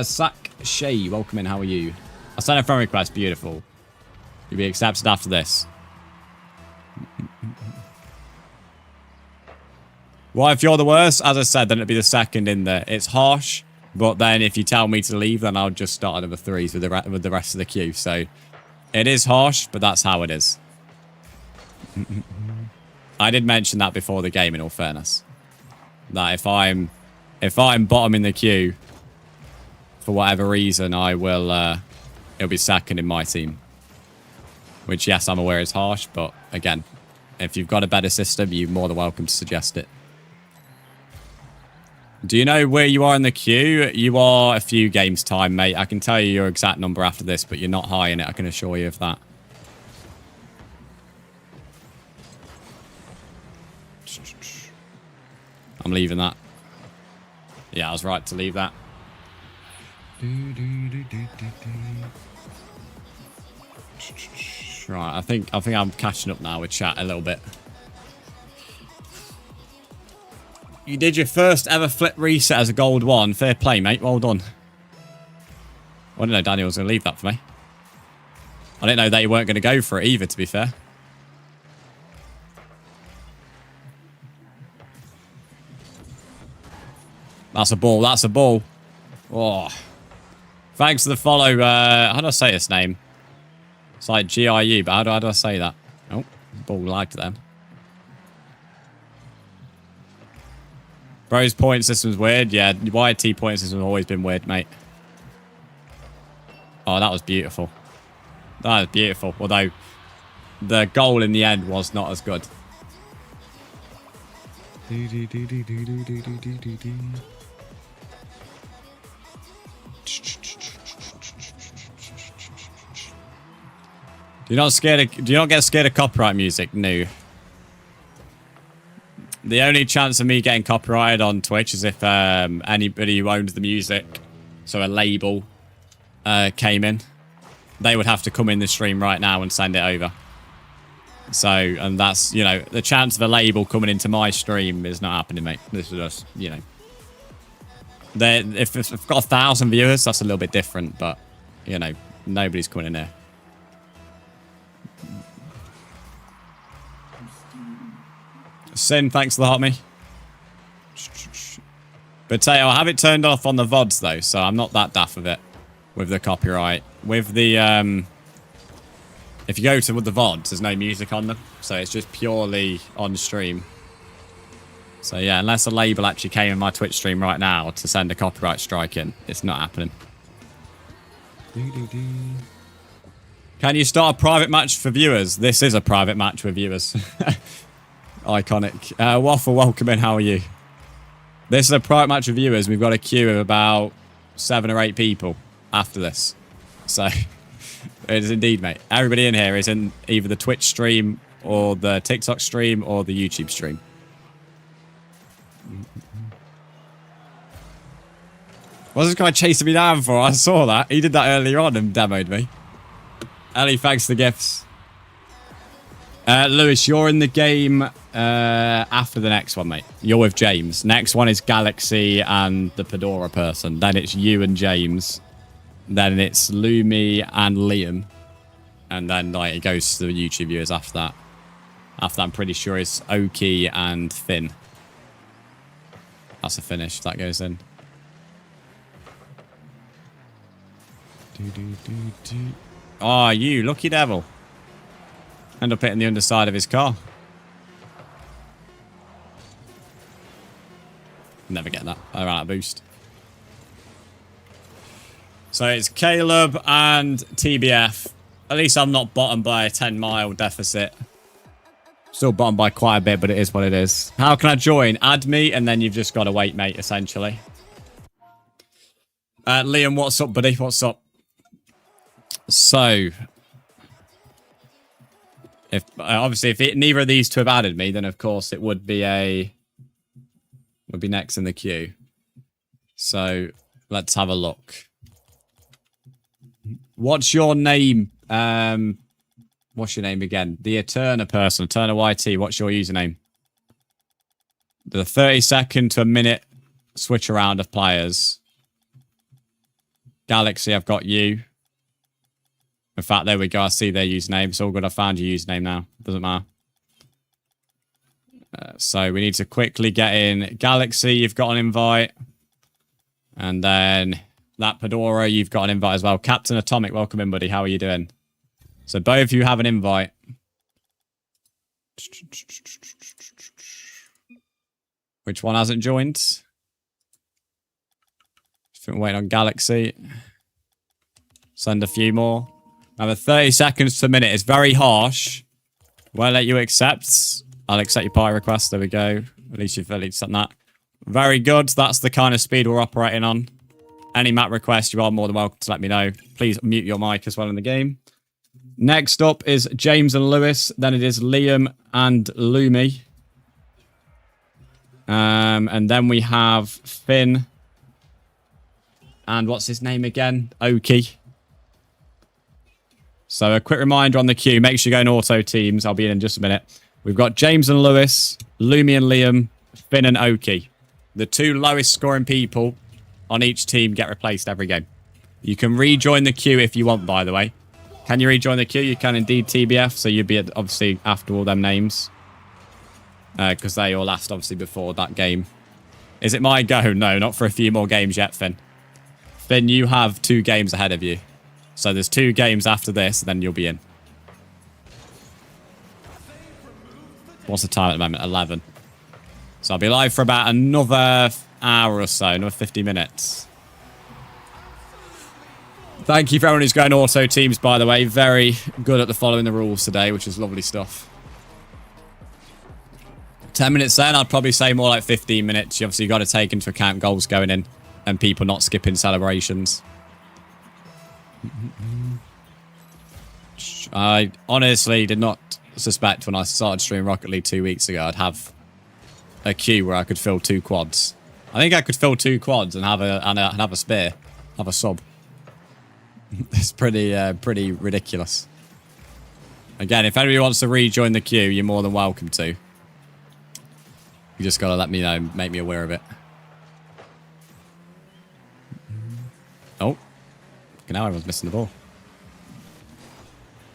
Sack Shay, welcome in. How are you? I sent a friend request. Beautiful. You'll be accepted after this. Well, if you're the worst, as I said, then it'll be the second in there. It's harsh, but then if you tell me to leave, then I'll just start another 3s with the rest of the queue. So it is harsh, but that's how it is. I did mention that before the game, in all fairness, that if I'm bottom in the queue for whatever reason, I will it'll be second in my team. Which, yes, I'm aware is harsh, but again, if you've got a better system, you're more than welcome to suggest it. Do you know where you are in the queue? You are a few games time, mate. I can tell you your exact number after this, but you're not high in it. I can assure you of that. I'm leaving that. Yeah, I was right to leave that. Right, I think I'm catching up now with chat a little bit. You did your first ever flip reset as a gold 1. Fair play, mate. Well done. I didn't know Daniel was going to leave that for me. I didn't know they weren't going to go for it either, to be fair. That's a ball. That's a ball. Oh. Thanks for the follow. How do I say his name? It's like GIU, but how do I say that? Oh, ball lagged then. Bro's point system's weird. Yeah, YT point system has always been weird, mate. Oh, that was beautiful. That was beautiful. Although, the goal in the end was not as good. Do you not get scared of copyright music? No. The only chance of me getting copyrighted on Twitch is if anybody who owns the music, so a label, came in. They would have to come in the stream right now and send it over. So, and that's, you know, the chance of a label coming into my stream is not happening, mate. This is just, you know. If I've got 1,000 viewers, that's a little bit different, but, you know, nobody's coming in here. Sin, thanks for the hot me. But tell you, I have it turned off on the VODs though, so I'm not that daft with it. With the copyright. With the, if you go to the VODs, there's no music on them. So it's just purely on stream. So yeah, unless a label actually came in my Twitch stream right now to send a copyright strike in, it's not happening. Can you start a private match for viewers? This is a private match with viewers. Iconic. Waffle, welcome in. How are you? This is a private match with viewers. We've got a queue of about 7 or 8 people after this. So, it is indeed, mate. Everybody in here is in either the Twitch stream or the TikTok stream or the YouTube stream. What's this guy chasing me down for? I saw that. He did that earlier on and demoed me. Ellie, thanks for the gifts. Lewis, you're in the game after the next one, mate. You're with James. Next one is Galaxy and the Pedora person. Then it's you and James. Then it's Lumi and Liam. And then like it goes to the YouTube viewers after that. After that, I'm pretty sure it's Oki and Finn. That's a finish if that goes in. Oh, you lucky devil. End up hitting the underside of his car. Never get that. I ran out of boost. So it's Caleb and TBF. At least I'm not bottom by a 10-mile deficit. Still bottom by quite a bit, but it is what it is. How can I join? Add me, and then you've just got to wait, mate, essentially. Liam, what's up, buddy? What's up? So... if obviously, if neither of these two have added me, then of course it would be next in the queue. So let's have a look. What's your name? What's your name again? The Eterna person, Eterna YT. What's your username? The 30-second to a minute switch around of players. Galaxy, I've got you. In fact, there we go. I see their username. It's all good. I found your username now. Doesn't matter. So we need to quickly get in. Galaxy, you've got an invite. And then that Pedora, you've got an invite as well. Captain Atomic, welcome in, buddy. How are you doing? So both of you have an invite. Which one hasn't joined? Just waiting on Galaxy. Send a few more. Another 30 seconds to a minute. It's very harsh. Won't let you accept. I'll accept your party request. There we go. At least you've done that. Very good. That's the kind of speed we're operating on. Any map request, you are more than welcome to let me know. Please mute your mic as well in the game. Next up is James and Lewis. Then it is Liam and Lumi. And then we have Finn And what's his name again? Oki. So a quick reminder on the queue. Make sure you go in auto teams. I'll be in just a minute. We've got James and Lewis, Lumi and Liam, Finn and Oki. The 2 lowest scoring people on each team get replaced every game. You can rejoin the queue if you want, by the way. Can you rejoin the queue? You can indeed, TBF. So you'd be obviously after all them names. Because they all last obviously before that game. Is it my go? No, not for a few more games yet, Finn. Finn, you have 2 games ahead of you. So there's 2 games after this, then you'll be in. What's the time at the moment? 11. So I'll be live for about another hour or so, another 50 minutes. Thank you for everyone who's going auto teams, by the way. Very good at the following the rules today, which is lovely stuff. 10 minutes then, I'd probably say more like 15 minutes. You obviously got to take into account goals going in and people not skipping celebrations. I honestly did not suspect when I started streaming Rocket League 2 weeks ago I'd have a queue where I could fill 2 quads. I think I could fill 2 quads and have a spear, have a sub. It's pretty ridiculous. Again, if anybody wants to rejoin the queue, you're more than welcome to. You just gotta let me know, make me aware of it. Oh, now everyone's missing the ball.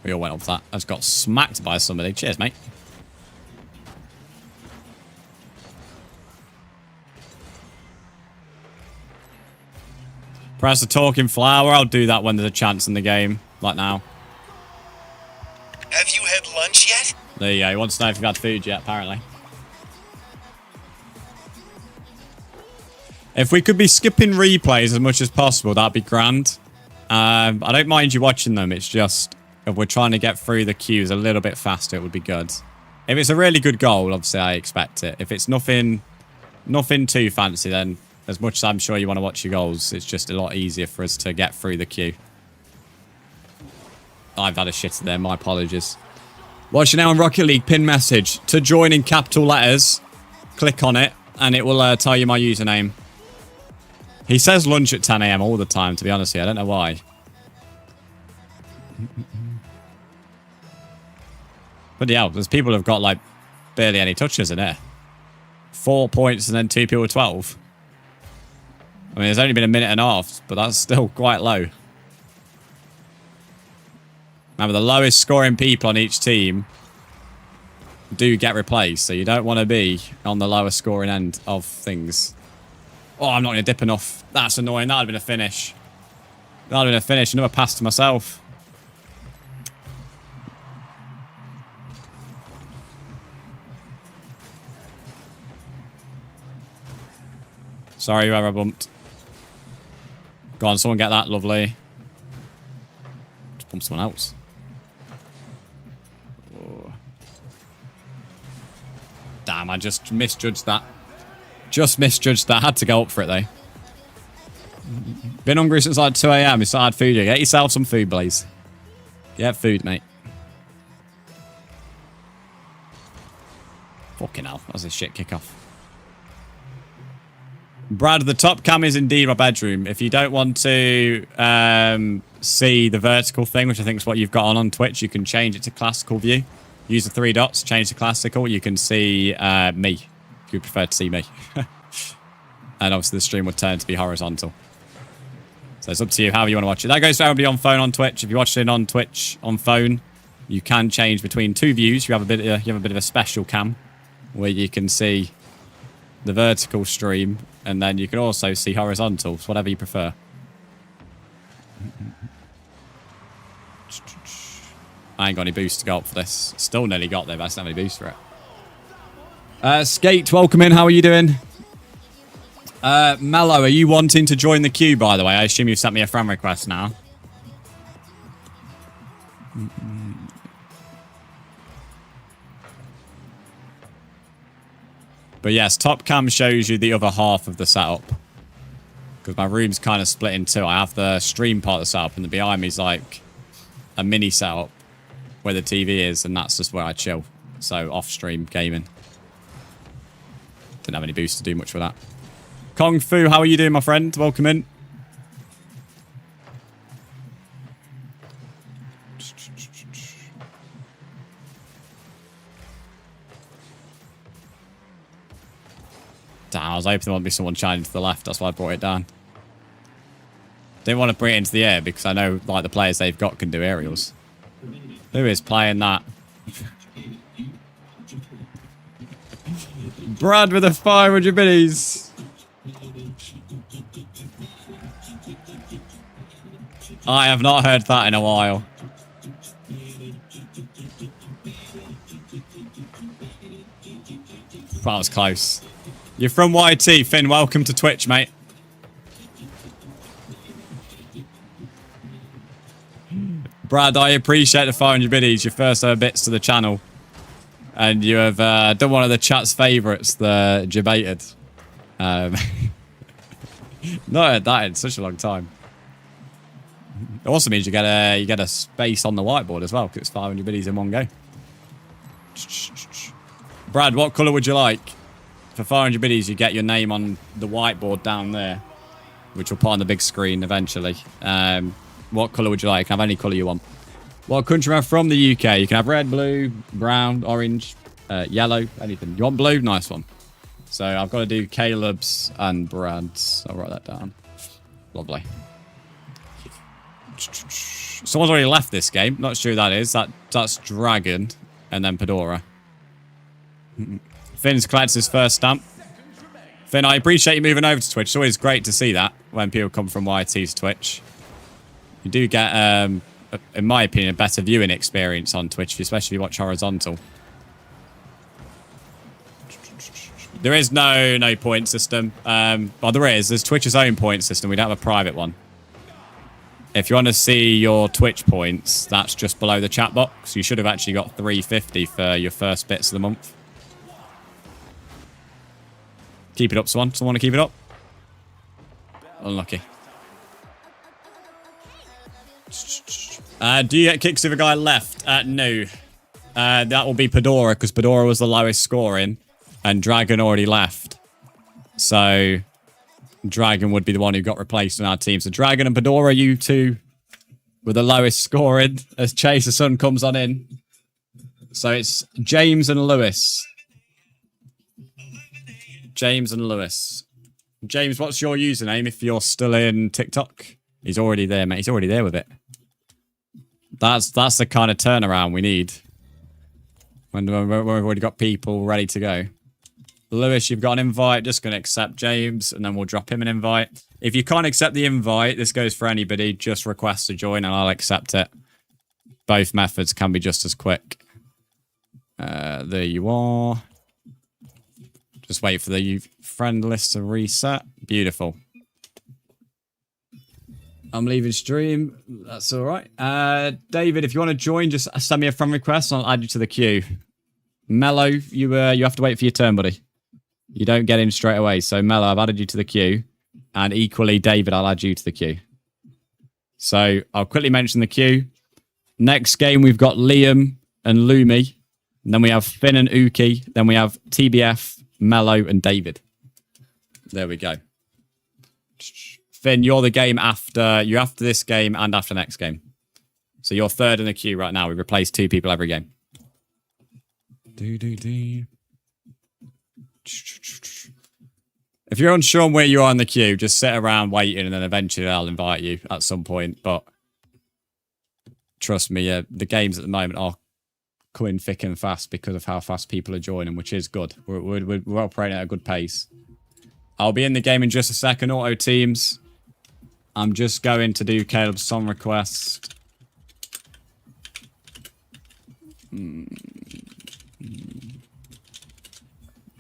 We all went off that. I just got smacked by somebody. Cheers, mate. Press the talking flower. I'll do that when there's a chance in the game, like now. Have you had lunch yet? There you go. He wants to know if you've had food yet, apparently. If we could be skipping replays as much as possible, that'd be grand. I don't mind you watching them. It's just, if we're trying to get through the queues a little bit faster, it would be good. If it's a really good goal, obviously I expect it. If it's nothing too fancy, then as much as I'm sure you want to watch your goals, it's just a lot easier for us to get through the queue. I've had a shitter there. My apologies. Watching now on Rocket League, pin message. To join in capital letters, click on it, and it will tell you my username. He says lunch at 10 AM all the time, to be honest here. I don't know why. But yeah, there's people who've got, like, barely any touches in it. 4 points and then 2 people with 12. I mean, there's only been a minute and a half, but that's still quite low. Remember, the lowest scoring people on each team do get replaced, so you don't want to be on the lowest scoring end of things. Oh, I'm not going to dip enough. That's annoying. That would have been a finish. That would have been a finish. Another pass to myself. Sorry, whoever I bumped. Go on, someone get that. Lovely. Just bump someone else. Oh. Damn, I just misjudged that. Just misjudged that. Had to go up for it, though. Been hungry since like 2 AM. It's not had food yet. Get yourself some food, Blaze. Get food, mate. Fucking hell. That was a shit kickoff. Brad, the top cam is indeed my bedroom. If you don't want to see the vertical thing, which I think is what you've got on Twitch, you can change it to classical view. Use the 3 dots, change to classical. You can see me. If you prefer to see me. And obviously the stream would turn to be horizontal. So it's up to you however you want to watch it. That goes for everybody on phone on Twitch. If you watch it on Twitch on phone, you can change between 2 views. You have a bit of a special cam where you can see the vertical stream, and then you can also see horizontal. So whatever you prefer. I ain't got any boost to go up for this. Still nearly got there, but I don't have any boost for it. Skate, welcome in. How are you doing? Mello, are you wanting to join the queue, by the way? I assume you've sent me a friend request now. But yes, top cam shows you the other half of the setup. Because my room's kind of split in 2. I have the stream part of the setup, and the behind me is like a mini setup where the TV is, and that's just where I chill. So off-stream gaming. Didn't have any boost to do much with that. Kung Fu, how are you doing, my friend? Welcome in. Damn, I was hoping there wouldn't be someone shining to the left. That's why I brought it down. Didn't want to bring it into the air because I know, like, the players they've got can do aerials. Who is playing that? Brad with the 500 minis. I have not heard that in a while. That was close. You're from YT, Finn. Welcome to Twitch, mate. Brad, I appreciate the 500 biddies. Your first ever bits to the channel. And you have done one of the chat's favourites, the debated. Not heard that in such a long time. It also means you get a space on the whiteboard as well, because it's 500 biddies in one go. Brad, what colour would you like? For 500 biddies, you get your name on the whiteboard down there, which we'll put on the big screen eventually. What colour would you like? You can have any colour you want. What country am I from? The UK. You can have red, blue, brown, orange, yellow, anything. You want blue? Nice one. So I've got to do Caleb's and Brad's. I'll write that down. Lovely. Someone's already left this game. Not sure who that is. That's Dragon and then Pedora. Finn's collects his first stamp. Finn, I appreciate you moving over to Twitch. It's always great to see that when people come from YT to Twitch. You do get, in my opinion, a better viewing experience on Twitch, especially if you watch horizontal. There is no point system. Well, there is. There's Twitch's own point system. We don't have a private one. If you want to see your Twitch points, that's just below the chat box. You should have actually got 350 for your first bits of the month. Keep it up, someone. Someone want to keep it up? Unlucky. Do you get kicks if a guy left? No. That will be Pedora, because Pedora was the lowest scoring, and Dragon already left. So, Dragon would be the one who got replaced in our team. So, Dragon and Pedora, you two were the lowest scoring, as Chase the Sun comes on in. So, it's James and Lewis. James and Lewis. James, what's your username if you're still in TikTok? He's already there, mate. He's already there with it. That's the kind of turnaround we need. When we've already got people ready to go. Lewis, you've got an invite. Just going to accept James, and then we'll drop him an invite. If you can't accept the invite, this goes for anybody. Just request to join, and I'll accept it. Both methods can be just as quick. There you are. Just wait for the friend list to reset. Beautiful. I'm leaving stream. That's all right. David, if you want to join, just send me a friend request and I'll add you to the queue. Mello, you have to wait for your turn, buddy. You don't get in straight away. So, Mello, I've added you to the queue. And equally, David, I'll add you to the queue. So, I'll quickly mention the queue. Next game, we've got Liam and Lumi. And then we have Finn and Uki. Then we have TBF, Mello, and David. There we go. Finn, you're the game after. You're after this game and after next game. So you're third in the queue right now. We replace 2 people every game. If you're unsure on where you are in the queue, just sit around waiting and then eventually I'll invite you at some point. But trust me, the games at the moment are coming thick and fast because of how fast people are joining, which is good. We're operating at a good pace. I'll be in the game in just a second. Auto teams. I'm just going to do Caleb's song request.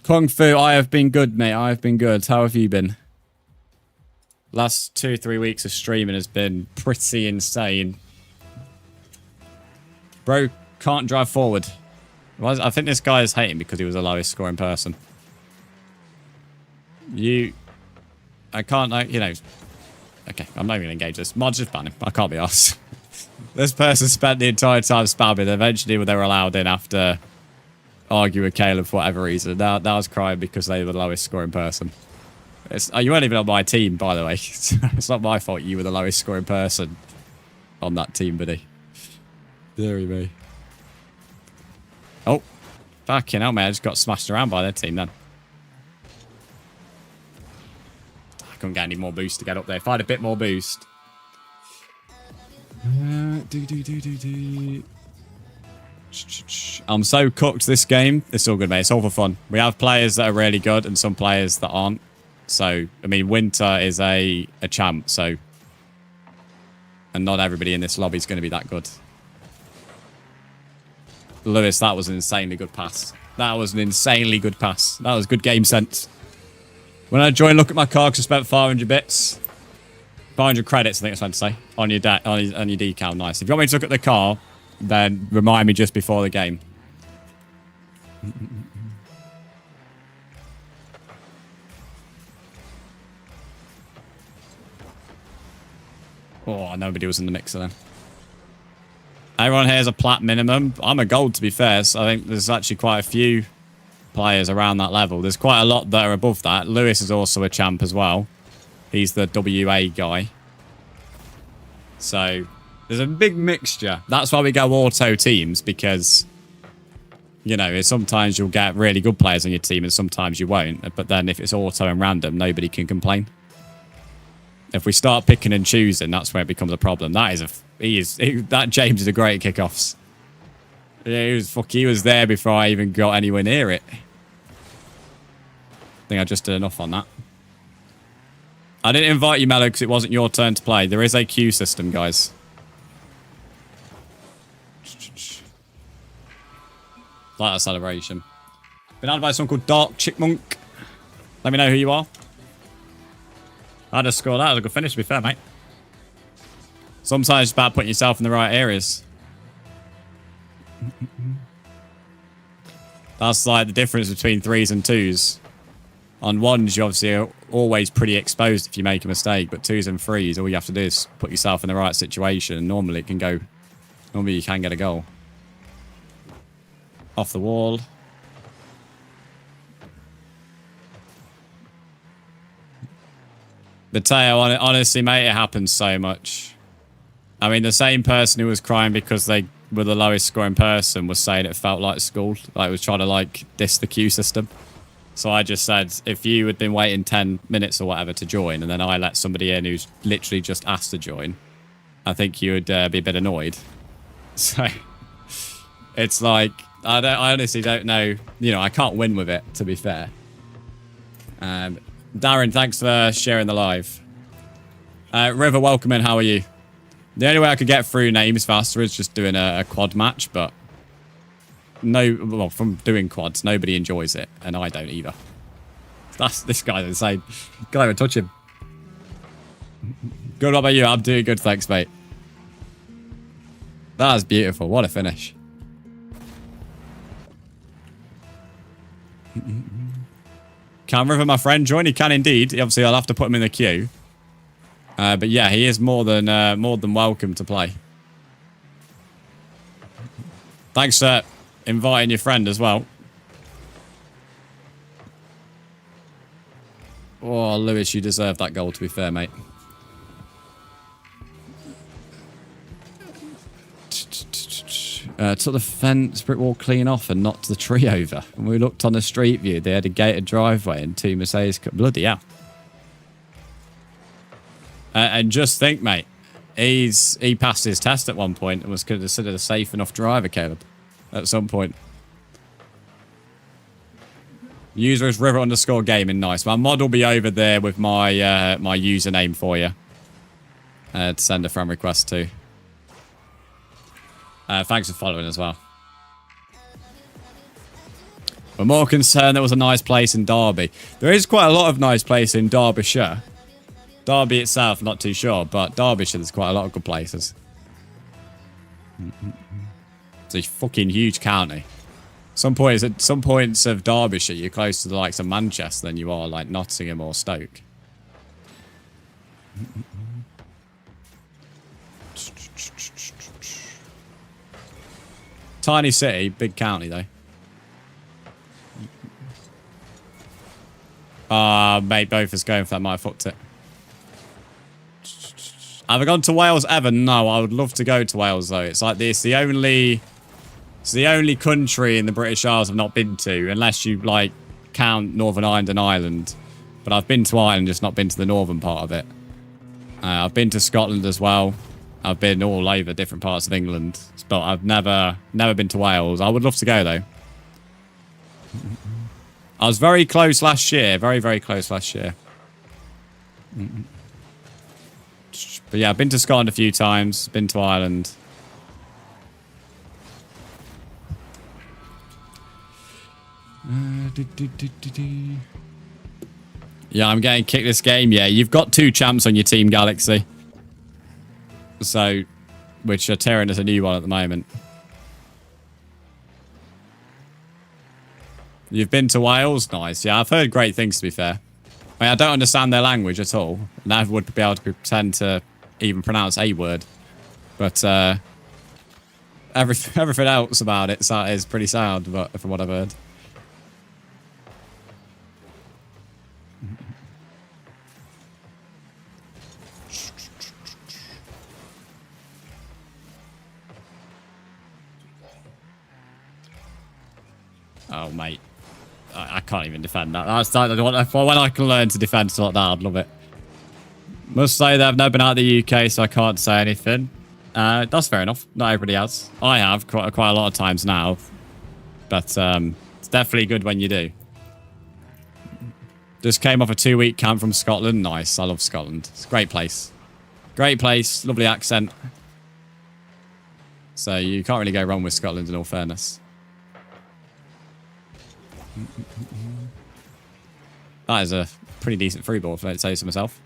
Kung Fu, I have been good, mate. I have been good. How have you been? Last 2-3 weeks of streaming has been pretty insane. Bro can't drive forward. I think this guy is hating because he was the lowest scoring person. I can't, okay, I'm not even going to engage this. Mods, just ban him. I can't be arsed. This person spent the entire time spamming. Eventually, they were allowed in after arguing with Caleb for whatever reason. Now I was crying because they were the lowest scoring person. You weren't even on my team, by the way. It's not my fault you were the lowest scoring person on that team, buddy. There you go. Oh, fucking hell, man. I just got smashed around by their team then. I couldn't get any more boost to get up there. If I had a bit more boost. I'm so cooked this game. It's all good, mate. It's all for fun. We have players that are really good and some players that aren't. So, I mean, Winter is a champ, so... And not everybody in this lobby is going to be that good. Lewis, that was an insanely good pass. That was an insanely good pass. That was good game sense. When I joined, look at my car because I spent 500 bits. 500 credits, I think I was meant to say, on your decal. Nice. If you want me to look at the car, then remind me just before the game. Oh, nobody was in the mixer then. Everyone here is a plat minimum. I'm a gold, to be fair, so I think there's actually quite a few players around that level. There's quite a lot that are above that. Lewis is also a champ as well. He's the WA guy. So, there's a big mixture. That's why we go auto teams, because, you know, sometimes you'll get really good players on your team and sometimes you won't. But then if it's auto and random, nobody can complain. If we start picking and choosing, that's where it becomes a problem. That James is a great kickoffs. Yeah, he was there before I even got anywhere near it. I think I just did enough on that. I didn't invite you, Mello, because it wasn't your turn to play. There is a queue system, guys. Like a celebration. Been added by someone called Dark Chickmunk. Let me know who you are. I just scored that. That was a good finish, to be fair, mate. Sometimes it's about putting yourself in the right areas. That's like the difference between 3s and 2s. On 1s, you're obviously always pretty exposed if you make a mistake, but 2s and 3s, all you have to do is put yourself in the right situation, and normally it can go... Normally you can get a goal. Off the wall. But Teo, honestly, mate, it happens so much. I mean, the same person who was crying because they were the lowest scoring person was saying it felt like school. Like, was trying to, like, diss the queue system. So I just said, if you had been waiting 10 minutes or whatever to join, and then I let somebody in who's literally just asked to join, I think you would be a bit annoyed. So, it's like, I honestly don't know. You know, I can't win with it, to be fair. Darren, thanks for sharing the live. River, welcome in. How are you? The only way I could get through names faster is just doing a quad match, but well, from doing quads, nobody enjoys it, and I don't either. This guy's insane. Can't even touch him. Good, what about you? I'm doing good, thanks, mate. That was beautiful. What a finish. Can River, my friend, join? He can indeed. Obviously, I'll have to put him in the queue. But yeah, he is more than welcome to play. Thanks for inviting your friend as well. Oh, Lewis, you deserve that goal, to be fair, mate. Took the fence brick wall clean off and knocked the tree over. And we looked on the street view. They had a gated driveway and 2 Mercedes. Bloody hell. And just think, mate, he passed his test at one point and was considered a safe enough driver, Caleb, at some point. User is River_gaming. Nice. My mod will be over there with my my username for you to send a friend request to. Thanks for following as well. We're more concerned there was a nice place in Derby. There is quite a lot of nice places in Derbyshire. Derby itself, not too sure, but Derbyshire, there's quite a lot of good places. It's a fucking huge county. At some points of Derbyshire, you're closer to the likes of Manchester than you are like Nottingham or Stoke. Tiny city, big county though. Mate, both is going for that. Might have fucked it. Have I gone to Wales ever? No, I would love to go to Wales though. It's like this. It's the only country in the British Isles I've not been to, unless you like count Northern Ireland and Ireland. But I've been to Ireland, just not been to the northern part of it. I've been to Scotland as well. I've been all over different parts of England. But I've never been to Wales. I would love to go, though. I was very close last year. Very, very close last year. But yeah, I've been to Scotland a few times. Been to Ireland. Yeah, I'm getting kicked this game. Yeah, you've got 2 champs on your team, Galaxy. So, which are tearing us a new one at the moment. You've been to Wales? Nice. Yeah, I've heard great things, to be fair. I mean, I don't understand their language at all. Never would be able to pretend to even pronounce a word. But everything else about it is pretty sound, but from what I've heard. Oh, mate. I can't even defend that. That's like, when I can learn to defend like that, I'd love it. Must say that I've never been out of the UK, so I can't say anything. That's fair enough. Not everybody has. I have quite a lot of times now. But it's definitely good when you do. Just came off a 2-week camp from Scotland. Nice. I love Scotland. It's a great place. Great place. Lovely accent. So you can't really go wrong with Scotland in all fairness. That is a pretty decent free ball, if I don't say so myself.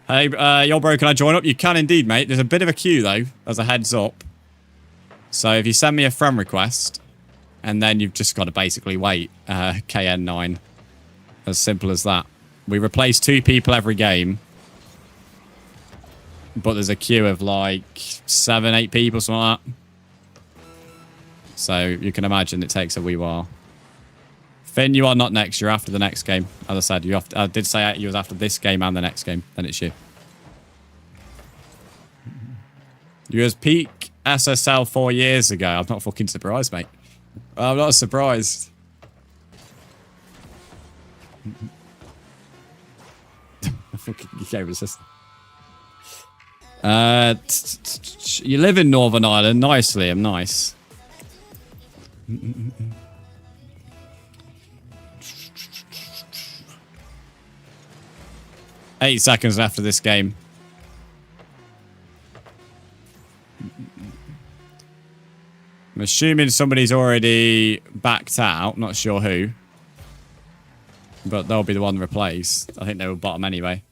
Hey, you're bro, can I join up? You can indeed, mate. There's a bit of a queue, though, as a heads up. So if you send me a friend request, and then you've just got to basically wait, KN9. As simple as that. We replace 2 people every game. But there's a queue of like 7, 8 people, something like that. So you can imagine it takes a wee while. Finn, you are not next. You're after the next game. As I said, I did say you was after this game and the next game. Then it's you. You was peak SSL 4 years ago. I'm not fucking surprised, mate. I'm not surprised. Fucking game resist. You live in Northern Ireland. Nice, Liam. Nice. 8 seconds left of this game. I'm assuming somebody's already backed out. Not sure who. But they'll be the one replaced. I think they were bottom anyway.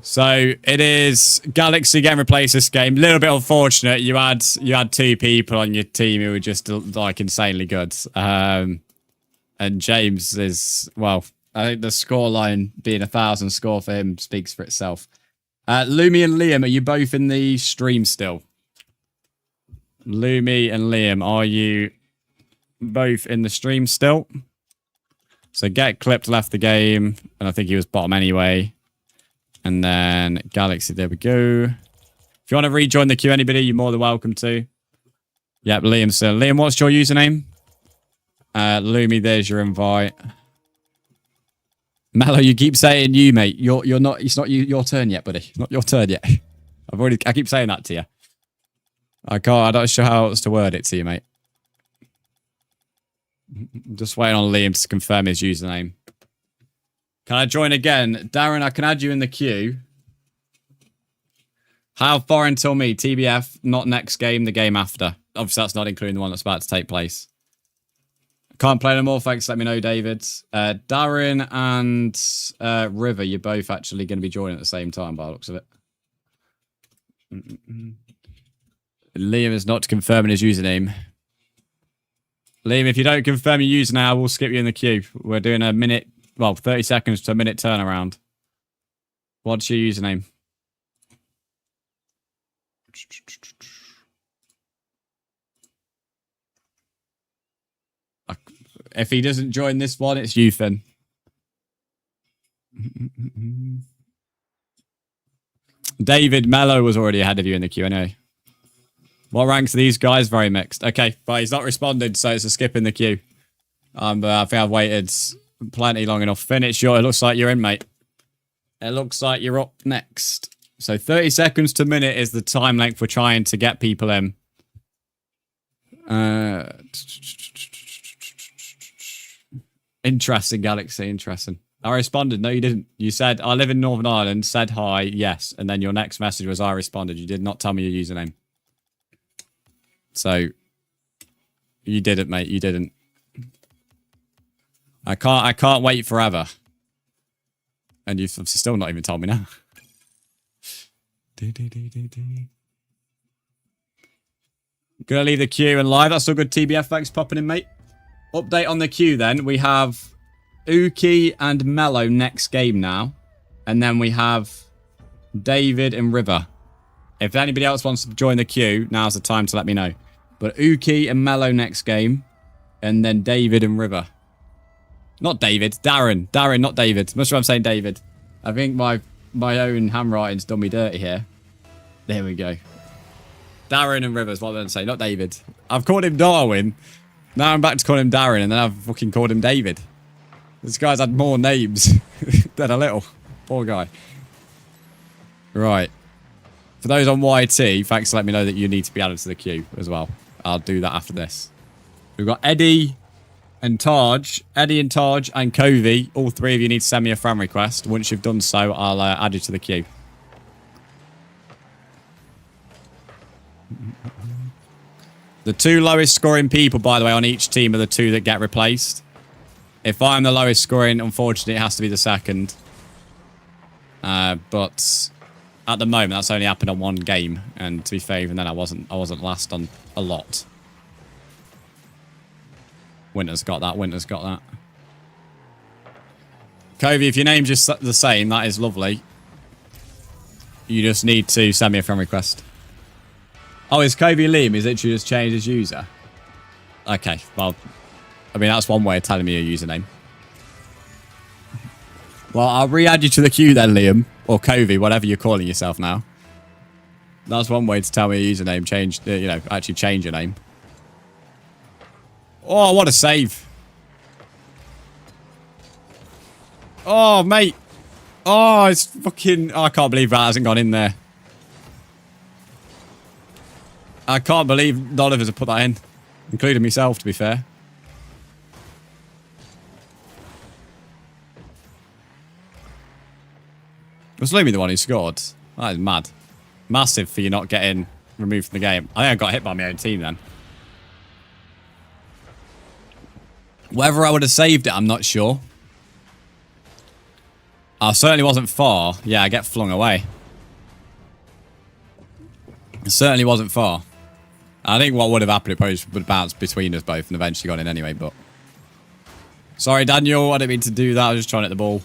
So it is Galaxy getting replaced this game. A little bit unfortunate. You had 2 people on your team who were just like insanely good. And James is, well, I think the scoreline being 1,000 score for him speaks for itself. Lumi and Liam, are you both in the stream still? Lumi and Liam, are you both in the stream still? So Get Clipped left the game, and I think he was bottom anyway. And then Galaxy, there we go. If you want to rejoin the queue, anybody, you're more than welcome to. Yep, Liam still. Liam, what's your username? Lumi, there's your invite. Mello, you keep saying you, mate. You're not. It's not your turn yet, buddy. Not your turn yet. I keep saying that to you. I can't. I'm not sure how else to word it to you, mate. I'm just waiting on Liam to confirm his username. Can I join again? Darren, I can add you in the queue. How far until me? TBF, not next game, the game after. Obviously, that's not including the one that's about to take place. Can't play no more. Thanks. Let me know, David. Darren and River, you're both actually going to be joining at the same time by the looks of it. Liam is not confirming his username. Liam, if you don't confirm your username, I will skip you in the queue. We're doing a minute, well, 30 seconds to a minute turnaround. What's your username? If he doesn't join this one, it's you, Finn. David Mello was already ahead of you in the queue anyway. What ranks are these guys? Very mixed. Okay, but he's not responded, so it's a skip in the queue. I think I've waited Plenty long enough. Finish your... It looks like you're in, mate. It looks like you're up next. So 30 seconds to minute is the time length we're trying to get people in. Interesting, Galaxy. Interesting. I responded. No, you didn't. You said, I live in Northern Ireland. Said hi. Yes. And then your next message was, I responded. You did not tell me your username. So... You didn't, mate. You didn't. I can't wait forever. And you've obviously still not even told me now. Gonna leave the queue and live. That's all good. TBF, thanks for popping in, mate. Update on the queue then. We have Uki and Mello next game now. And then we have David and River. If anybody else wants to join the queue, now's the time to let me know. But Uki and Mello next game. And then David and River. Not David. Darren. Darren, not David. Much sure I'm saying David. I think my own handwriting's done me dirty here. There we go. Darren and River is what I'm going to say. Not David. I've called him Darwin. Now I'm back to call him Darren. And then I've fucking called him David. This guy's had more names than a little. Poor guy. Right. For those on YT, thanks for letting me know that you need to be added to the queue as well. I'll do that after this. We've got Eddie and Taj. Eddie and Taj and Covey. All three of you need to send me a friend request. Once you've done so, I'll add you to the queue. The two lowest scoring people, by the way, on each team are the two that get replaced. If I'm the lowest scoring, unfortunately, it has to be the second. But... At the moment, that's only happened on one game, and to be fair, even then I wasn't last on a lot. Winter's got that. Winter's got that. Covey, if your name's just the same, that is lovely. You just need to send me a friend request. Oh, is Covey Liam? He's literally just changed his user. Okay, well, I mean that's one way of telling me your username. Well, I'll re-add you to the queue then, Liam. Or Covey, whatever you're calling yourself now. That's one way to tell me a username. Change, you know, actually change your name. Oh, what a save. Oh, mate. Oh, it's fucking... Oh, I can't believe that hasn't gone in there. I can't believe none of us have put that in. Including myself, to be fair. Was Lumi the one who scored? That is mad. Massive for you not getting removed from the game. I think I got hit by my own team then. Whether I would have saved it, I'm not sure. I certainly wasn't far. Yeah, I get flung away. It certainly wasn't far. I think what would have happened, it probably would have bounced between us both and eventually got in anyway, but... Sorry, Daniel. I didn't mean to do that. I was just trying to hit the ball.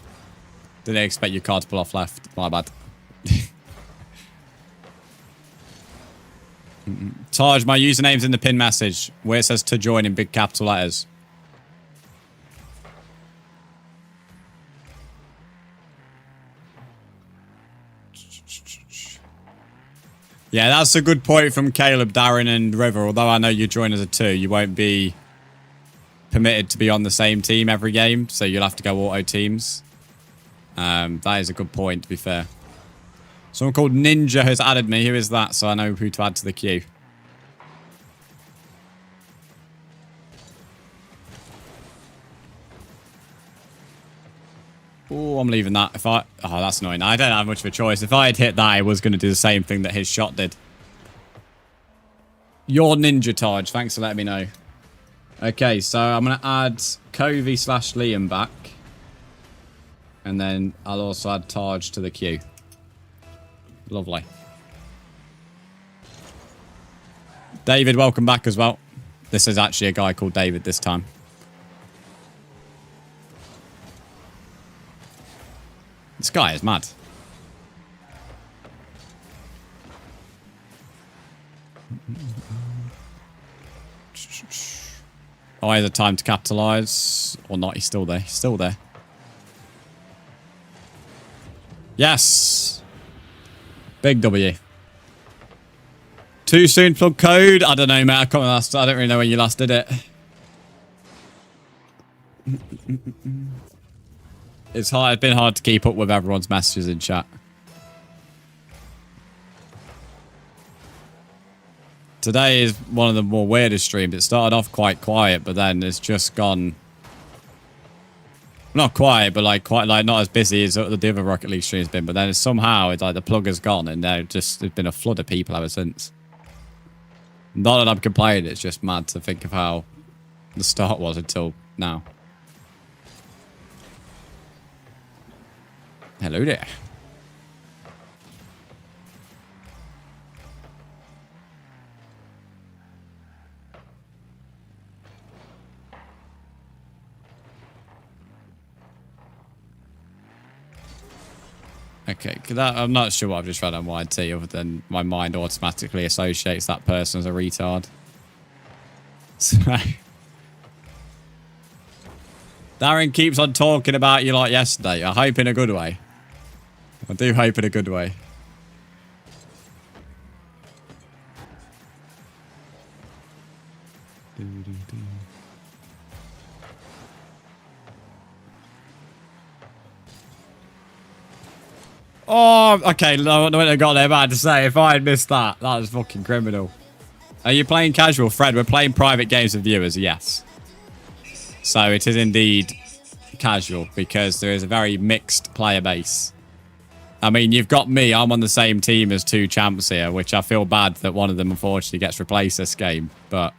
Didn't expect your card to pull off left. My bad. Taj, my username's in the pin message where it says to join in big capital letters. Yeah, that's a good point from Caleb, Darren and River. Although I know you join as a 2, you won't be permitted to be on the same team every game. So you'll have to go auto teams. That is a good point, to be fair. Someone called Ninja has added me. Who is that? So I know who to add to the queue. Oh, I'm leaving that. If I... Oh, that's annoying. I don't have much of a choice. If I had hit that, it was going to do the same thing that his shot did. Your Ninja, Taj. Thanks for letting me know. Okay, so I'm going to add Covey/Liam back. And then I'll also add Taj to the queue. Lovely. David, welcome back as well. This is actually a guy called David this time. This guy is mad. Oh, either time to capitalise or not. He's still there. He's still there. Yes. Big W. Too soon plug code? I don't know, mate. I don't really know when you last did it. It's hard. It's been hard to keep up with everyone's messages in chat. Today is one of the more weirdest streams. It started off quite quiet, but then it's just gone... Not quiet, but like quite like not as busy as the other Rocket League streams been. But then somehow it's like the plug has gone, and there's been a flood of people ever since. Not that I'm complaining. It's just mad to think of how the start was until now. Hello there. Okay, I'm not sure what I've just read on YT, other than my mind automatically associates that person as a retard. So, Darren keeps on talking about you like yesterday. I hope in a good way. I do hope in a good way. Oh, okay. No, I got there bad to say. If I had missed that, that was fucking criminal. Are you playing casual, Fred? We're playing private games with viewers, yes. So it is indeed casual because there is a very mixed player base. I mean, you've got me. I'm on the same team as two champs here, which I feel bad that one of them unfortunately gets replaced this game. But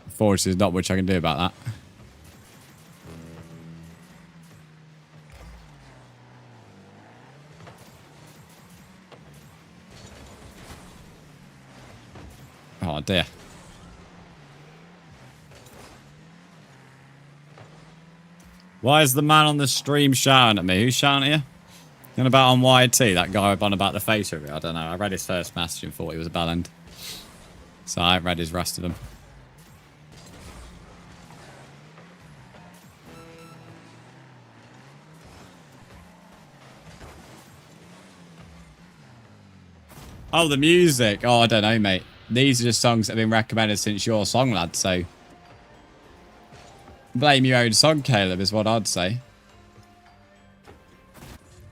unfortunately, there's not much I can do about that. Oh, dear. Why is the man on the stream shouting at me? Who's shouting at you? On about on YT, that guy on about the face of it. I don't know. I read his first message and thought he was a bellend. So I haven't read his rest of them. Oh, the music. Oh, I don't know, mate. These are just songs that have been recommended since your song, lad, so... Blame your own song, Caleb, is what I'd say.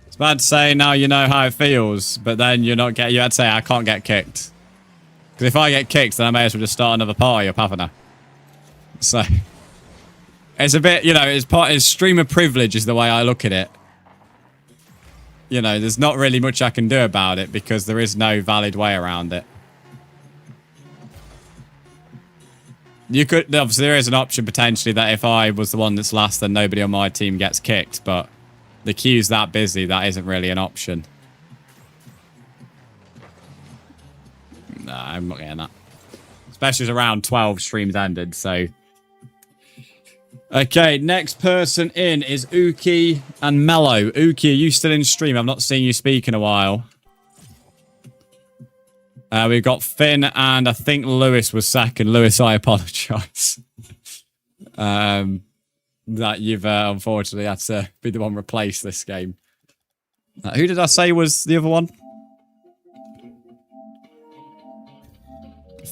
It's bad to say now you know how it feels, but then you're not get. You had to say, I can't get kicked. Because if I get kicked, then I may as well just start another party up, haven't I? So... It's a bit, you know, it's streamer privilege is the way I look at it. You know, there's not really much I can do about it because there is no valid way around it. You could, obviously there is an option potentially that if I was the one that's last, then nobody on my team gets kicked, but the queue's that busy, that isn't really an option. Nah, I'm not getting that. Especially as around 12 streams ended, so... Okay, next person in is Uki and Mello. Uki, are you still in stream? I've not seen you speak in a while. We've got Finn and I think Lewis was second. Lewis, I apologise. That you've unfortunately had to be the one replaced this game. Who did I say was the other one?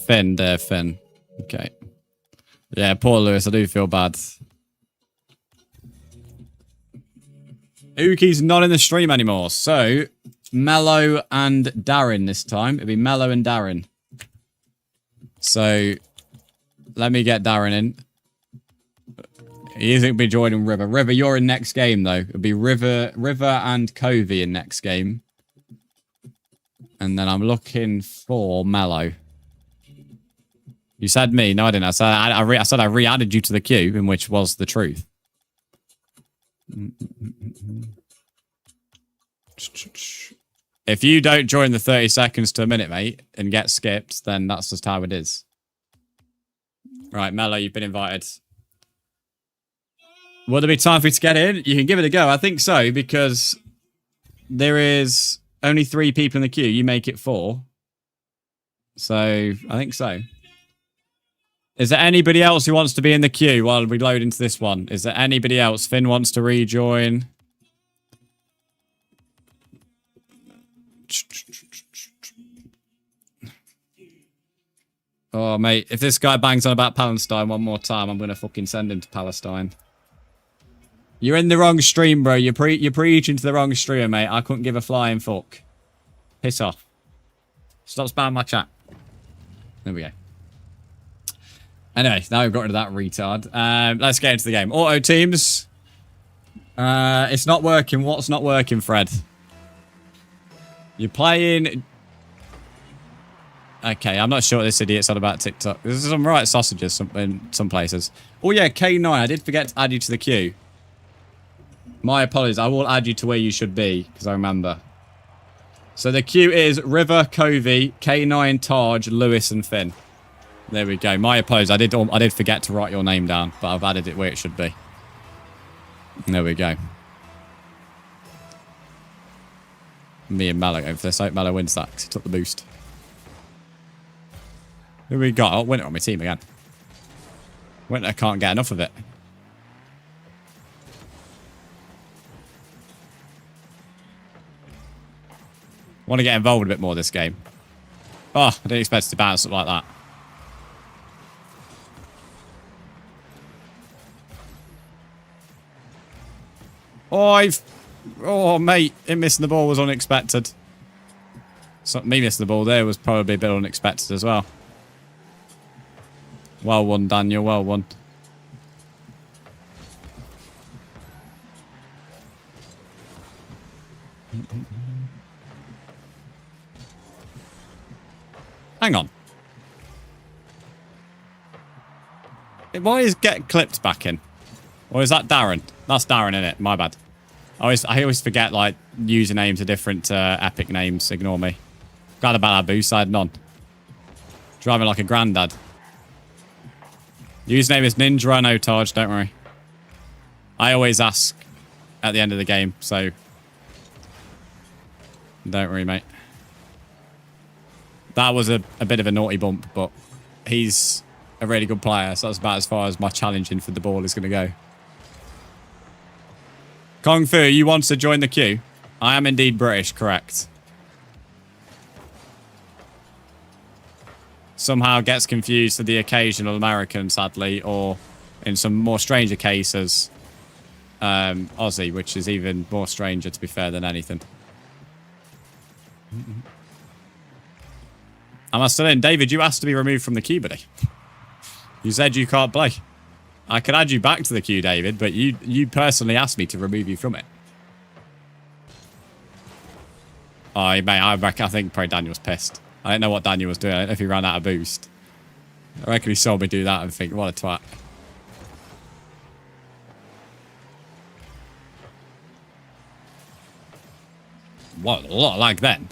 Finn, there, Finn. Okay. Yeah, poor Lewis, I do feel bad. Uki's not in the stream anymore, so... Mello and Darren this time. It'll be Mello and Darren. So, let me get Darren in. He isn't going to be joining River. River, you're in next game, though. It'll be River and Covey in next game. And then I'm looking for Mello. You said me. No, I didn't. I said I re-added you to the queue, in which was the truth. If you don't join the 30 seconds to a minute, mate, and get skipped, then that's just how it is. Right, Mello, you've been invited. Will there be time for you to get in? You can give it a go. I think so, because there is only 3 people in the queue. You make it 4. So, I think so. Is there anybody else who wants to be in the queue while we load into this one? Is there anybody else? Finn wants to rejoin. Oh, mate, if this guy bangs on about Palestine one more time, I'm going to fucking send him to Palestine. You're in the wrong stream, bro. You're preaching to the wrong streamer, mate. I couldn't give a flying fuck. Piss off. Stop spamming my chat. There we go. Anyway, now we've got rid of that retard. Let's get into the game. Auto teams. It's not working. What's not working, Fred? You're playing... Okay, I'm not sure what this idiot's on about TikTok. There's some right sausages in some places. Oh yeah, K9. I did forget to add you to the queue. My apologies. I will add you to where you should be, because I remember. So the queue is River, Covey, K9, Taj, Lewis, and Finn. There we go. My apologies. I did forget to write your name down, but I've added it where it should be. There we go. Me and Mallow go for this. I hope Mallow wins that because he took the boost. Who we got? Oh, Winter on my team again. Winter can't get enough of it. Want to get involved a bit more this game. Oh, I didn't expect it to bounce up like that. Oh, mate, him missing the ball was unexpected. So, me missing the ball there was probably a bit unexpected as well. Well won, Daniel. Well won. Hang on. Why is get clipped back in? Or is that Darren? That's Darren, innit? My bad. I always forget, like, usernames are different epic names. Ignore me. Glad about that boost. I had none. Driving like a granddad. Username is Ninja. I know, Taj. Don't worry. I always ask at the end of the game, so... Don't worry, mate. That was a bit of a naughty bump, but he's a really good player, so that's about as far as my challenging for the ball is going to go. Kung Fu, you want to join the queue? I am indeed British, correct. Somehow gets confused for the occasional American, sadly, or in some more stranger cases, Aussie, which is even more stranger, to be fair, than anything. Am I still in? David, you asked to be removed from the queue, buddy. You said you can't play. I could add you back to the queue, David, but you personally asked me to remove you from it. Oh, mate, I think probably Daniel was pissed. I don't know what Daniel was doing. I don't know if he ran out of boost. I reckon he saw me do that and think, what a twat. What, a lot of lag then.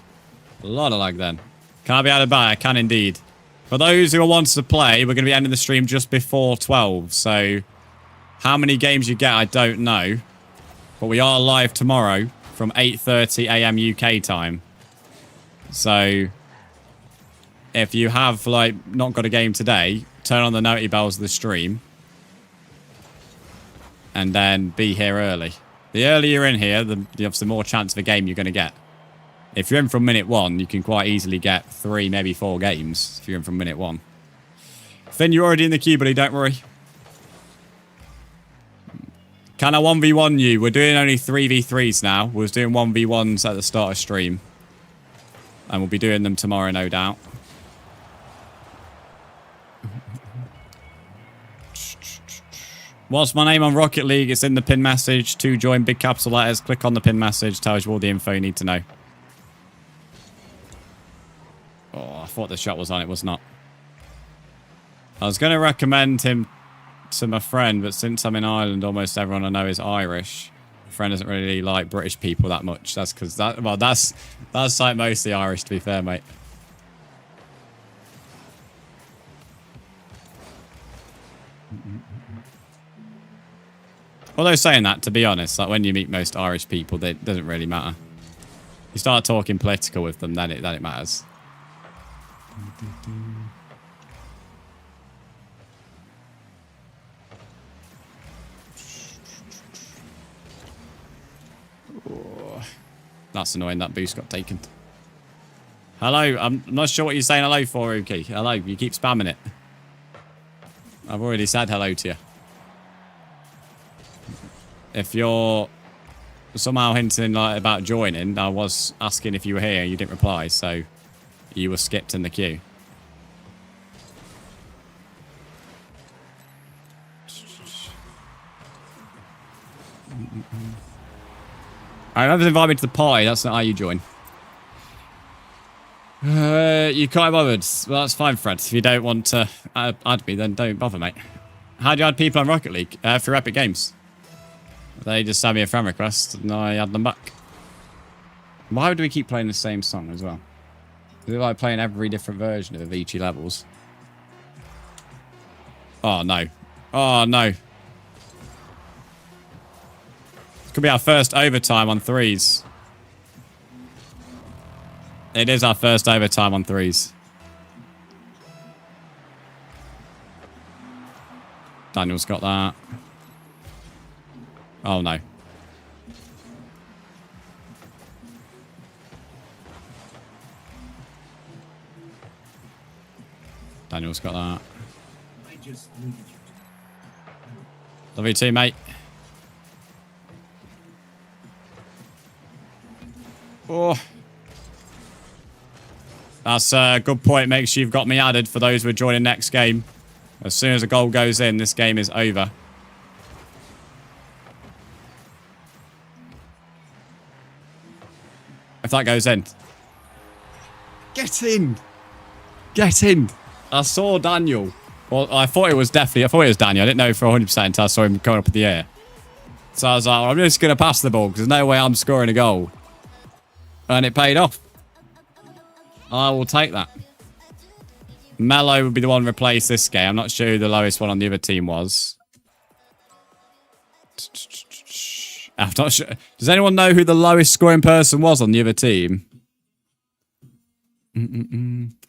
A lot of lag then. Can I be added back? I can indeed. For those who want to play, we're going to be ending the stream just before 12. So, how many games you get, I don't know. But we are live tomorrow from 8:30 AM UK time. So, if you have, like, not got a game today, turn on the noti bells of the stream. And then be here early. The earlier you're in here, the obviously more chance of a game you're going to get. If you're in from minute 1, you can quite easily get 3, maybe 4 games if you're in from minute 1. Finn, you're already in the queue, buddy. Don't worry. Can I 1v1 you? We're doing only 3v3s now. We was doing 1v1s at the start of stream. And we'll be doing them tomorrow, no doubt. What's my name on Rocket League? It's in the pin message. To join, big capital letters. Click on the pin message. Tells you all the info you need to know. Oh, I thought the shot was on. It was not. I was going to recommend him to my friend, but since I'm in Ireland, almost everyone I know is Irish. My friend doesn't really like British people that much. That's because that. Well, that's like mostly Irish, to be fair, mate. Although saying that, to be honest, like when you meet most Irish people, it doesn't really matter. You start talking political with them, then it matters. Oh, that's annoying. That boost got taken. Hello. I'm not sure what you're saying hello for, Uki. Hello. You keep spamming it. I've already said hello to you. If you're somehow hinting like about joining, I was asking if you were here. You didn't reply, so you were skipped in the queue. I remember invited me to the party. That's not how you join. You can't be bothered. Well, that's fine, Fred. If you don't want to add me, then don't bother, mate. How do you add people on Rocket League? Through Epic Games. They just sent me a friend request, and I add them back. Why do we keep playing the same song as well? Is it like playing every different version of the Avicii levels? Oh, no. Oh, no. Could be our first overtime on threes. It is our first overtime on threes. Daniel's got that. Oh, no. Daniel's got that. Love you too, mate. Oh. That's a good point. Make sure you've got me added for those who are joining next game. As soon as a goal goes in, this game is over. If that goes in. Get in! Get in! I saw Daniel. Well, I thought it was Daniel. I didn't know for 100% until I saw him going up in the air. So I was like, well, I'm just going to pass the ball because there's no way I'm scoring a goal. And it paid off. I will take that. Mello would be the one to replace this game. I'm not sure who the lowest one on the other team was. I'm not sure. Does anyone know who the lowest scoring person was on the other team?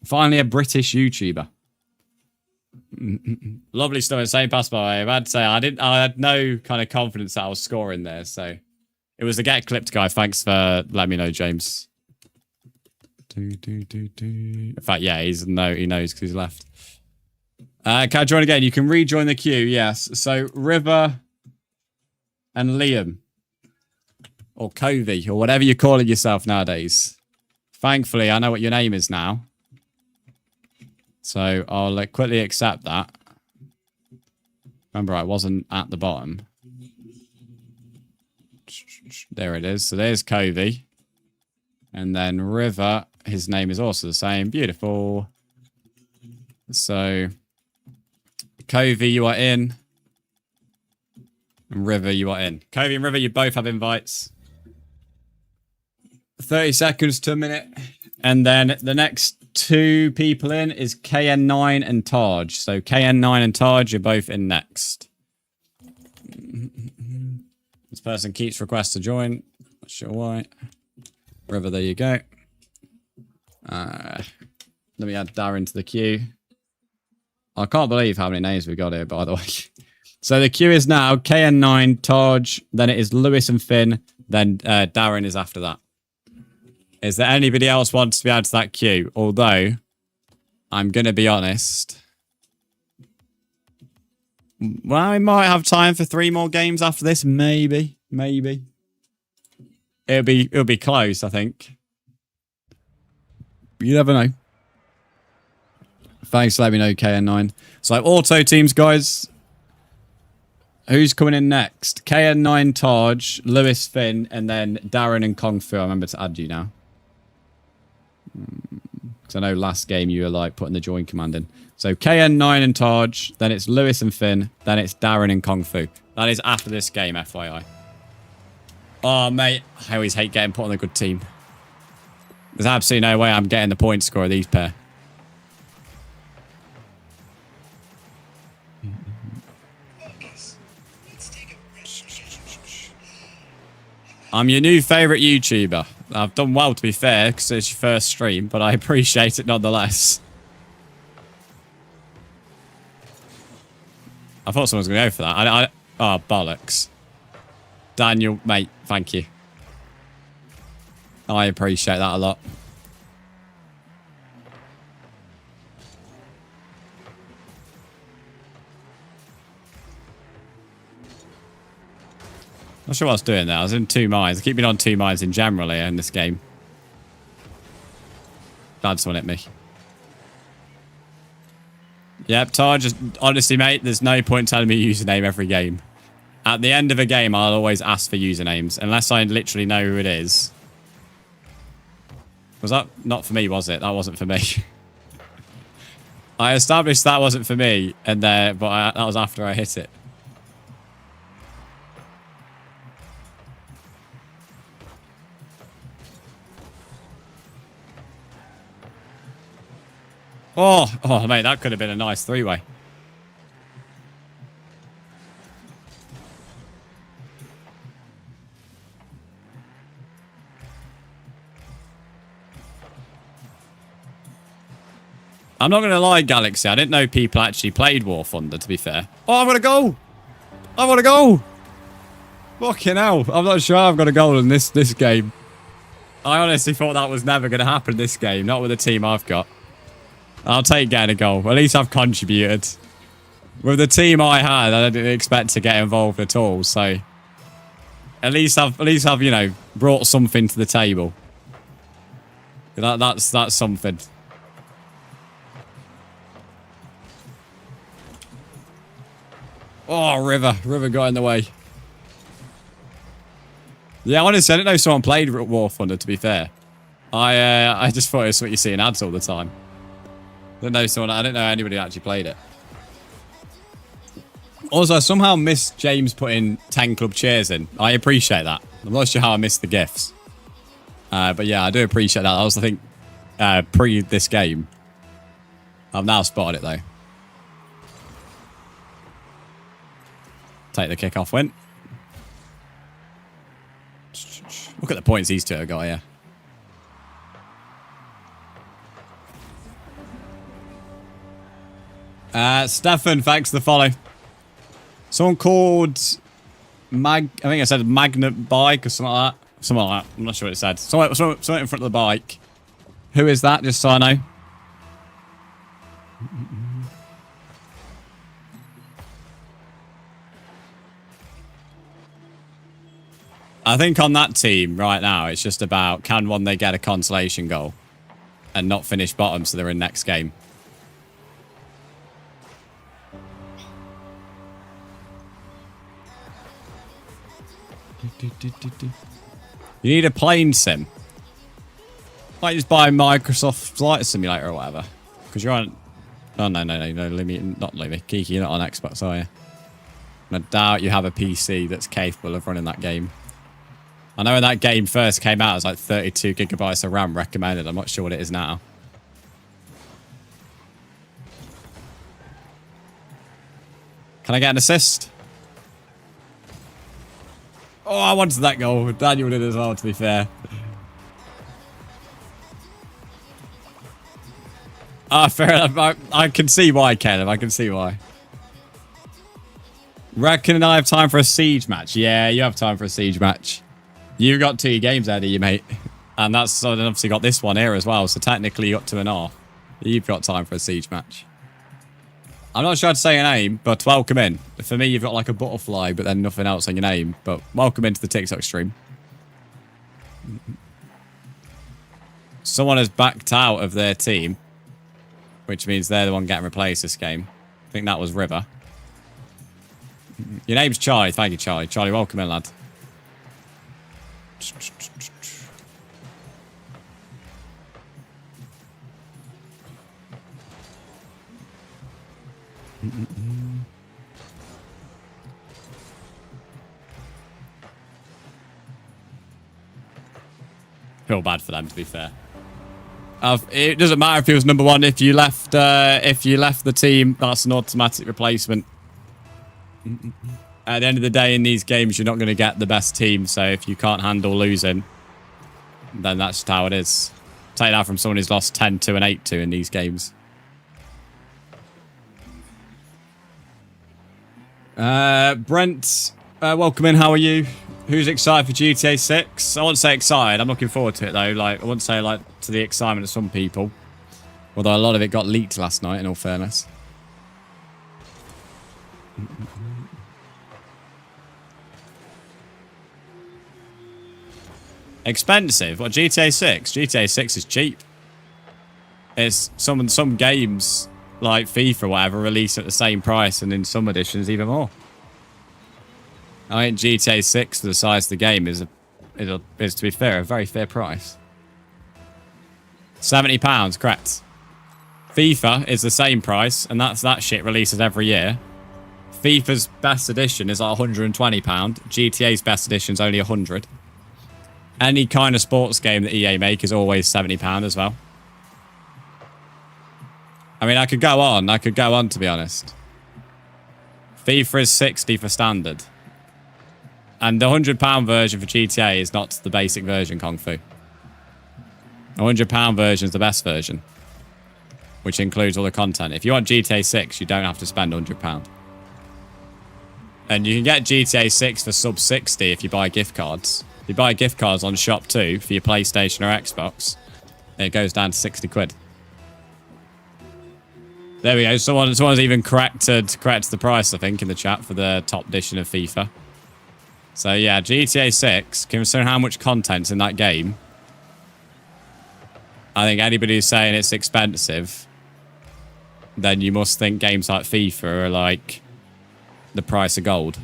Finally, a British YouTuber. Lovely stuff. Same pass by. I had to say I had no kind of confidence that I was scoring there. So it was the get clipped guy. Thanks for letting me know, James. In fact, yeah, he knows because he's left. Can I join again? You can rejoin the queue. Yes. So River and Liam. Or Covey, or whatever you call it yourself nowadays. Thankfully, I know what your name is now. So I'll quickly accept that. Remember, I wasn't at the bottom. There it is. So there's Covey. And then River, his name is also the same. Beautiful. So, Covey, you are in. And River, you are in. Covey and River, you both have invites. 30 seconds to a minute. And then the next two people in is KN9 and Taj. So KN9 and Taj, you're both in next. This person keeps requests to join. Not sure why. River, there you go. Let me add Darren to the queue. I can't believe how many names we've got here, by the way. So the queue is now KN9, Taj, then it is Lewis and Finn, then Darren is after that. Is there anybody else wants to be added to that queue? Although, I'm going to be honest. Well, we might have time for 3 more games after this. Maybe. It'll be close, I think. You never know. Thanks for letting me know, KN9. So, auto teams, guys. Who's coming in next? KN9, Taj, Lewis, Finn, and then Darren and Kung Fu. I remember to add you now. Because I know last game you were like putting the join command in. So KN9 and Taj, then it's Lewis and Finn, then it's Darren and Kung Fu. That is after this game, FYI. Oh, mate. I always hate getting put on a good team. There's absolutely no way I'm getting the point score of these pair. I'm your new favourite YouTuber. I've done well, to be fair, because it's your first stream, but I appreciate it nonetheless. I thought someone was going to go for that. Oh, bollocks. Daniel, mate, thank you. I appreciate that a lot. Not sure what I was doing there. I was in 2 mines. I keep being on 2 mines in general here in this game. Glad someone hit me. Yep, Tar, just honestly, mate, there's no point telling me username every game. At the end of a game, I'll always ask for usernames, unless I literally know who it is. Was that not for me, was it? That wasn't for me. I established that wasn't for me, and that was after I hit it. Oh, mate, that could have been a nice 3-way. I'm not going to lie, Galaxy. I didn't know people actually played War Thunder, to be fair. Oh, I've got a goal. I've got a goal. Fucking hell. I'm not sure I've got a goal in this game. I honestly thought that was never going to happen this game. Not with the team I've got. I'll take getting a goal. At least I've contributed. With the team I had, I didn't expect to get involved at all. So, at least I've you know, brought something to the table. That's something. Oh, River got in the way. Yeah, honestly, I didn't know someone played War Thunder, to be fair. I just thought it was what you see in ads all the time. I didn't know anybody actually played it. Also, I somehow missed James putting 10 club cheers in. I appreciate that. I'm not sure how I missed the gifts. But yeah, I do appreciate that. I also think pre this game. I've now spotted it, though. Take the kickoff win. Look at the points these two have got here. Stefan, thanks for the follow. Someone called I think I said Magnet Bike or something like that. Something like that. I'm not sure what it said. Something in front of the bike. Who is that? Just so I know. I think on that team right now, it's just about can they get a consolation goal and not finish bottom so they're in next game. You need a plane sim. Like just buy Microsoft Flight Simulator or whatever. Because you're on... Oh, no, Limmy, not Limmy. Kiki, you're not on Xbox, are you? And I doubt you have a PC that's capable of running that game. I know when that game first came out, it was like 32 gigabytes of RAM recommended. I'm not sure what it is now. Can I get an assist? Oh, I wanted that goal. Daniel did as well, to be fair. Fair enough. I can see why, Caleb. I can see why. Reckon I have time for a siege match? Yeah, you have time for a siege match. You've got 2 games out of you, mate. And that's obviously got this one here as well. So technically you got 2.5. You've got time for a siege match. I'm not sure how to say your name, but welcome in. For me, you've got like a butterfly, but then nothing else on your name. But welcome into the TikTok stream. Someone has backed out of their team, which means they're the one getting replaced this game. I think that was River. Your name's Charlie. Thank you, Charlie. Charlie, welcome in, lad. Feel bad for them, to be fair. It doesn't matter if he was number 1. If you left the team, that's an automatic replacement. At the end of the day, in these games, you're not going to get the best team. So if you can't handle losing, then that's just how it is. Take that from someone who's lost 10-2 and 8-2 in these games. Brent, welcome in. How are you? Who's excited for GTA 6? I won't say excited. I'm looking forward to it, though. Like, I wouldn't say, like, to the excitement of some people. Although a lot of it got leaked last night, in all fairness. Expensive? What, GTA 6? GTA 6 is cheap. It's some games like FIFA or whatever release at the same price, and in some editions even more. I think GTA 6 for the size of the game is to be fair, a very fair price. £70, correct. FIFA is the same price, and that shit releases every year. FIFA's best edition is like £120. GTA's best edition is only £100. Any kind of sports game that EA make is always £70 as well. I mean, I could go on to be honest. FIFA is £60 for standard. And the £100 version for GTA is not the basic version, Kung Fu. The £100 version is the best version, which includes all the content. If you want GTA 6, you don't have to spend £100. And you can get GTA 6 for sub 60 if you buy gift cards. If you buy gift cards on Shop 2 for your PlayStation or Xbox, it goes down to 60 quid. There we go. Someone's even corrected the price, I think, in the chat for the top edition of FIFA. So yeah, GTA 6, considering how much content's in that game, I think anybody who's saying it's expensive, then you must think games like FIFA are like the price of gold.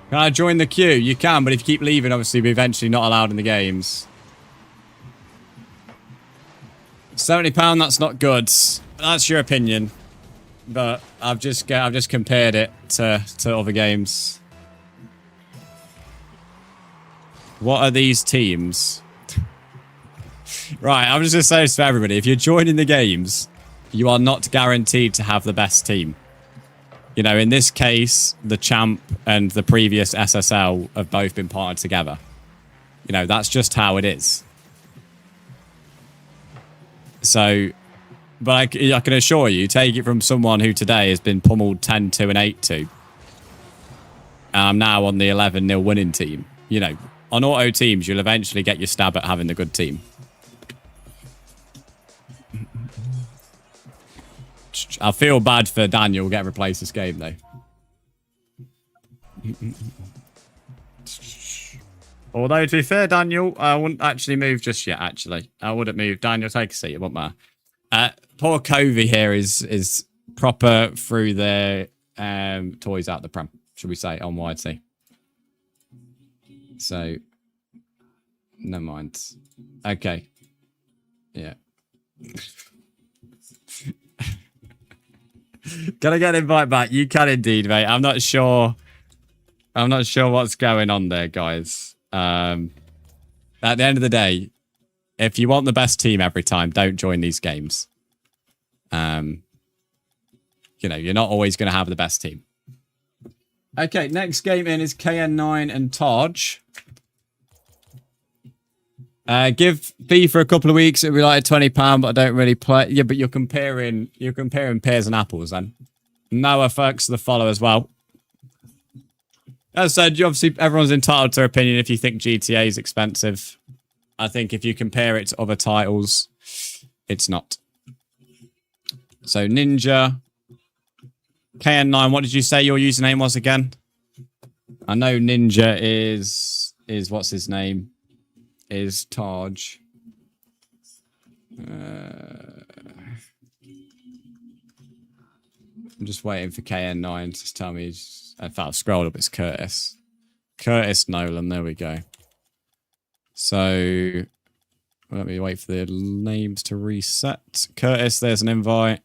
Can I join the queue? You can, but if you keep leaving, obviously, we're eventually not allowed in the games. £70, that's not good. That's your opinion. But I've just compared it to other games. What are these teams? Right, I'm just going to say this to everybody. If you're joining the games, you are not guaranteed to have the best team. You know, in this case, the champ and the previous SSL have both been partnered together. You know, that's just how it is. So, but I can assure you, take it from someone who today has been pummeled 10-2 and 8-2. And I'm now on the 11-0 winning team. You know, on auto teams, you'll eventually get your stab at having the good team. I feel bad for Daniel getting replaced this game, though. Although, to be fair, Daniel, I wouldn't actually move just yet, actually. I wouldn't move. Daniel, take a seat. It won't matter. Poor Covey here is proper through the toys out the Prem, should we say, on YT. So, never mind. Okay. Yeah. Can I get an invite back? You can indeed, mate. I'm not sure what's going on there, guys. At the end of the day, if you want the best team every time, don't join these games. You know, you're not always going to have the best team. Okay, next game in is KN9 and Taj. Give FIFA a couple of weeks, it'll be like £20, but I don't really play. Yeah, but you're comparing pears and apples then. Noah, thanks for the follow as well. As I said, obviously everyone's entitled to their opinion if you think GTA is expensive. I think if you compare it to other titles, it's not. So Ninja. KN9, what did you say your username was again? I know Ninja is what's his name? Is Taj. I'm just waiting for KN9 to tell me. If I've scrolled up, it's Curtis. Curtis Nolan, there we go. So, let me wait for the names to reset. Curtis, there's an invite.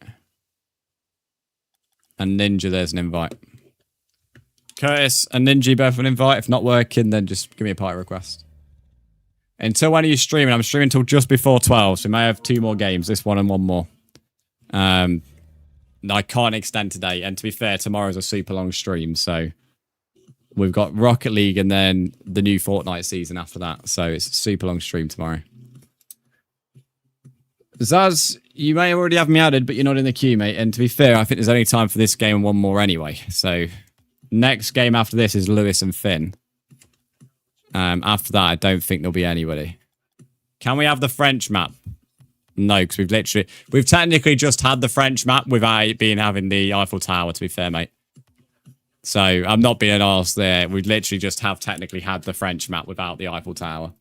And Ninja, there's an invite. Curtis and Ninja both an invite. If not working, then just give me a party request. Until when are you streaming? I'm streaming until just before 12, so we may have 2 more games, this one and one more. I can't extend today, and to be fair, tomorrow's a super long stream, so we've got Rocket League and then the new Fortnite season after that, so it's a super long stream tomorrow. Zaz, you may already have me added, but you're not in the queue, mate, and to be fair, I think there's only time for this game and one more anyway, so next game after this is Lewis and Finn. After that, I don't think there'll be anybody. Can we have the French map? No, because we've technically just had the French map without it having the Eiffel Tower, to be fair, mate. So I'm not being arsed there. We literally just have technically had the French map without the Eiffel Tower.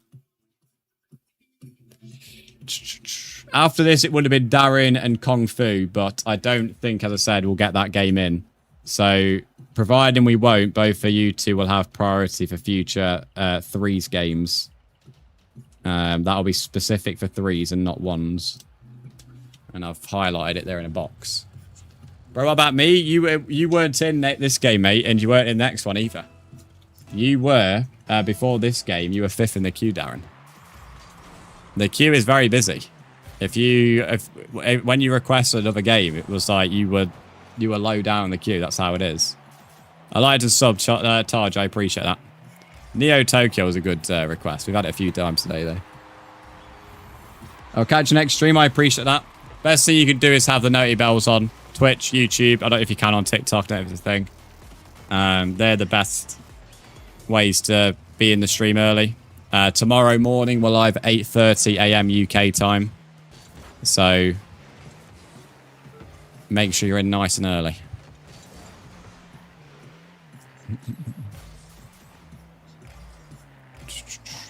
After this, it would have been Darren and Kung Fu, but I don't think, as I said, we'll get that game in. So, providing we won't, both of you two will have priority for future threes games. That'll be specific for threes and not ones. And I've highlighted it there in a box. Bro, what about me? You weren't in this game, mate, and you weren't in the next one either. You were, before this game, you were 5th in the queue, Darren. The queue is very busy. When you requested another game, it was like you were low down in the queue. That's how it is. I like to sub Taj. I appreciate that. Neo Tokyo was a good request. We've had it a few times today, though. I'll catch you next stream. I appreciate that. Best thing you can do is have the noti bells on Twitch, YouTube. I don't know if you can on TikTok. That is the thing. They're the best ways to be in the stream early. Tomorrow morning, we're live at 8:30 a.m. UK time. So, make sure you're in nice and early.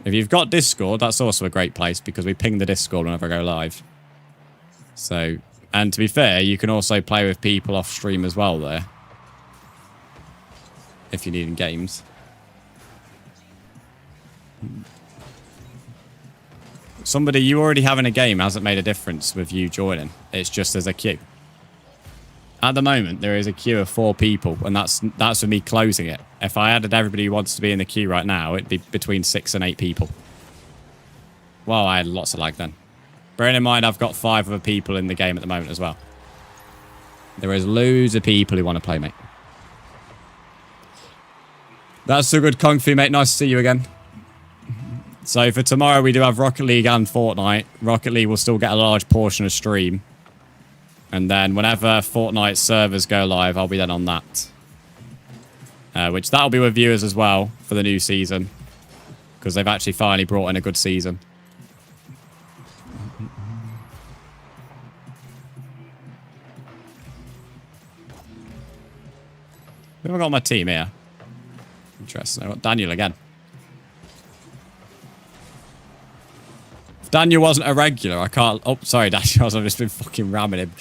If you've got Discord, that's also a great place because we ping the Discord whenever I go live. So, and to be fair, you can also play with people off stream as well there. If you need in games. Somebody you already have in a game hasn't made a difference with you joining. It's just there's a queue. At the moment, there is a queue of 4 people, and that's with me closing it. If I added everybody who wants to be in the queue right now, it'd be between 6 and 8 people. Well, I had lots of lag then. Bearing in mind, I've got 5 other people in the game at the moment as well. There is loads of people who want to play, mate. That's so good, Kung Fu, mate. Nice to see you again. So for tomorrow, we do have Rocket League and Fortnite. Rocket League will still get a large portion of stream. And then whenever Fortnite servers go live, I'll be then on that. Which that'll be with viewers as well for the new season. Because they've actually finally brought in a good season. Who have I got on my team here? Interesting. I've got Daniel again. If Daniel wasn't a regular, I can't... Oh, sorry, Daniel. I've just been fucking ramming him.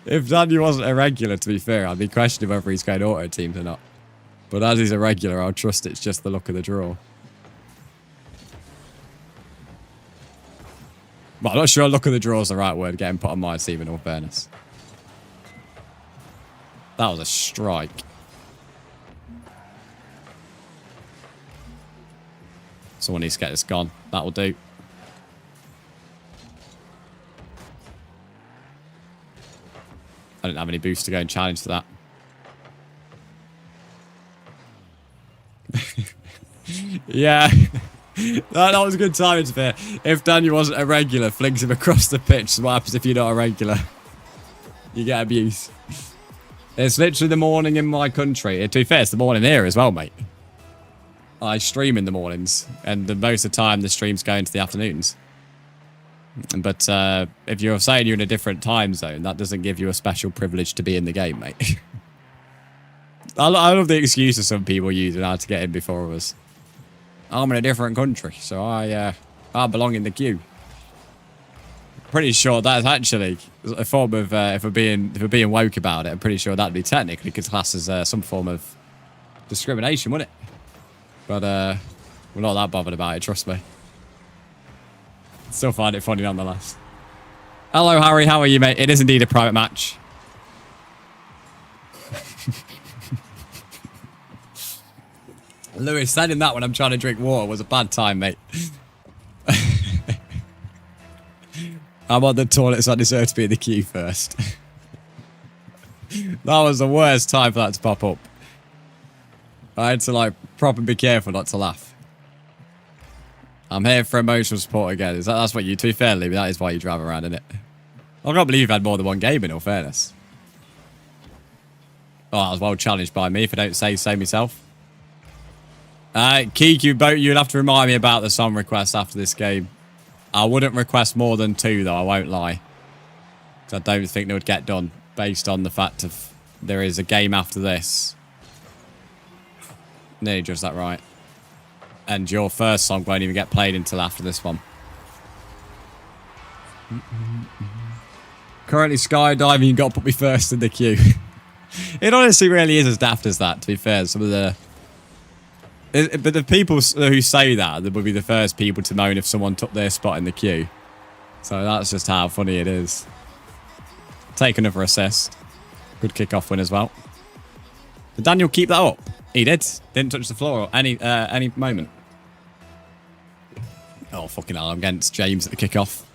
If Daniel wasn't a regular, to be fair, I'd be questioning whether he's going auto-teamed or not. But as he's a regular, I'll trust it's just the luck of the draw. But I'm not sure luck of the draw is the right word getting put on my team, in all fairness. That was a strike. Someone needs to get this gone. That will do. I didn't have any boost to go and challenge to that. Yeah. that was a good timing to be fair. If Daniel wasn't a regular, flings him across the pitch. So what happens if you're not a regular? You get abuse. It's literally the morning in my country. To be fair, it's the morning here as well, mate. I stream in the mornings, and most of the time the streams go into the afternoons. But if you're saying you're in a different time zone, that doesn't give you a special privilege to be in the game, mate. I love the excuses some people use in how to get in before us. I'm in a different country, so I belong in the queue. Pretty sure that's actually a form of if we're being woke about it. I'm pretty sure that'd be technically classed as some form of discrimination, wouldn't it? But we're not that bothered about it, trust me. Still find it funny nonetheless. Hello, Harry. How are you, mate? It is indeed a private match. Lewis, sending that when I'm trying to drink water was a bad time, mate. I'm on the toilet, so I deserve to be in the queue first. That was the worst time for that to pop up. I had to, like, properly be careful not to laugh. I'm here for emotional support again. That's what you... To be fair, Lee, that is why you drive around, isn't it? I can't believe you've had more than one game, in all fairness. Oh, that was well challenged by me, if I don't say so myself. Kiku, you'll have to remind me about the song request after this game. I wouldn't request more than 2, though, I won't lie. Because I don't think they would get done, based on the fact of there is a game after this. Nearly just that right. And your first song won't even get played until after this one. Currently skydiving, you got to put me first in the queue. It honestly really is as daft as that, to be fair. Some of the... But the people who say that, they would be the first people to moan if someone took their spot in the queue. So that's just how funny it is. Take another assist. Good kick-off win as well. Did Daniel keep that up? He did. Didn't touch the floor any moment. Oh, fucking hell. I'm against James at the kick-off.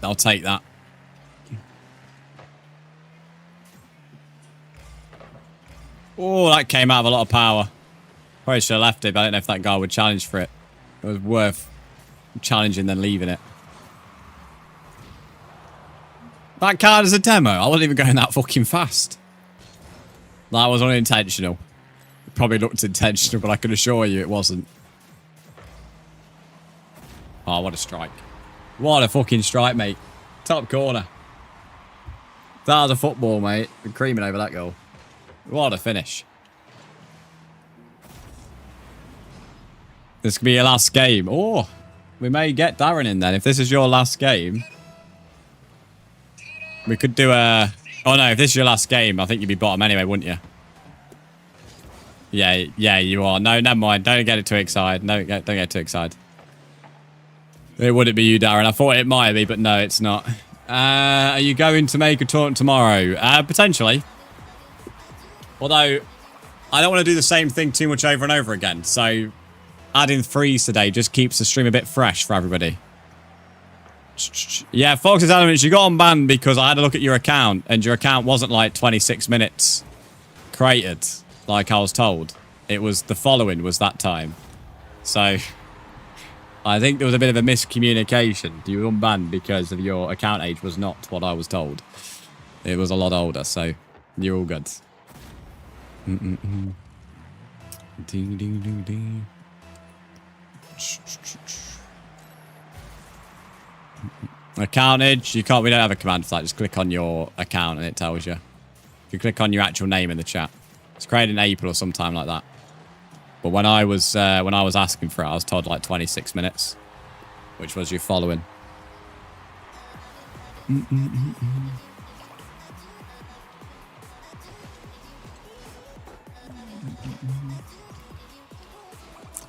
I'll take that. Oh, that came out of a lot of power. Probably should have left it, but I don't know if that guy would challenge for it. It was worth challenging than leaving it. That card is a demo. I wasn't even going that fucking fast. That was unintentional. It probably looked intentional, but I can assure you it wasn't. Oh, what a strike. What a fucking strike, mate. Top corner. That was a football, mate. Been creaming over that goal. What a finish. This could be your last game. Oh, we may get Darren in then. If this is your last game, we could do a... Oh no, if this is your last game, I think you'd be bottom anyway, wouldn't you? Yeah, you are. No, never mind. Don't get it too excited. No, don't get too excited. It wouldn't be you, Darren. I thought it might be, but no, it's not. Are you going to make a tournament tomorrow? Potentially. Although, I don't want to do the same thing too much over and over again. So, adding threes today just keeps the stream a bit fresh for everybody. Yeah, Fox's Elements, you got unbanned because I had a look at your account, and your account wasn't like 26 minutes created, like I was told. It was the following was that time. So, I think there was a bit of a miscommunication. You were unbanned because of your account age was not what I was told. It was a lot older, so you're all good. Accountage, we don't have a command for that. Just click on your account and it tells you. If you click on your actual name in the chat, it's created in April or sometime like that. But when I was asking for it, I was told like 26 minutes, which was your following.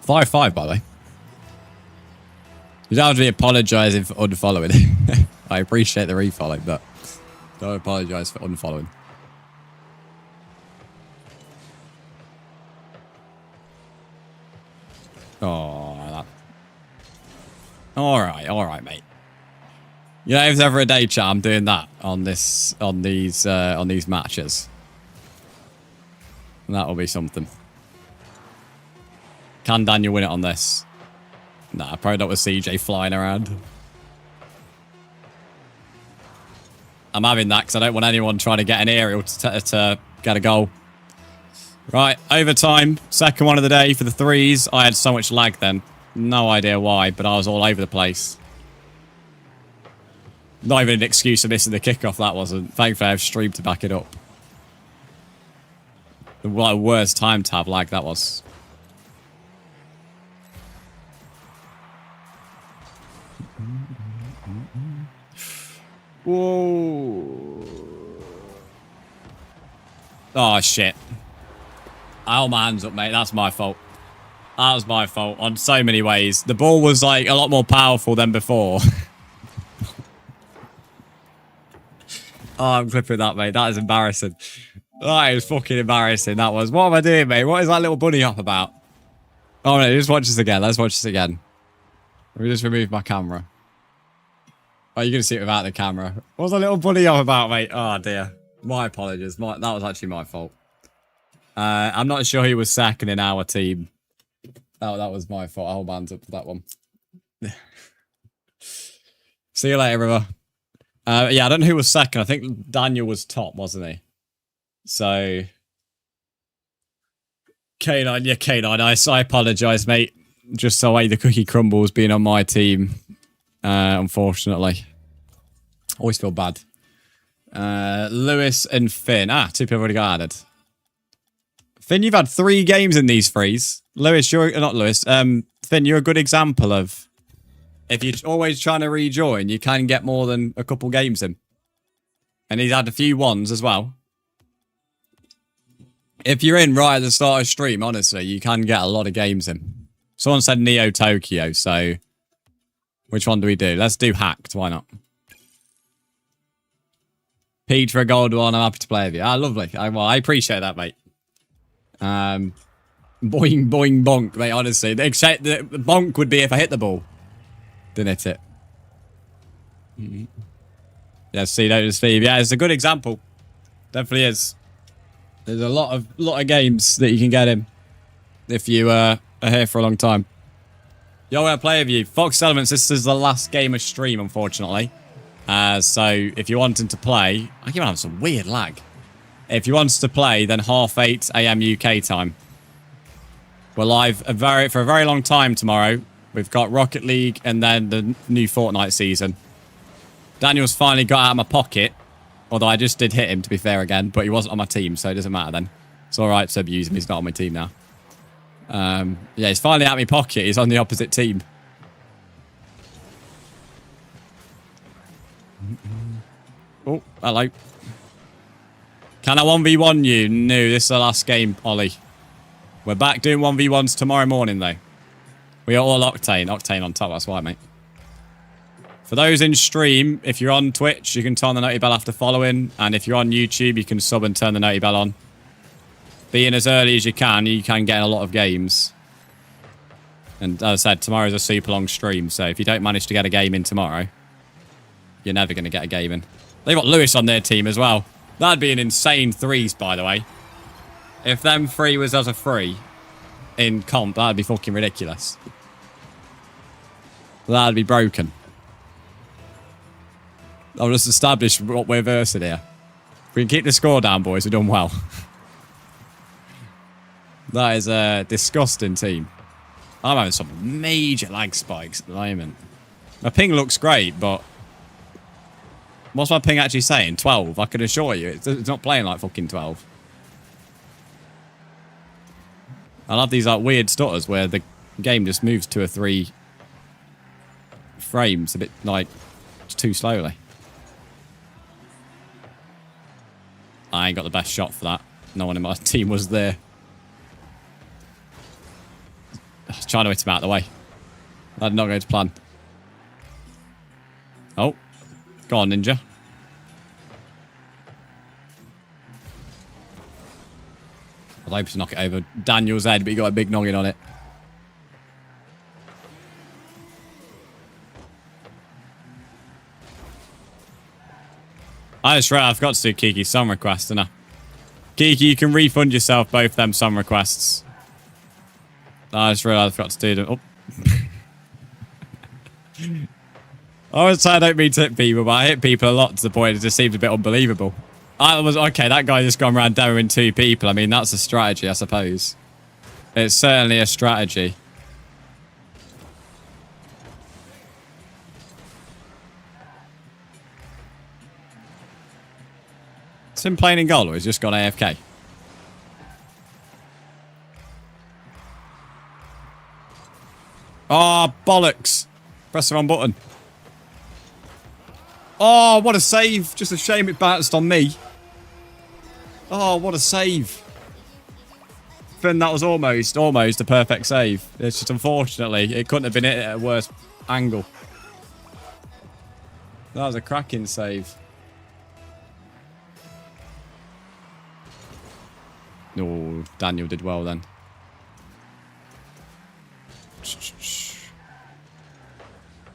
5-5, by the way. You don't have to be apologising for unfollowing. I appreciate the refollow, but don't apologise for unfollowing. Oh, that. All right, mate. You know, if there's ever a day, chat, I'm doing that on these matches. That will be something. Can Daniel win it on this? Nah, probably not with CJ flying around. I'm having that because I don't want anyone trying to get an aerial to get a goal. Right, overtime. Second one of the day for the threes. I had so much lag then. No idea why, but I was all over the place. Not even an excuse for missing the kickoff, that wasn't. Thankfully, I have streamed to back it up. The worst time to have lag that was. Whoa. Oh, shit. I hold my hands up, mate. That's my fault. That was my fault on so many ways. The ball was, like, a lot more powerful than before. Oh, I'm clipping that, mate. That is embarrassing. That is fucking embarrassing, that was. What am I doing, mate? What is that little bunny hop about? Oh, no, just watch this again. Let's watch this again. Let me just remove my camera. Oh, you're going to see it without the camera. What's that little bunny hop about, mate? Oh, dear. My apologies. That was actually my fault. I'm not sure who was second in our team. Oh, that was my fault. I'll hold my hands up for that one. See you later, brother. Yeah, I don't know who was second. I think Daniel was top, wasn't he? So... K9, yeah, K9. I apologise, mate. Just the way the cookie crumbles being on my team. Unfortunately. Always feel bad. Lewis and Finn. Ah, 2 people already got added. Finn, you've had 3 games in these frees. Lewis, you're not Lewis. Finn, you're a good example of if you're always trying to rejoin, you can get more than a couple games in. And he's had a few ones as well. If you're in right at the start of stream, honestly, you can get a lot of games in. Someone said Neo Tokyo, so which one do we do? Let's do Hacked, why not? Pete for a gold one, I'm happy to play with you. Ah, lovely. I appreciate that, mate. Boing, boing, bonk, mate, honestly. Except the bonk would be if I hit the ball. Didn't hit it. Yeah, see, don't Steve. Yeah, it's a good example. Definitely is. There's a lot of games that you can get in if you are here for a long time. Yo, I'm gonna play with you. Fox Elements, this is the last game of stream, unfortunately. So if you're wanting to play, I keep having some weird lag. If you want to play, then 8:30 AM UK time. We're live for a very long time tomorrow. We've got Rocket League and then the new Fortnite season. Daniel's finally got out of my pocket. Although I just did hit him, to be fair again. But he wasn't on my team, so it doesn't matter then. It's alright to abuse him. He's not on my team now. Yeah, he's finally out of my pocket. He's on the opposite team. Oh, hello. Can I 1v1 you? No, this is the last game, Ollie. We're back doing 1v1s tomorrow morning, though. We are all Octane. Octane on top, that's why, mate. For those in stream, if you're on Twitch, you can turn the noti bell after following. And if you're on YouTube, you can sub and turn the noti bell on. Being as early as you can get in a lot of games. And as I said, tomorrow's a super long stream. So if you don't manage to get a game in tomorrow, you're never going to get a game in. They've got Lewis on their team as well. That'd be an insane threes, by the way. If them 3 was as a 3 in comp, that'd be fucking ridiculous. That'd be broken. I'll just establish what we're versing here. If we can keep the score down, boys, we're done well. That is a disgusting team. I'm having some major lag spikes at the moment. My ping looks great, but what's my ping actually saying? 12, I can assure you. It's not playing like fucking 12. I love these like weird stutters where the game just moves 2 or 3 frames a bit like too slowly. I ain't got the best shot for that. No one in my team was there. I was trying to hit him out of the way. That did not go to plan. Oh. Go on, Ninja. I'd hope to knock it over Daniel's head, but he got a big noggin on it. I just realized I forgot to do Kiki's song request, didn't I? Kiki, you can refund yourself both them song requests. I just realized I forgot to do them. Oh. I always say I don't mean to hit people, but I hit people a lot to the point it just seems a bit unbelievable. I was, okay, that guy just gone around demoing 2 people. I mean, that's a strategy, I suppose. It's certainly a strategy. Is him playing in goal or he's just gone AFK? Oh, bollocks. Press the wrong button. Oh, what a save. Just a shame it bounced on me. Oh, what a save. Finn, that was almost a perfect save. It's just unfortunately, it couldn't have been hit at a worse angle. That was a cracking save. Oh, Daniel did well then.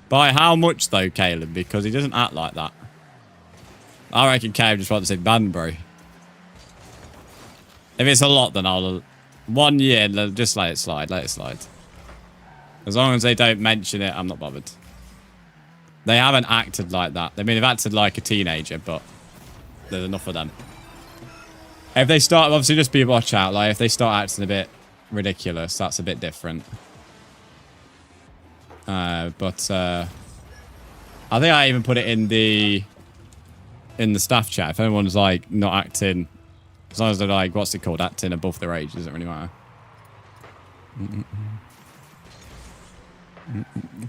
By how much though, Caleb? Because he doesn't act like that. I reckon Caleb just wants to say Banbury. If it's a lot, then I'll 1 year, just let it slide, let it slide. As long as they don't mention it, I'm not bothered. They haven't acted like that. I mean, they've acted like a teenager, but there's enough of them. If they start, obviously just be watch out. Like, if they start acting a bit ridiculous, that's a bit different. I think I even put it in the in the staff chat. If anyone's like not acting, as long as they're like, what's it called, acting above their age, doesn't really matter.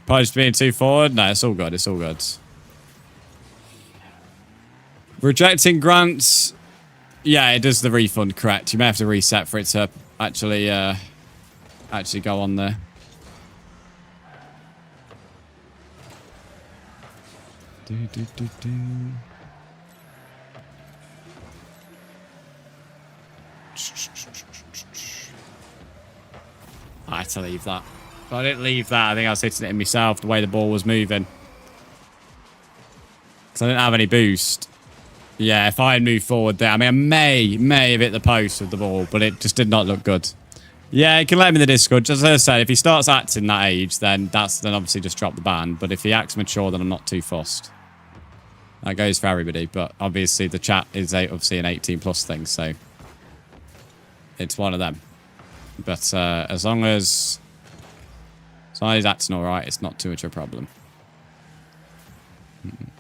Probably just being too forward. No, it's all good. It's all good. Rejecting grants. Yeah, it does the refund, correct. You may have to reset for it to actually go on there. I had to leave that. If I didn't leave that, I think I was hitting it in myself the way the ball was moving. Because I didn't have any boost. Yeah, if I had moved forward there, I mean, I may have hit the post with the ball, but it just did not look good. Yeah, you can let him in the Discord. Just as I said, if he starts acting that age, then obviously just drop the ban. But if he acts mature, then I'm not too fussed. That goes for everybody, but obviously the chat is obviously an 18+ thing, so it's one of them. But as long as he's acting all right, it's not too much of a problem.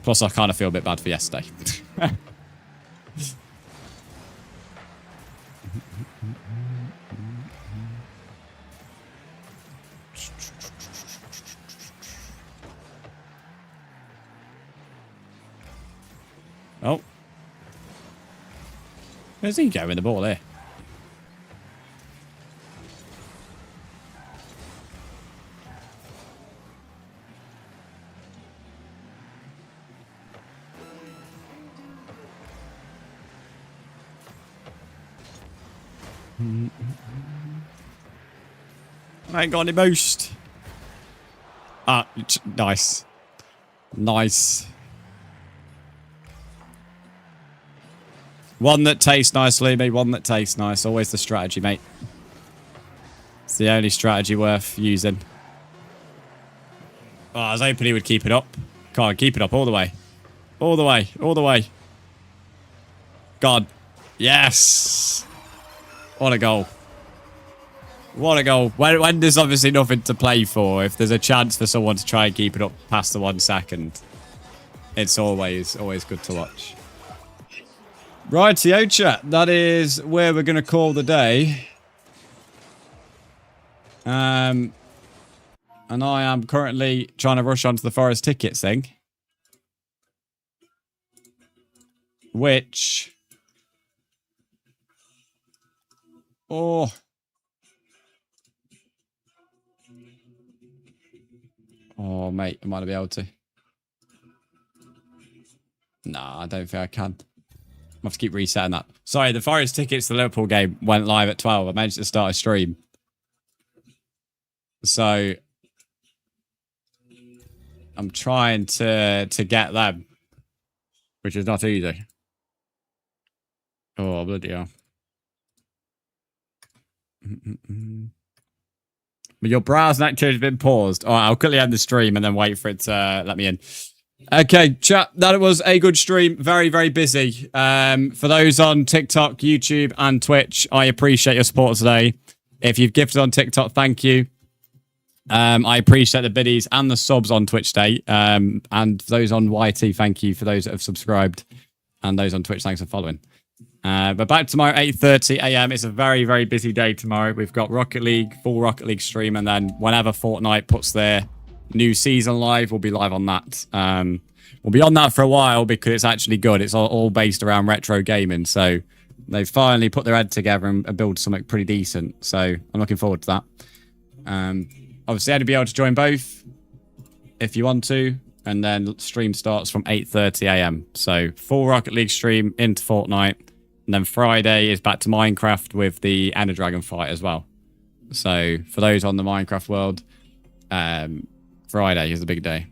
Plus, I kind of feel a bit bad for yesterday. Oh. Where's he going with the ball here? I ain't got any boost. Ah, nice. Nice. One that tastes nice, Lumi. One that tastes nice. Always the strategy, mate. It's the only strategy worth using. Oh, I was hoping he would keep it up. Can't keep it up all the way. All the way. All the way. God. Yes. What a goal. What a goal. When there's obviously nothing to play for, if there's a chance for someone to try and keep it up past the 1 second, it's always good to watch. Rightio, chat. That is where we're going to call the day. And I am currently trying to rush onto the Forest tickets thing. Which... Oh... Oh, mate, I might be able to. Nah, I don't think I can. I have to keep resetting that. Sorry, the Forest tickets to the Liverpool game went live at 12. I managed to start a stream. So, I'm trying to get them, which is not easy. Oh, bloody hell. But your browsing activity has been paused. All right, I'll quickly end the stream and then wait for it to let me in. Okay, chat, that was a good stream. Very, very busy. For those on TikTok, YouTube, and Twitch, I appreciate your support today. If you've gifted on TikTok, thank you. I appreciate the biddies and the subs on Twitch Day. And those on YT, thank you for those that have subscribed. And those on Twitch, thanks for following. But back tomorrow, 8:30 a.m. It's a very, very busy day tomorrow. We've got Rocket League, full Rocket League stream, and then whenever Fortnite puts their new season live, we'll be live on that. We'll be on that for a while because it's actually good. It's all based around retro gaming. So they've finally put their head together and built something pretty decent. So I'm looking forward to that. Obviously, I'd be able to join both if you want to. And then stream starts from 8:30 a.m. So full Rocket League stream into Fortnite. And then Friday is back to Minecraft with the Ender Dragon fight as well. So for those on the Minecraft world, Friday is the big day.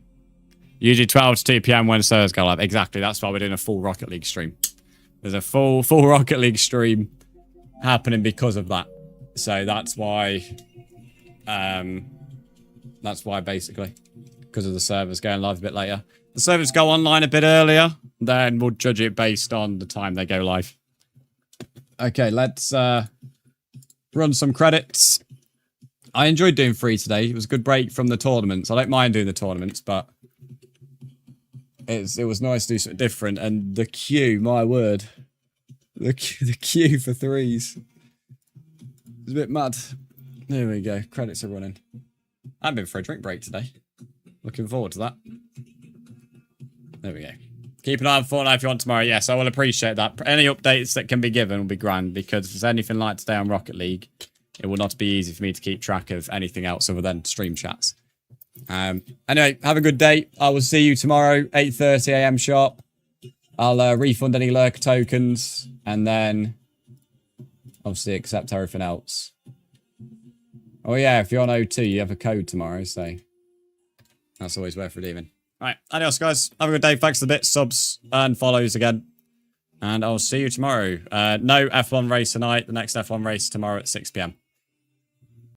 Usually 12 to 2 p.m. when servers go live. Exactly. That's why we're doing a full Rocket League stream. There's a full Rocket League stream happening because of that. So that's why basically, because of the servers going live a bit later. The servers go online a bit earlier, then we'll judge it based on the time they go live. Okay, let's run some credits. I enjoyed doing free today. It was a good break from the tournaments. I don't mind doing the tournaments, but it was nice to do something different. And the queue, my word. The queue for threes. It's a bit mad. There we go. Credits are running. I've been for a drink break today. Looking forward to that. There we go. Keep an eye on Fortnite if you want tomorrow. Yes, I will appreciate that. Any updates that can be given will be grand, because if there's anything like today on Rocket League, it will not be easy for me to keep track of anything else other than stream chats. Anyway, have a good day. I will see you tomorrow, 8:30 AM sharp. I'll refund any lurker tokens and then obviously accept everything else. Oh yeah, if you're on O2, you have a code tomorrow, so that's always worth redeeming. Alright, adios guys. Have a good day. Thanks for the bits, subs, and follows again. And I'll see you tomorrow. No F1 race tonight. The next F1 race tomorrow at 6 PM.